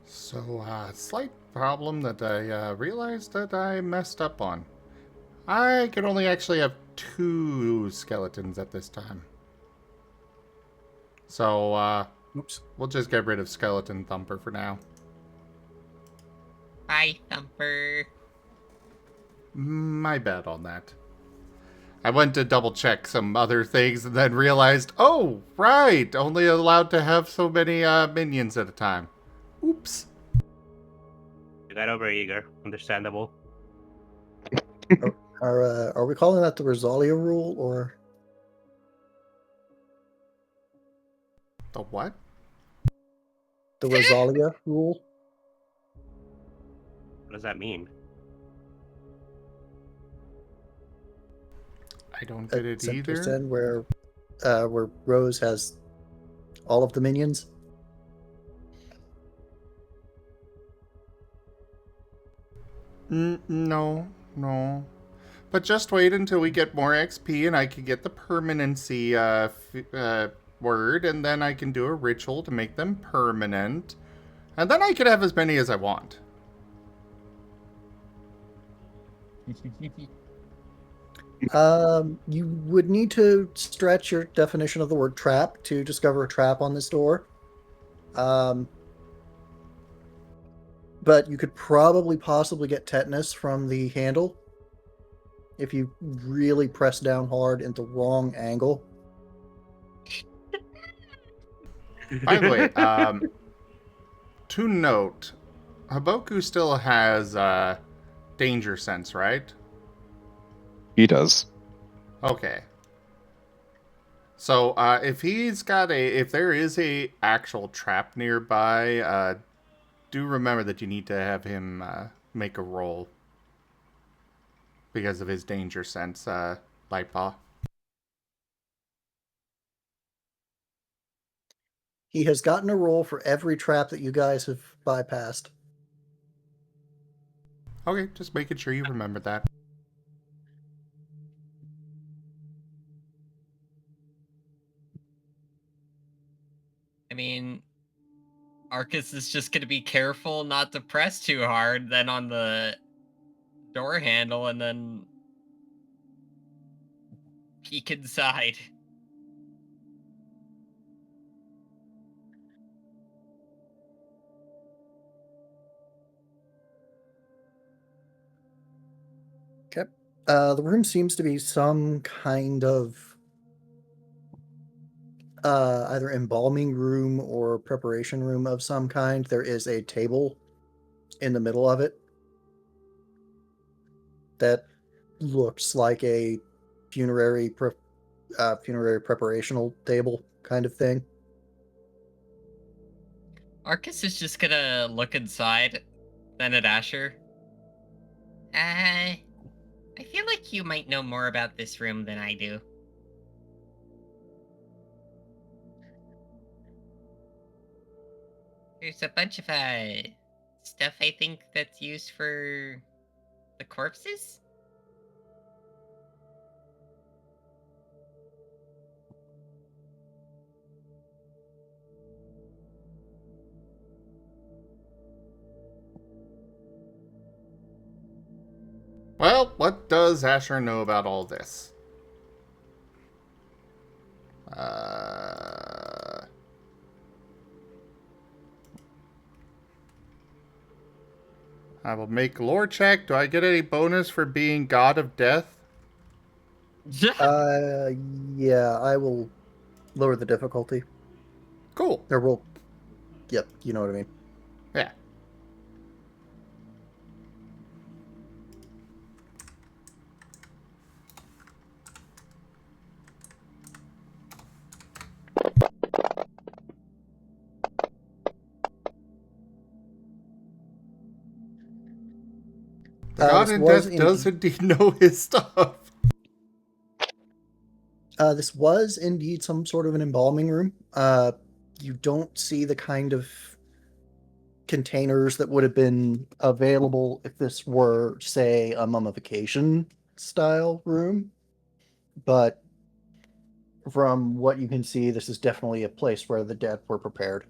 So, slight problem that I realized that I messed up on. I can only actually have 2 skeletons at this time. So, Oops. we'll just get rid of Skeleton Thumper for now. Bye, Thumper. My bad on that. I went to double check some other things and then realized, oh, right, only allowed to have so many minions at a time. Oops. You got over eager. Understandable. Are we calling that the Rosalia rule or The what? the Rosalia rule? What does that mean? I don't get it either. 10% where Rose has all of the minions. No. But just wait until we get more XP and I can get the permanency word, and then I can do a ritual to make them permanent. And then I can have as many as I want. You would need to stretch your definition of the word trap to discover a trap on this door. But you could probably possibly get tetanus from the handle if you really press down hard in the wrong angle. By the way, to note, Haboku still has danger sense, right? He does. Okay. So if there is a actual trap nearby, do remember that you need to have him make a roll because of his danger sense, Lightpaw. He has gotten a roll for every trap that you guys have bypassed. Okay, just making sure you remember that. I mean, Arcus is just gonna be careful not to press too hard, then on the door handle, and then peek inside. Okay. The room seems to be some kind of either embalming room or preparation room of some kind. There is a table in the middle of it that looks like a funerary preparational table kind of thing. Arcus is just gonna look inside, then at Asher. I feel like you might know more about this room than I do. There's a bunch of, stuff I think that's used for the corpses? Well, what does Asher know about all this? I will make lore check. Do I get any bonus for being God of Death? Yeah, I will lower the difficulty. Cool. Or we'll, yep, you know what I mean. Yeah. The God in Death does indeed know his stuff. This was indeed some sort of an embalming room. You don't see the kind of containers that would have been available if this were, say, a mummification style room. But from what you can see, this is definitely a place where the dead were prepared.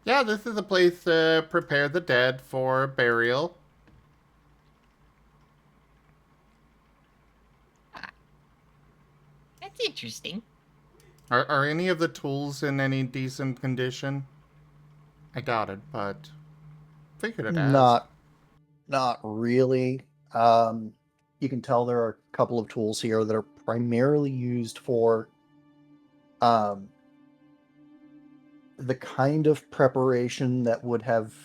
Yeah, this is a place to prepare the dead for burial. That's interesting. Are any of the tools in any decent condition? I doubt it, but figured it as. Not really. You can tell there are a couple of tools here that are primarily used for the kind of preparation that would have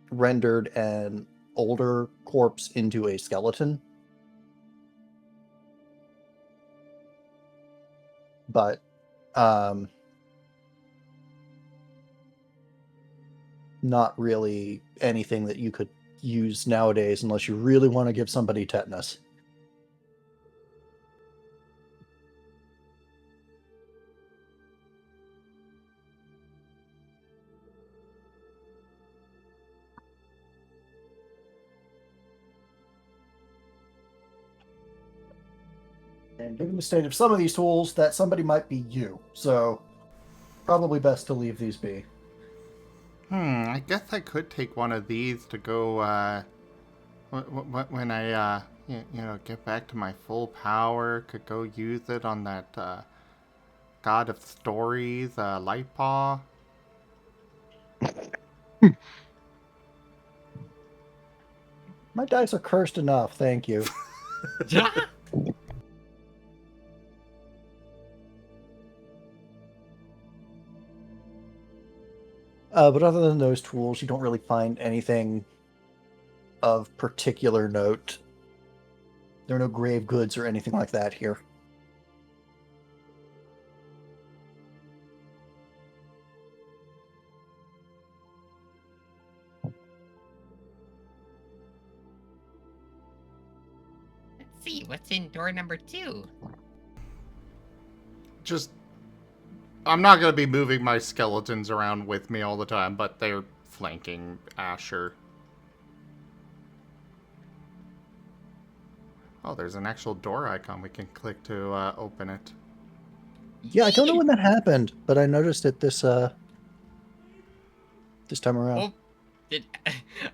rendered an older corpse into a skeleton. But not really anything that you could use nowadays unless you really want to give somebody tetanus. And given the state of some of these tools, that somebody might be you. So probably best to leave these be. I guess I could take one of these to go, when I, get back to my full power. Could go use it on that, God of Stories, Lightpaw. My dice are cursed enough, thank you. But other than those tools, you don't really find anything of particular note. There are no grave goods or anything like that here. Let's see, what's in door number 2? I'm not going to be moving my skeletons around with me all the time, but they're flanking Asher. Oh, there's an actual door icon we can click to open it. Yeah, I don't know when that happened, but I noticed it this time around. Oh,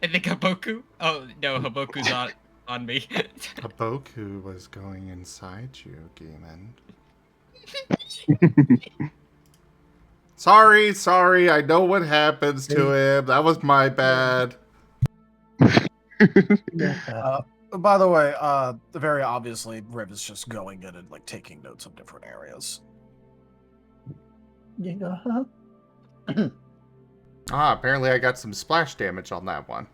I think Haboku? Oh, no, Haboku's on me. Haboku was going inside you, Gimund. Sorry, I know what happens to him. That was my bad. By the way, very obviously, Riv is just going in and like taking notes of different areas. Yeah. Apparently I got some splash damage on that one.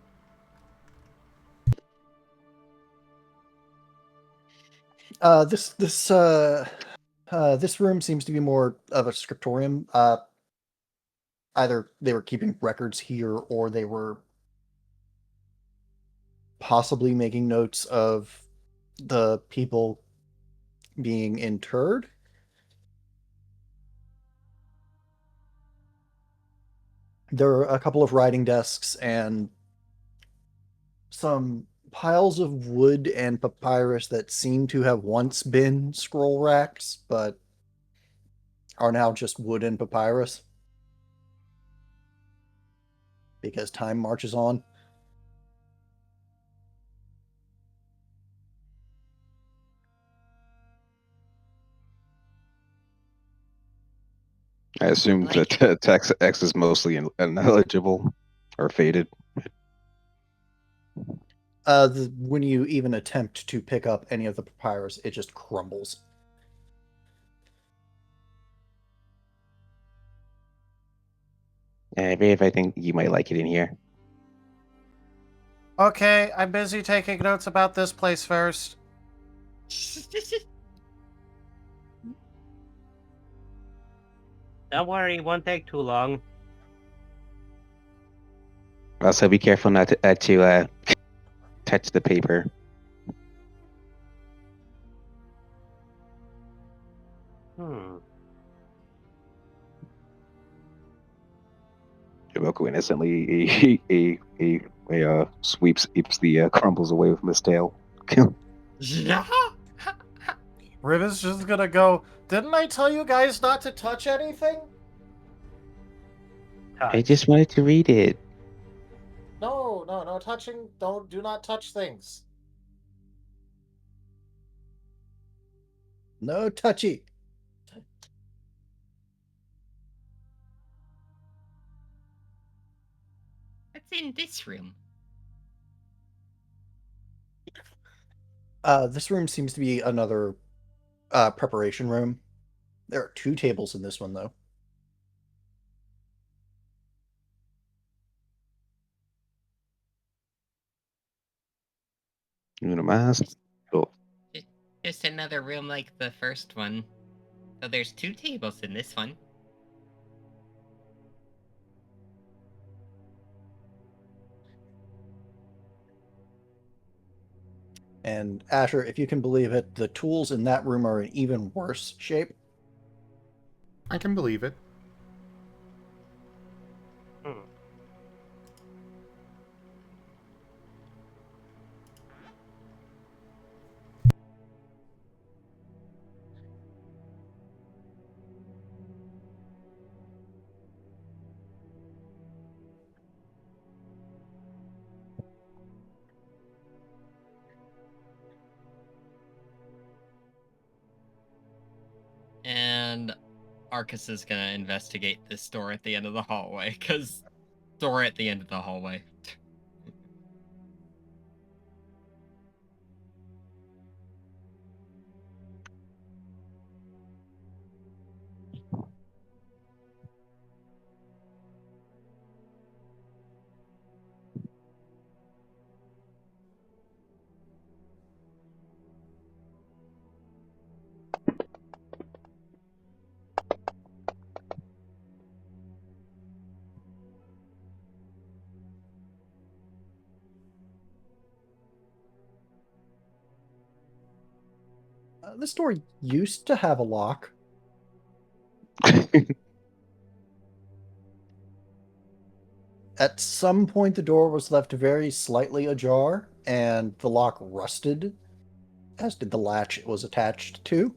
This room seems to be more of a scriptorium. Either they were keeping records here, or they were possibly making notes of the people being interred. There are a couple of writing desks and some piles of wood and papyrus that seem to have once been scroll racks, but are now just wood and papyrus because time marches on. I assume Like- that text X is mostly ineligible or faded. When you even attempt to pick up any of the papyrus, it just crumbles. Viv, I think you might like it in here. Okay, I'm busy taking notes about this place first. Don't worry, it won't take too long. Also, be careful not to touch the paper. Haboku innocently sweeps the crumbles away with his tail. Yeah. Riv is just gonna go, didn't I tell you guys not to touch anything? I just wanted to read it. No, no touching. Do not touch things. No touchy. What's in this room? This room seems to be another preparation room. There are 2 tables in this one, though. Una más. Oh, Just another room like the first one. So there's 2 tables in this one. And Asher, if you can believe it, the tools in that room are in even worse shape. I can believe it. And Arcus is gonna investigate this door at the end of the hallway, because door at the end of the hallway. This door used to have a lock. At some point, the door was left very slightly ajar, and the lock rusted, as did the latch it was attached to.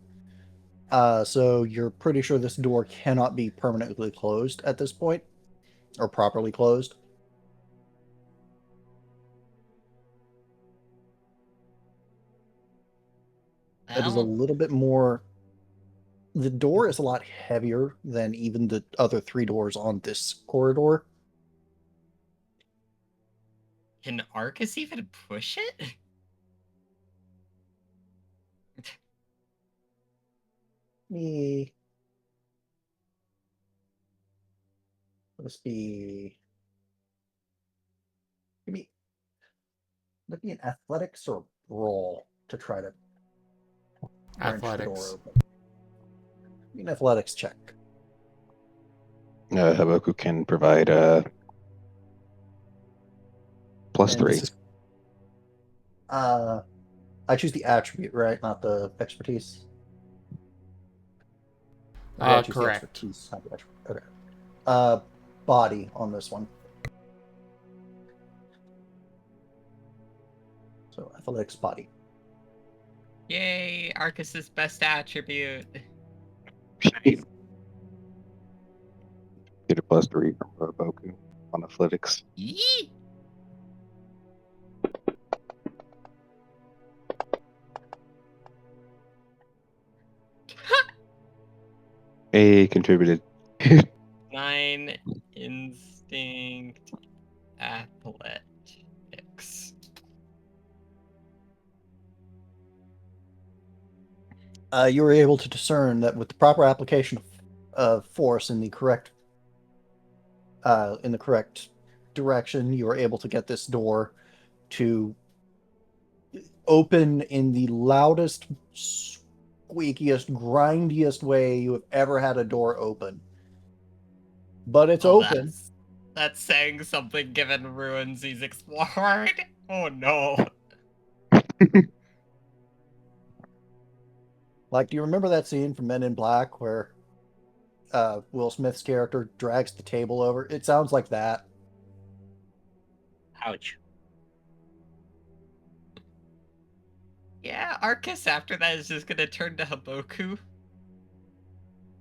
So you're pretty sure this door cannot be permanently closed at this point, or properly closed. It is a Well, little bit more. The door is a lot heavier than even the other 3 doors on this corridor. can Arcus even push it? Me. Must be. Give me an athletics or brawl to try to Wrench the door Athletics. open. An athletics check. Haboku can provide plus And 3. this is, I choose the attribute, right? Not the expertise. Or did I choose the Correct. expertise? Not the expertise. Okay. Body on this one. So athletics body. Yay, Arcus's best attribute. Get a plus 3 from Haboku on athletics. Yee! A contributed. 9 instinct athletics. You were able to discern that with the proper application of force in the correct direction, you were able to get this door to open in the loudest, squeakiest, grindiest way you have ever had a door open. But it's open. That's saying something given ruins he's explored. Oh no. Like, do you remember that scene from Men in Black where Will Smith's character drags the table over? It sounds like that. Ouch. Yeah, Arcus after that is just gonna turn to Haboku.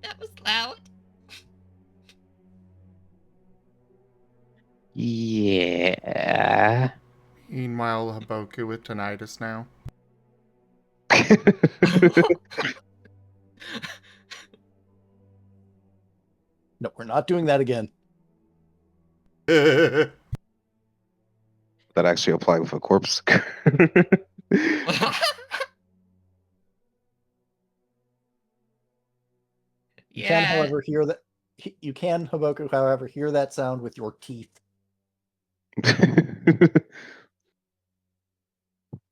That was loud. Yeah. Meanwhile, Haboku with tinnitus now. No, we're not doing that again. That actually apply with a corpse. You can, Yeah, however, hear that. You can, Haboku, however, hear that sound with your teeth.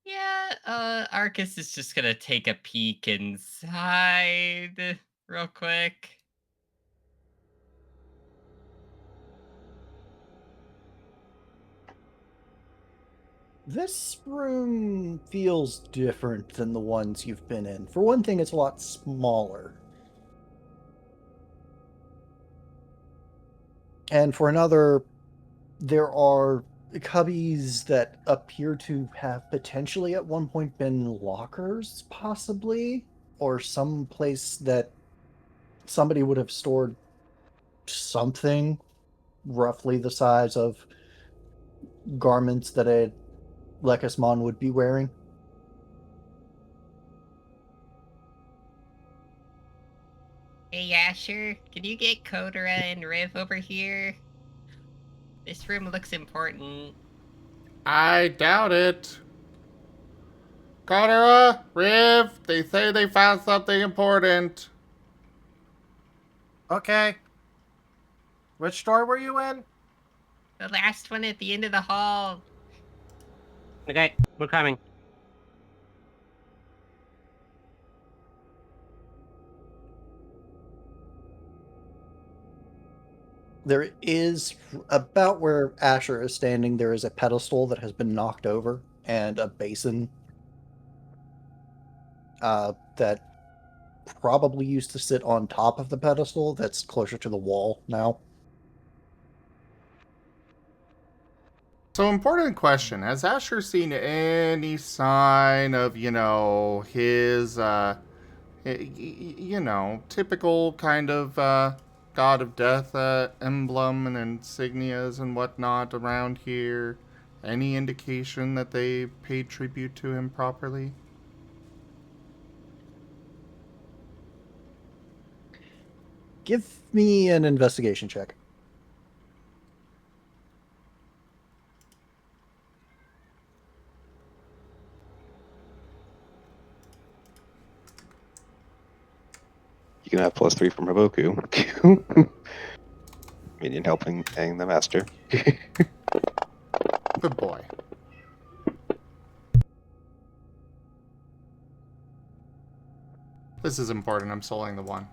yeah, Arcus is just gonna take a peek inside real quick. This room feels different than the ones you've been in. For one thing, it's a lot smaller. And for another, there are cubbies that appear to have potentially at one point been lockers, possibly, or some place that somebody would have stored something roughly the size of garments that a Lekismon would be wearing. Hey Asher, can you get Kotora and Riv over here? This room looks important. I doubt it. Kotora, Riv, they say they found something important. Okay. Which door were you in? The last one at the end of the hall. Okay, we're coming. There is, about where Asher is standing, there is a pedestal that has been knocked over and a basin that probably used to sit on top of the pedestal that's closer to the wall now. So, important question. Has Asher seen any sign of, his, typical kind of, god of death emblem and insignias and whatnot around here? Any indication that they paid tribute to him properly? Give me an investigation check. You can have plus 3 from Haboku. Minion helping hang the master. Good boy. This is important. I'm soloing the 1.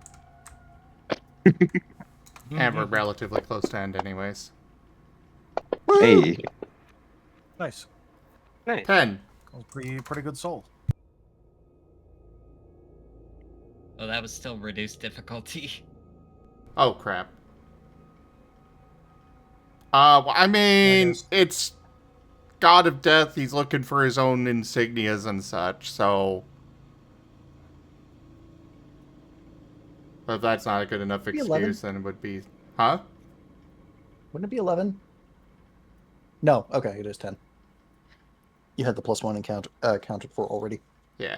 And we're relatively close to end anyways. Woo! Hey, Nice. Nice. 10. That was pretty good soul. Oh, that was still reduced difficulty. Oh, crap. Well, I mean, is- it's God of Death. He's looking for his own insignias and such, so... If that's not a good enough Be 11. excuse, then it would be... Huh? Wouldn't it be 11? No. Okay, it is 10. You had the +1 counted for already. Yeah.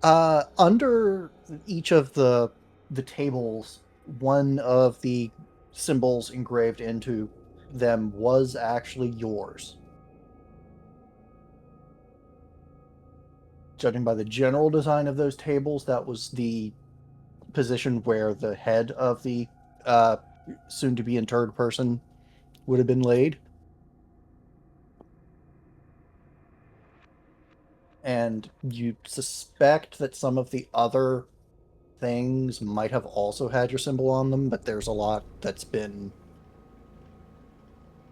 Under each of the tables, one of the symbols engraved into them was actually yours. Judging by the general design of those tables, that was the position where the head of the soon-to-be interred person would have been laid. And you suspect that some of the other things might have also had your symbol on them, but there's a lot that's been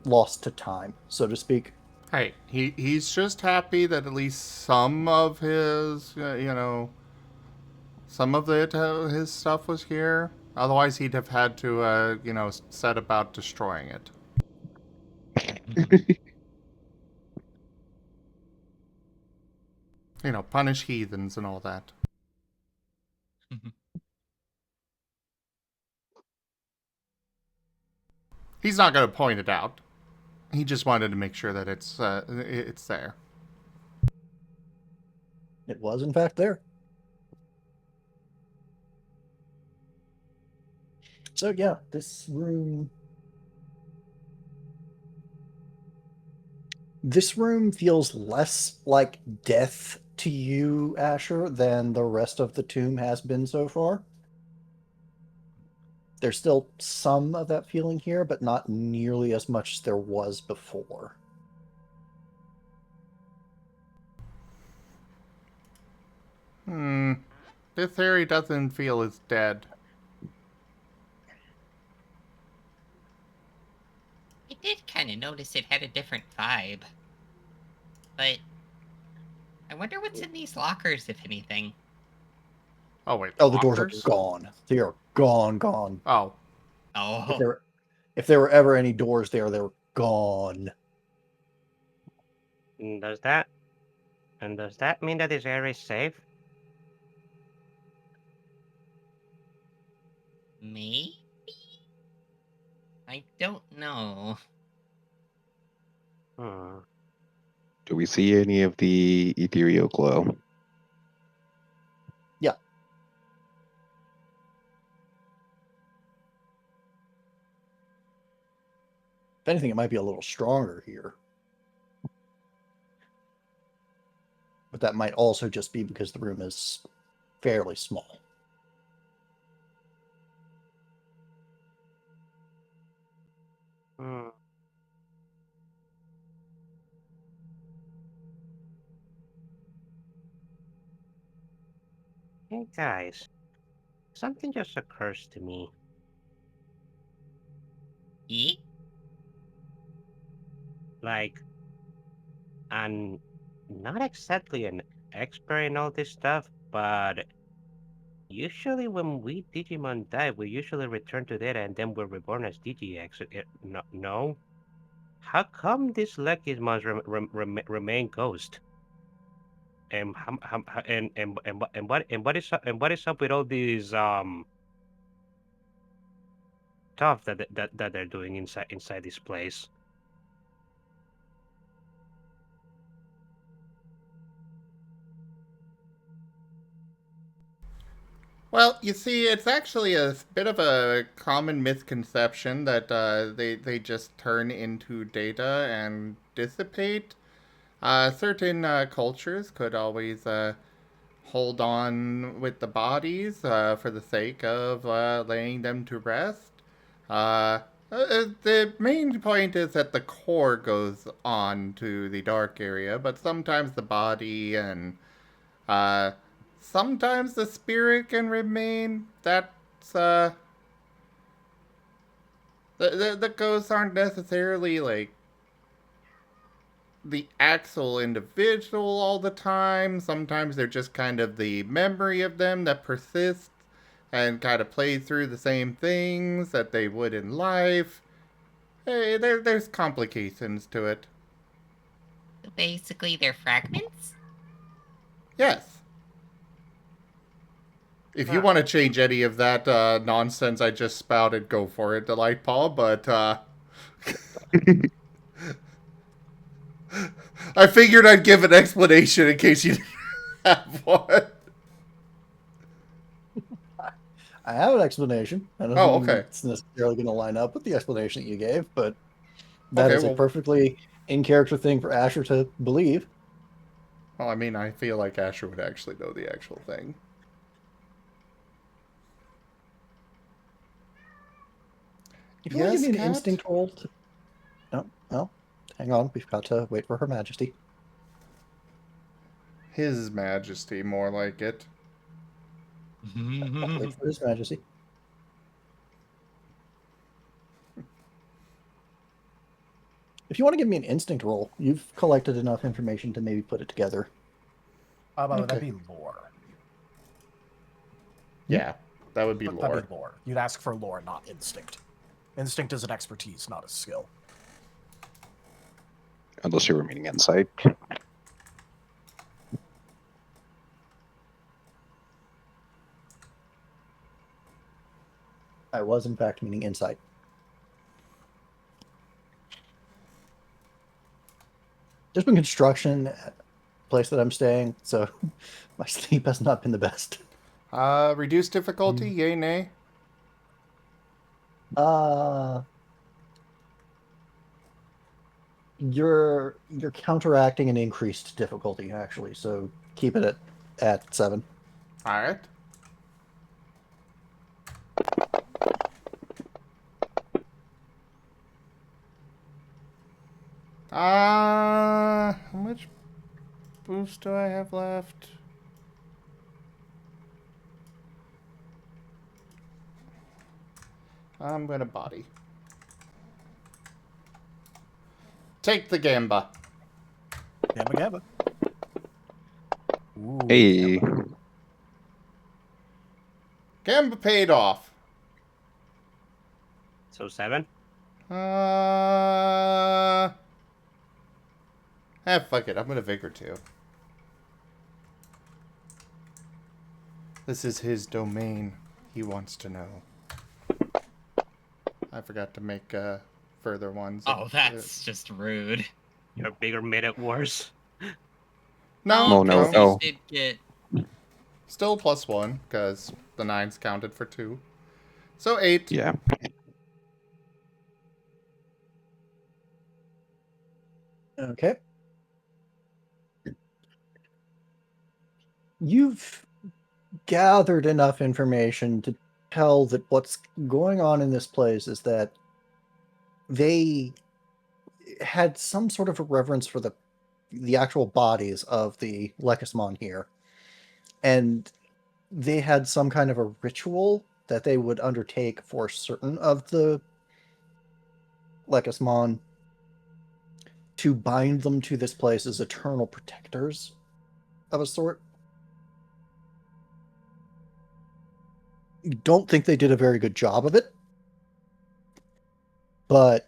lost to time, so to speak. Hey, he's just happy that at least some of his, some of his stuff was here. Otherwise, he'd have had to, set about destroying it. Punish heathens and all that. He's not going to point it out. He just wanted to make sure that it's there. It was, in fact, there. So, yeah, this room... This room feels less like death to you, Asher, than the rest of the tomb has been so far. There's still some of that feeling here, but not nearly as much as there was before. This theory doesn't feel as dead. I did kind of notice it had a different vibe. But I wonder what's in these lockers, if anything. Oh, wait. Oh, the doors are lockers? gone. They are gone. Oh. Oh. If there were ever any doors there, they were gone. Does that mean that this area is safe? Maybe? I don't know. do we see any of the ethereal glow? Yeah. If anything, it might be a little stronger here. But that might also just be because the room is fairly small. Hey guys, something just occurs to me. Like, I'm not exactly an expert in all this stuff, but usually when we Digimon die, we usually return to data and then we're reborn as DGX. No? How come these Legimons remain ghost? And what is up with all these stuff that they're doing inside this place? Well, you see, it's actually a bit of a common misconception that they just turn into data and dissipate. Certain cultures could always hold on with the bodies for the sake of laying them to rest. The main point is that the core goes on to the dark area, but sometimes the body and sometimes the spirit can remain. That's the ghosts aren't necessarily like the actual individual all the time. Sometimes they're just kind of the memory of them that persists and kind of plays through the same things that they would in life. Hey, there's complications to it. So basically, they're fragments? Yes. If you want to change any of that nonsense I just spouted, go for it, Delightpaw, but I figured I'd give an explanation in case you didn't have one. I have an explanation. I don't Oh, think okay. it's necessarily going to line up with the explanation that you gave, but that Okay, is a well- perfectly in character thing for Asher to believe. Well, I mean, I feel like Asher would actually know the actual thing. If you want to Yes, give me an Cat? instinct roll, no, well, hang on. We've got to wait for Her Majesty. His Majesty, more like it. Wait for His Majesty. If you want to give me an instinct roll, you've collected enough information to maybe put it together. Would that Okay. be lore? Yeah, that would be That'd lore. be lore. You'd ask for lore, not instinct. Instinct is an expertise, not a skill. Unless you were meaning insight. I was, in fact, meaning insight. There's been construction at the place that I'm staying, so my sleep has not been the best. Reduced difficulty, yay, nay? You're counteracting an increased difficulty, actually, so keep it at 7. Alright. How much boost do I have left? I'm gonna body. Take the Gamba. Gamba Gamba. Ooh, Hey. Gamba. Gamba paid off. So 7? Fuck it. I'm gonna Vigor too. This is his domain. He wants to know. I forgot to make further ones. Oh, that's just rude. Your bigger minute wars. No, no, because no. you did get. Still +1, because the 9's counted for 2. So 8. Yeah. Okay. You've gathered enough information to tell that what's going on in this place is that they had some sort of a reverence for the actual bodies of the Lekismon here. And they had some kind of a ritual that they would undertake for certain of the Lekismon to bind them to this place as eternal protectors of a sort. Don't think they did a very good job of it, but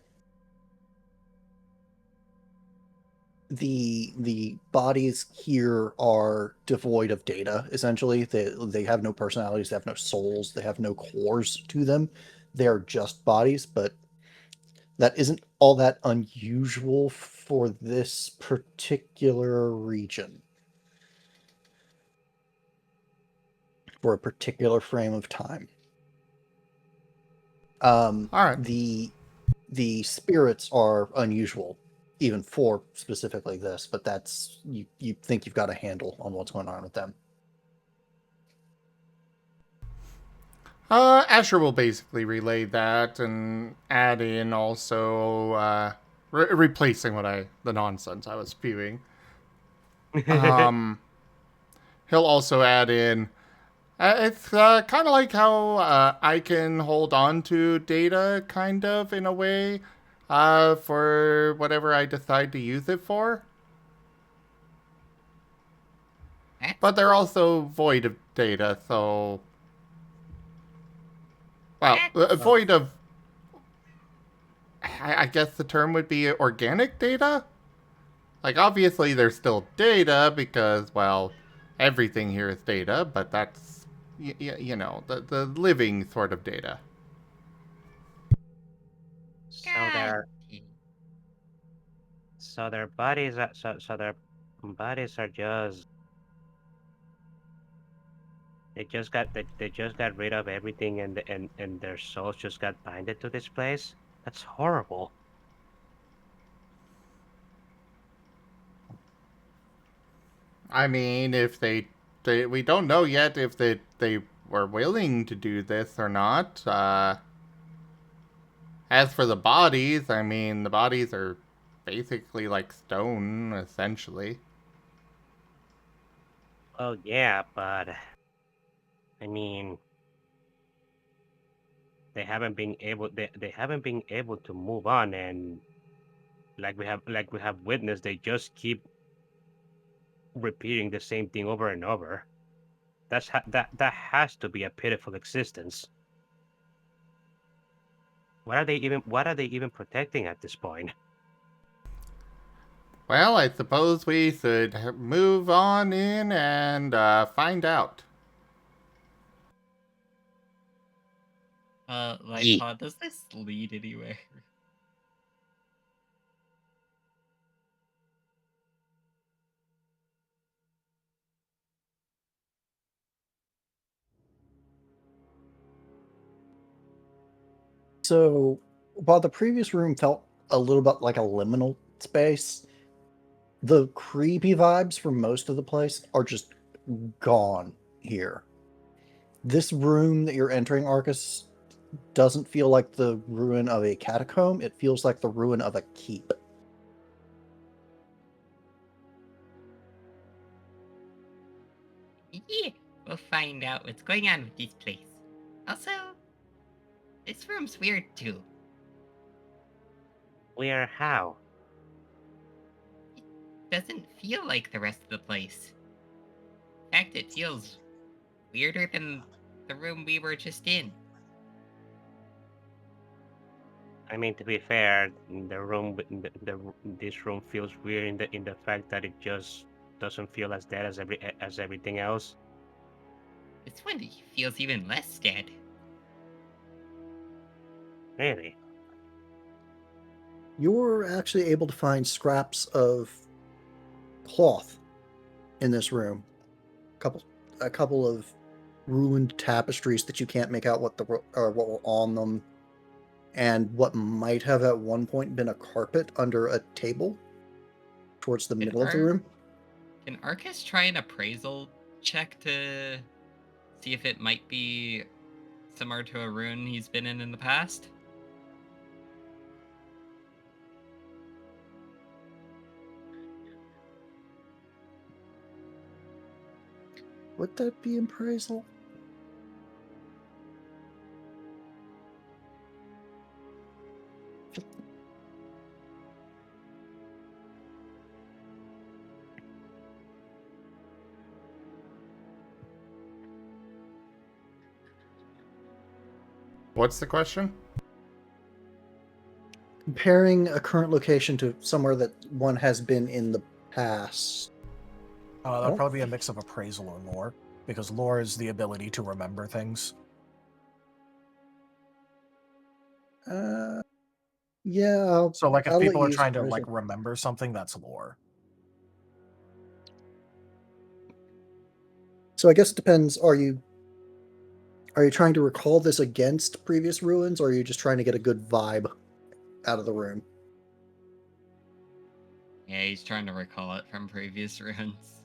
the bodies here are devoid of data. Essentially, they have no personalities, they have no souls, they have no cores to them. They are just bodies, but that isn't all that unusual for this particular region, for a particular frame of time. All right. The spirits are unusual, even for specifically this, but that's you think you've got a handle on what's going on with them. Asher will basically relay that and add in also replacing the nonsense I was spewing. he'll also add in. It's kind of like how I can hold on to data, kind of, in a way, for whatever I decide to use it for. That's But they're also void of data, so... Well, void of... I guess the term would be organic data? Like, obviously there's still data, because, well, everything here is data, but that's, you know, the living sort of data. So their bodies are their bodies are just they just got rid of everything and their souls just got binded to this place. That's horrible. I mean, if we don't know yet if they were willing to do this or not. As for the bodies, I mean, the bodies are basically like stone, essentially. Oh yeah, but I mean they haven't been able to move on, and like we have witnessed, they just keep repeating the same thing over and over. That has to be a pitiful existence. What are they even protecting at this point? Well, I suppose we should move on in and find out. Lightpaw, does this lead anywhere? So, while the previous room felt a little bit like a liminal space, the creepy vibes from most of the place are just gone here. This room that you're entering, Arcus, doesn't feel like the ruin of a catacomb. It feels like the ruin of a keep. Yeah, we'll find out what's going on with this place. Also, this room's weird too. Where how? Doesn't feel like the rest of the place. In fact, it feels weirder than the room we were just in. I mean, to be fair, this room feels weird in the fact that it just doesn't feel as dead as everything else. This one feels even less dead. Really? You're actually able to find scraps of cloth in this room. A couple of ruined tapestries that you can't make out what were on them, and what might have at one point been a carpet under a table towards the middle of the room. Can Arcus try an appraisal check to see if it might be similar to a rune he's been in the past? Would that be appraisal? What's the question? Comparing a current location to somewhere that one has been in the past. That'll probably be a mix of appraisal or lore, because lore is the ability to remember things. Yeah. So, like, if I'll let people you are use trying to appraisal. like remember something, that's lore. So I guess it depends. Are you trying to recall this against previous ruins, or are you just trying to get a good vibe out of the room? Yeah, he's trying to recall it from previous runes.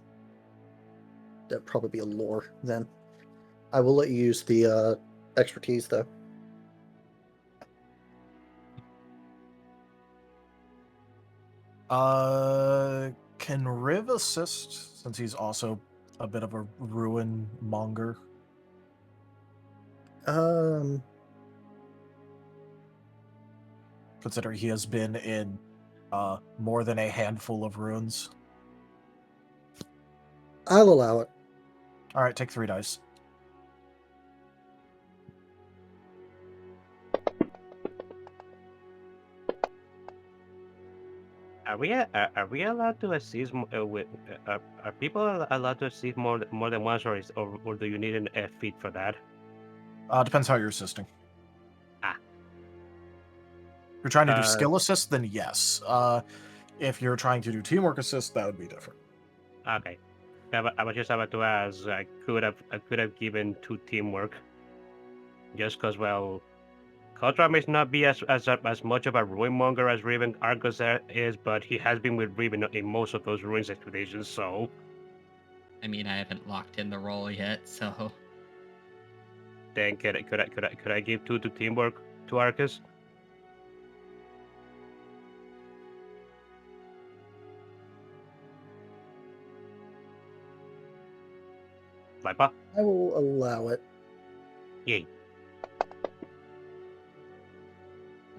That'd probably be a lore then. I will let you use the expertise though. Can Riv assist since he's also a bit of a ruin monger? Considering he has been in more than a handful of ruins. I'll allow it. All right, take 3 dice. Are we allowed to assist with? Are people allowed to assist more than once, or do you need an F feat for that? Depends how you're assisting. Ah. If you're trying to do Uh, skill assist, then yes. If you're trying to do teamwork assist, that would be different. Okay. I was just about to ask. I could have given 2 teamwork. Just because, well, Kotora may not be as much of a ruin monger as Raven Arcus is, but he has been with Raven in most of those ruins expeditions. So I mean, I haven't locked in the role yet, so then could I give 2 to teamwork to Arcus? Viper? I will allow it. Yay.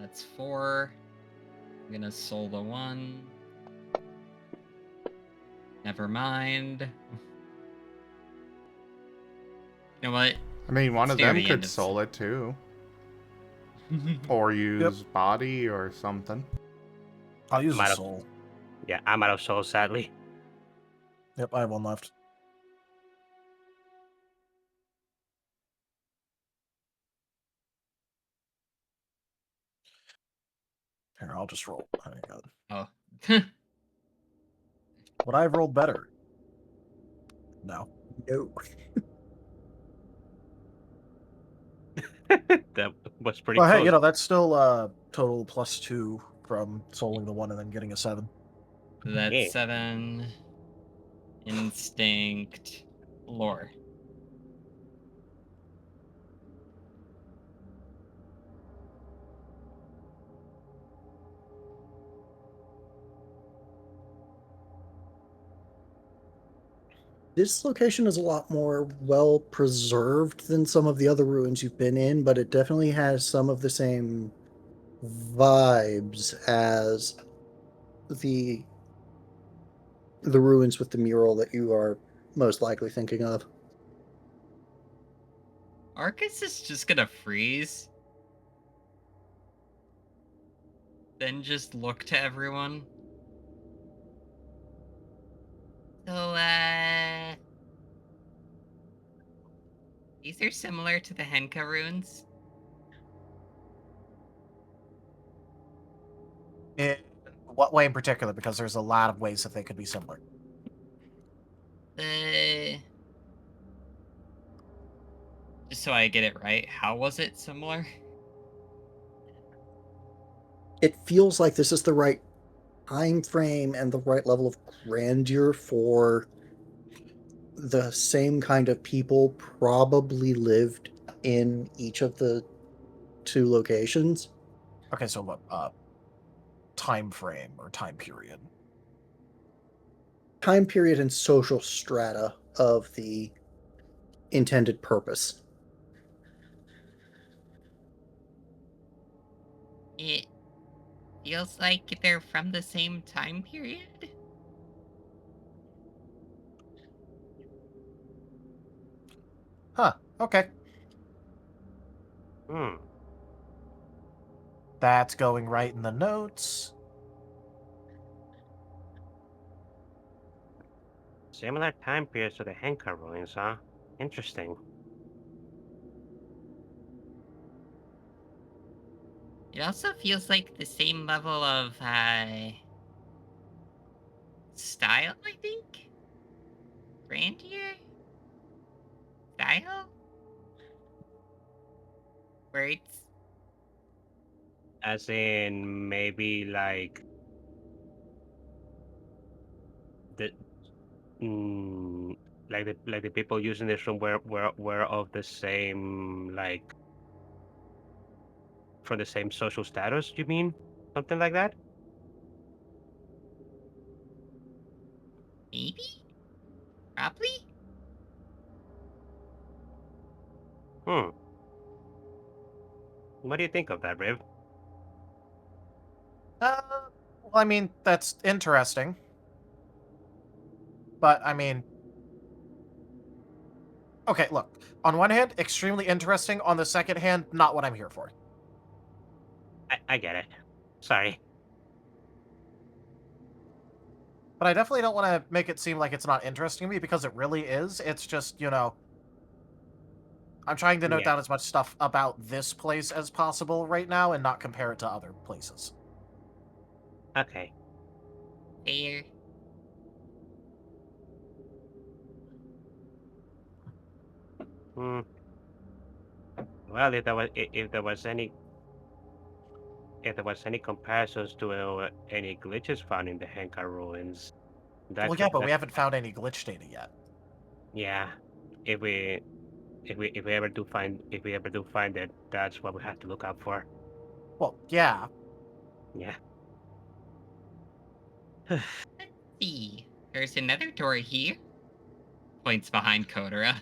that's 4. I'm gonna soul the 1. Never mind. You know what? I mean, one It's of near them the could end of- soul it too. Or use body or something. I'll use a Might have- soul. Yeah, I'm out of souls, sadly. Yep, I have 1 left. Here, I'll just roll. Hang on. Oh. Would I have rolled better? No. No. That was pretty Well, close. hey, you know, that's still total +2 from souling the 1 and then getting a 7. That's Yeah. 7. Instinct. Lore. This location is a lot more well preserved than some of the other ruins you've been in, but it definitely has some of the same vibes as the ruins with the mural that you are most likely thinking of. Arcus is just gonna freeze. Then just look to everyone. So, these are similar to the Henka runes. In what way in particular? Because there's a lot of ways that they could be similar. Just so I get it right, how was it similar? It feels like this is the right time frame and the right level of grandeur for the same kind of people probably lived in each of the 2 locations. Okay, so what? Time frame or time period? Time period and social strata of the intended purpose. It feels like they're from the same time period. Huh. Okay. Hmm. That's going right in the notes. Similar time periods to the Henka ruins, huh? Interesting. It also feels like the same level of style, I think. Grandeur? Style? Words? As in, maybe like the like the people using this room were of the same, like, from the same social status. You mean something like that? Maybe? Probably? Hmm. What do you think of that, Riv? Well, I mean, that's interesting. But, I mean... Okay, look. On one hand, extremely interesting. On the second hand, not what I'm here for. I get it. Sorry. But I definitely don't want to make it seem like it's not interesting to me, because it really is. It's just, you know... I'm trying to note Yeah. down as much stuff about this place as possible right now and not compare it to other places. Okay. Fair. Hmm. Well, if there was any comparisons to any glitches found in the Henka ruins, Well, yeah, but we haven't found any glitch data yet. Yeah. If we ever do find it, that's what we have to look out for. Well, yeah. Yeah. See, there's another door here. Points behind Kotora.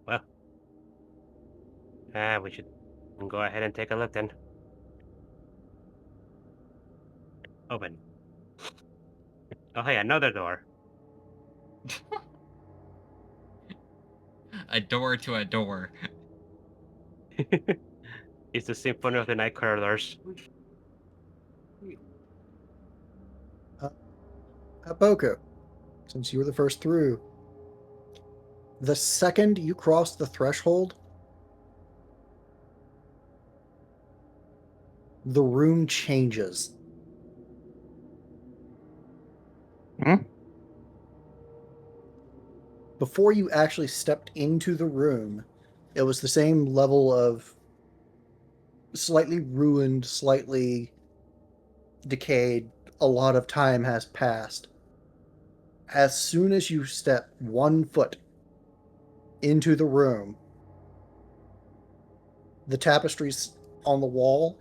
Well. We should go ahead and take a look then. Open. Oh hey, another door. A door to a door. It's the Symphony of the Night Corridors. Haboku, since you were the first through, the second you cross the threshold, the room changes. Hmm? Before you actually stepped into the room, it was the same level of slightly ruined, slightly decayed. A lot of time has passed. As soon as you step 1 foot into the room, the tapestries on the wall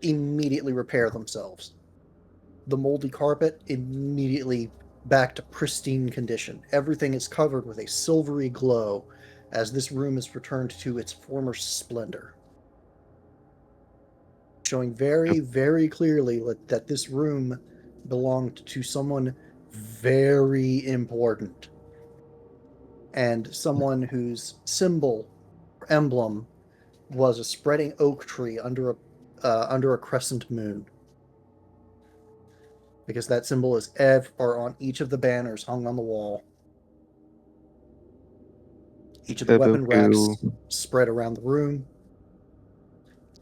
immediately repair themselves. The moldy carpet immediately back to pristine condition. Everything is covered with a silvery glow as this room is returned to its former splendor, showing very, very clearly that this room belonged to someone very important and someone whose symbol or emblem was a spreading oak tree under a crescent moon, because that symbol is on each of the banners hung on the wall. Each of the weapon racks Haboku, spread around the room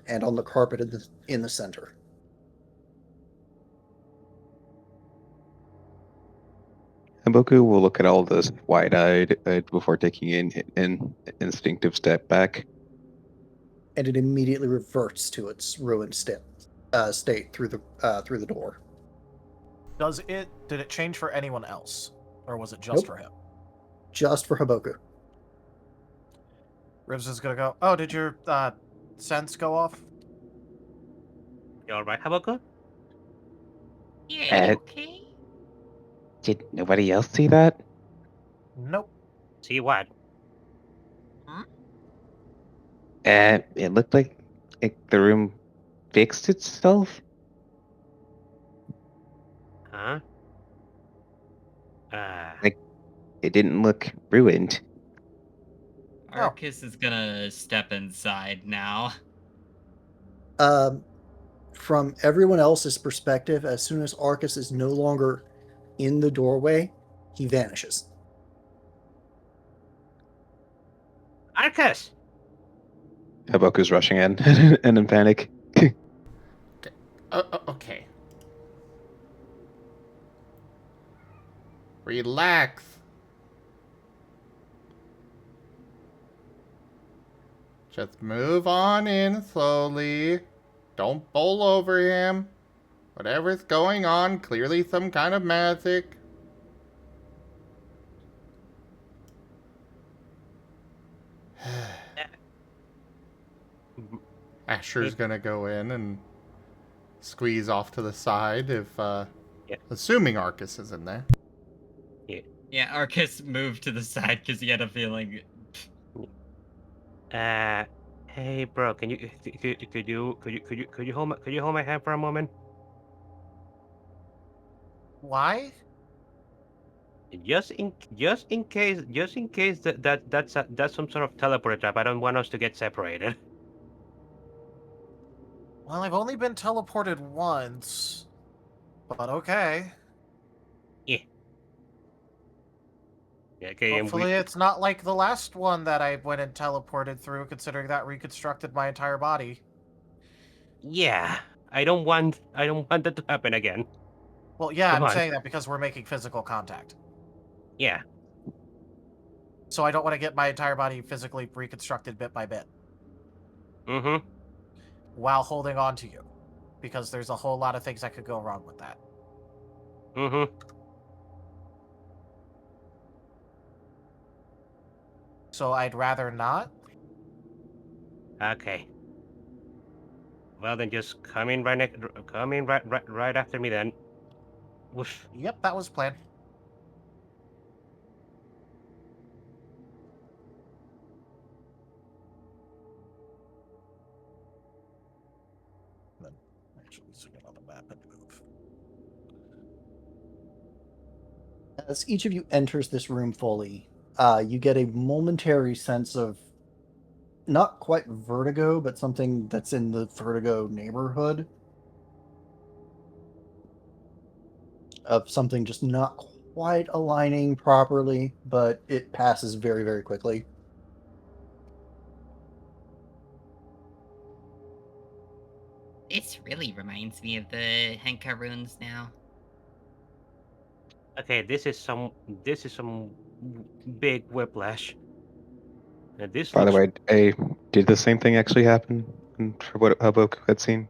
and on the carpet in the center. Haboku will look at all this wide-eyed before taking an instinctive step back. And it immediately reverts to its ruined state through the door. Did it change for anyone else? Or was it just Nope. for him? Just for Haboku. Ribs is gonna go, oh, did your sense go off? You alright, Haboku? Yeah, okay. Did nobody else see that? Nope. See what? Huh? It looked like the room fixed itself. Huh? Like, it didn't look ruined. Arcus is gonna step inside now. From everyone else's perspective, as soon as Arcus is no longer in the doorway, he vanishes. Arcus! Haboku's rushing in and in panic. Okay. Relax. Just move on in slowly. Don't bowl over him. Whatever's going on, clearly some kind of magic. Asher's gonna go in and squeeze off to the side if, Yeah. assuming Arcus is in there. Yeah, Arcus moved to the side because he had a feeling. Hey, bro, can you could you hold my hand for a moment? Why? Just in case that's some sort of teleport trap. I don't want us to get separated. Well, I've only been teleported once, but okay. Yeah. Yeah, okay, and Hopefully it's not like the last one that I went and teleported through, considering that reconstructed my entire body. yeah, I don't want that to happen again. Well, yeah, Come I'm on. saying that because we're making physical contact. Yeah. So I don't want to get my entire body physically reconstructed bit by bit Mm-hmm. while holding on to you, because there's a whole lot of things that could go wrong with that. Mm-hmm. So I'd rather not. Okay. Well then, just come in right after me then. Whoosh. Yep, that was planned. Then actually zoom in on the map and move. As each of you enters this room fully, you get a momentary sense of not quite vertigo, but something that's in the vertigo neighborhood of something just not quite aligning properly, but it passes very, very quickly. This really reminds me of the Henka runes now. Okay, this is some big whiplash. And this By the looks way, did the same thing actually happen for what Haboku had seen?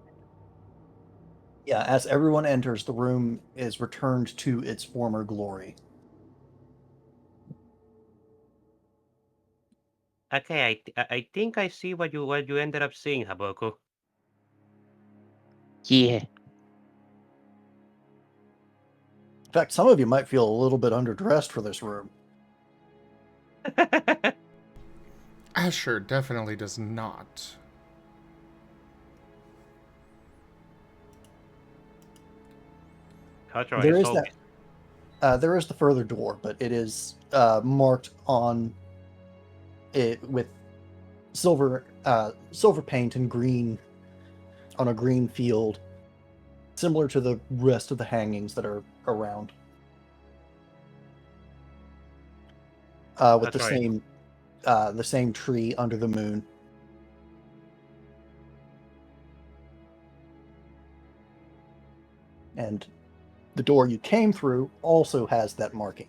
Yeah, as everyone enters, the room is returned to its former glory. okay. I think I see what you ended up seeing, Haboku. Yeah. In fact, some of you might feel a little bit underdressed for this room. Asher definitely does not. Kotora There is is so that. There is the further door, but it is marked on it with silver paint and green on a green field, similar to the rest of the hangings that are around. With Kotora. the same tree under the moon. And the door you came through also has that marking.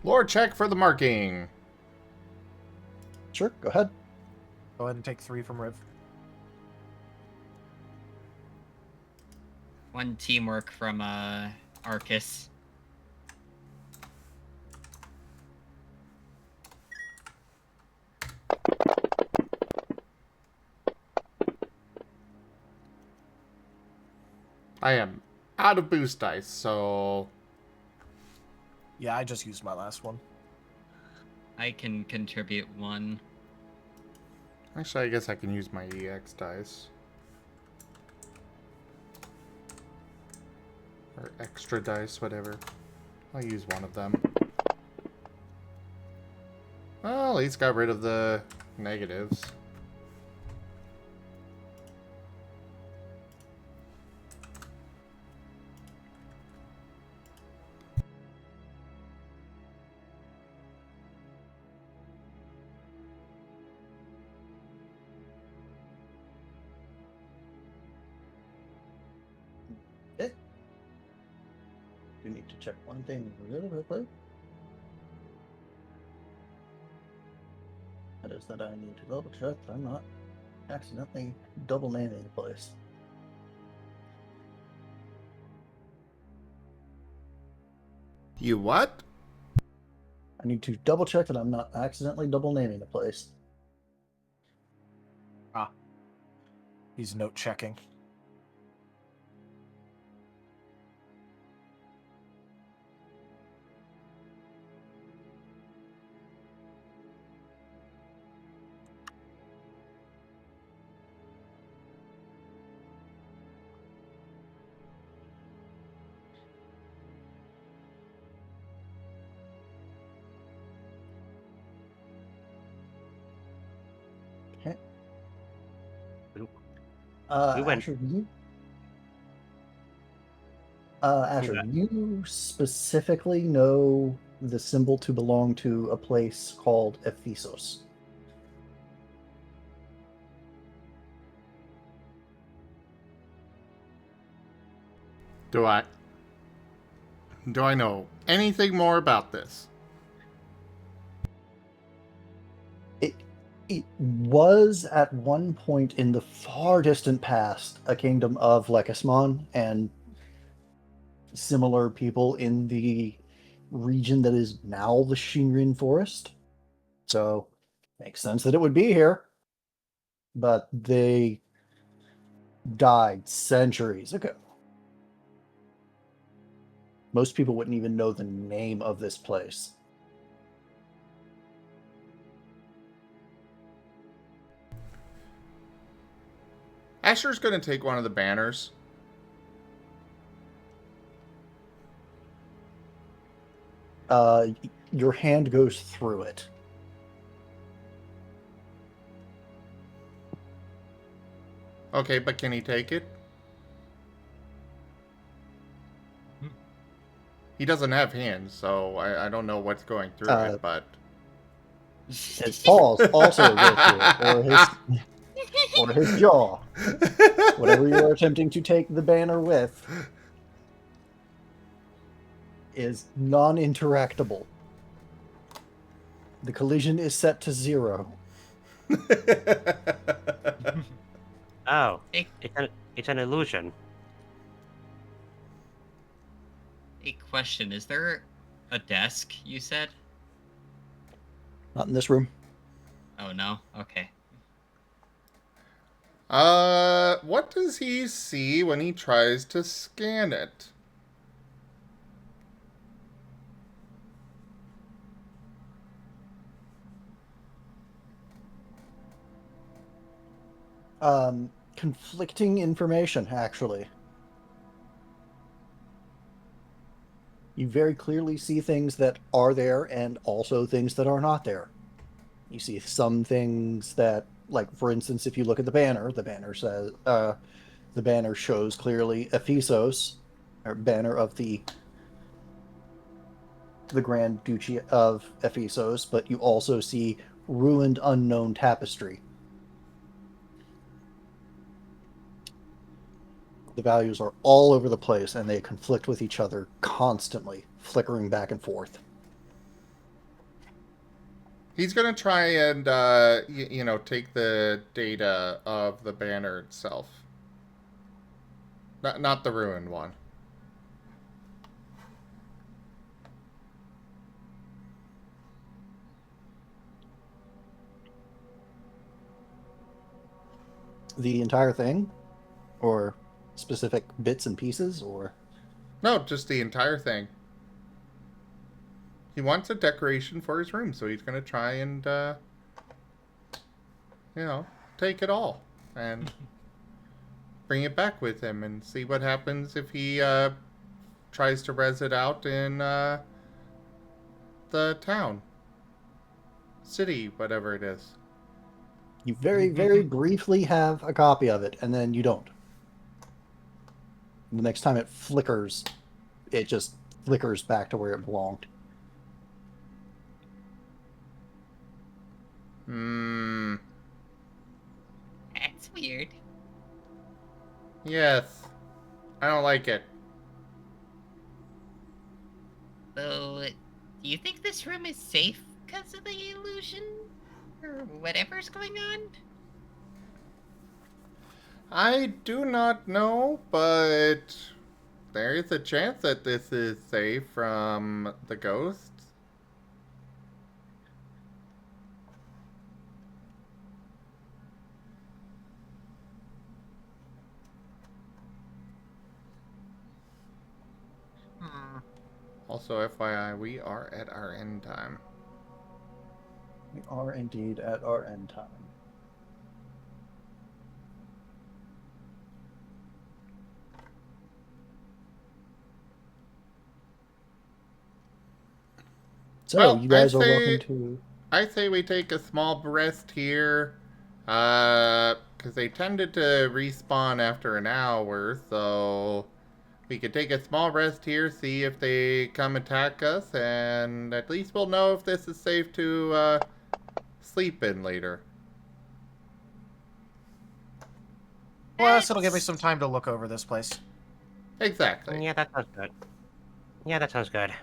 Lore check for the marking. Sure, go ahead. Go ahead and take 3 from Riv. 1 teamwork from Arcus. I am out of boost dice, so Yeah, I just used my last one. I can contribute 1. actually I guess I can use my EX dice. Or extra dice, whatever. I'll use one of them. Well, at least got rid of the negatives. Okay. Do need to check one thing really quickly. That is that I need to double check that I'm not accidentally double naming the place. You what? I need to double check that I'm not accidentally double naming the place. He's note checking. Okay. We went- Asher, Asher, you specifically know the symbol to belong to a place called Ephesus. Do I know anything more about this? It was at one point in the far distant past a kingdom of Lekismon and similar people in the region that is now the Shinrin Forest. So, makes sense that it would be here. But they died centuries ago. Most people wouldn't even know the name of this place. Asher's gonna take one of the banners. Your hand goes through it. Okay, but can he take it? He doesn't have hands, so I don't know what's going through it, but... His paws also go through it, or his jaw. Whatever you're attempting to take the banner with is non-interactable. The collision is set to 0. Oh, Hey, it's an illusion. A question, is there a desk, you said? Not in this room. Oh, no? Okay. What does he see when he tries to scan it? Conflicting information, actually. You very clearly see things that are there and also things that are not there. You see some things that, like, for instance, if you look at the banner says, the banner shows clearly Ephesus, or banner of the Grand Duchy of Ephesus, but you also see ruined unknown tapestry. The values are all over the place and they conflict with each other constantly, flickering back and forth. He's gonna try and, take the data of the banner itself. Not the ruined one. The entire thing? Or specific bits and pieces? Or No, just the entire thing. He wants a decoration for his room, so he's gonna try and, take it all. And bring it back with him and see what happens if he, tries to res it out in, the town. City, whatever it is. you very, very briefly have a copy of it, and then you don't. The next time it flickers, it just flickers back to where it belonged. that's weird. Yes. I don't like it. So, do you think this room is safe because of the illusion? Or whatever's going on? I do not know, but there is a chance that this is safe from the ghosts. Also, FYI, we are at our end time. We are indeed at our end time. So, Well, you guys are welcome to... I say we take a small rest here, Because they tended to respawn after an hour, so we could take a small rest here, see if they come attack us, and at least we'll know if this is safe to sleep in later. Plus, it'll give me some time to look over this place. Exactly. Yeah, that sounds good. Yeah, that sounds good.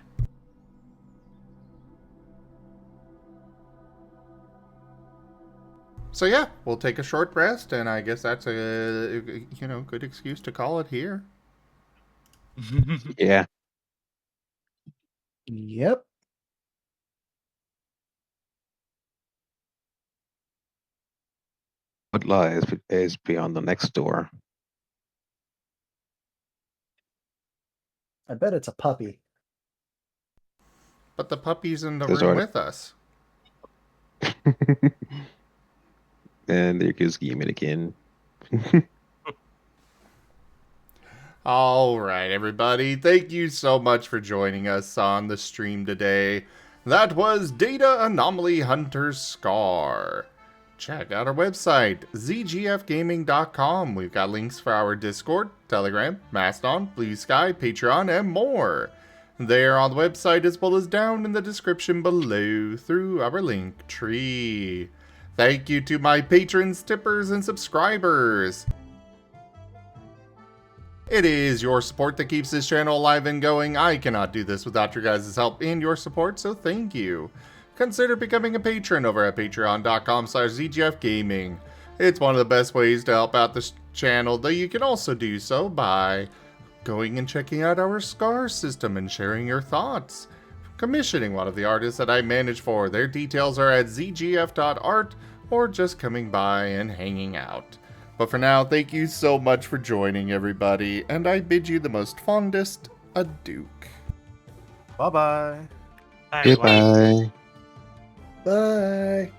So yeah, we'll take a short rest, and I guess that's a good excuse to call it here. Yeah. Yep. What lies is beyond the next door? I bet it's a puppy. But the puppy's in the There's room already- with us. And there goes Gimund again. All right, everybody. Thank you so much for joining us on the stream today. That was Data Anomaly Hunter Scar. Check out our website, zgfgaming.com. We've got links for our Discord, Telegram, Mastodon, Blue Sky, Patreon, and more. They're on the website as well as down in the description below through our link tree. Thank you to my patrons, tippers, and subscribers. It is your support that keeps this channel alive and going. I cannot do this without your guys' help and your support, so thank you. Consider becoming a patron over at patreon.com/zgfgaming. It's one of the best ways to help out this channel, though you can also do so by going and checking out our Scar system and sharing your thoughts. Commissioning one of the artists that I manage for. Their details are at zgf.art, or just coming by and hanging out. But for now, thank you so much for joining, everybody, and I bid you the most fondest adieu. Bye-bye. Bye, everyone. Goodbye. Bye.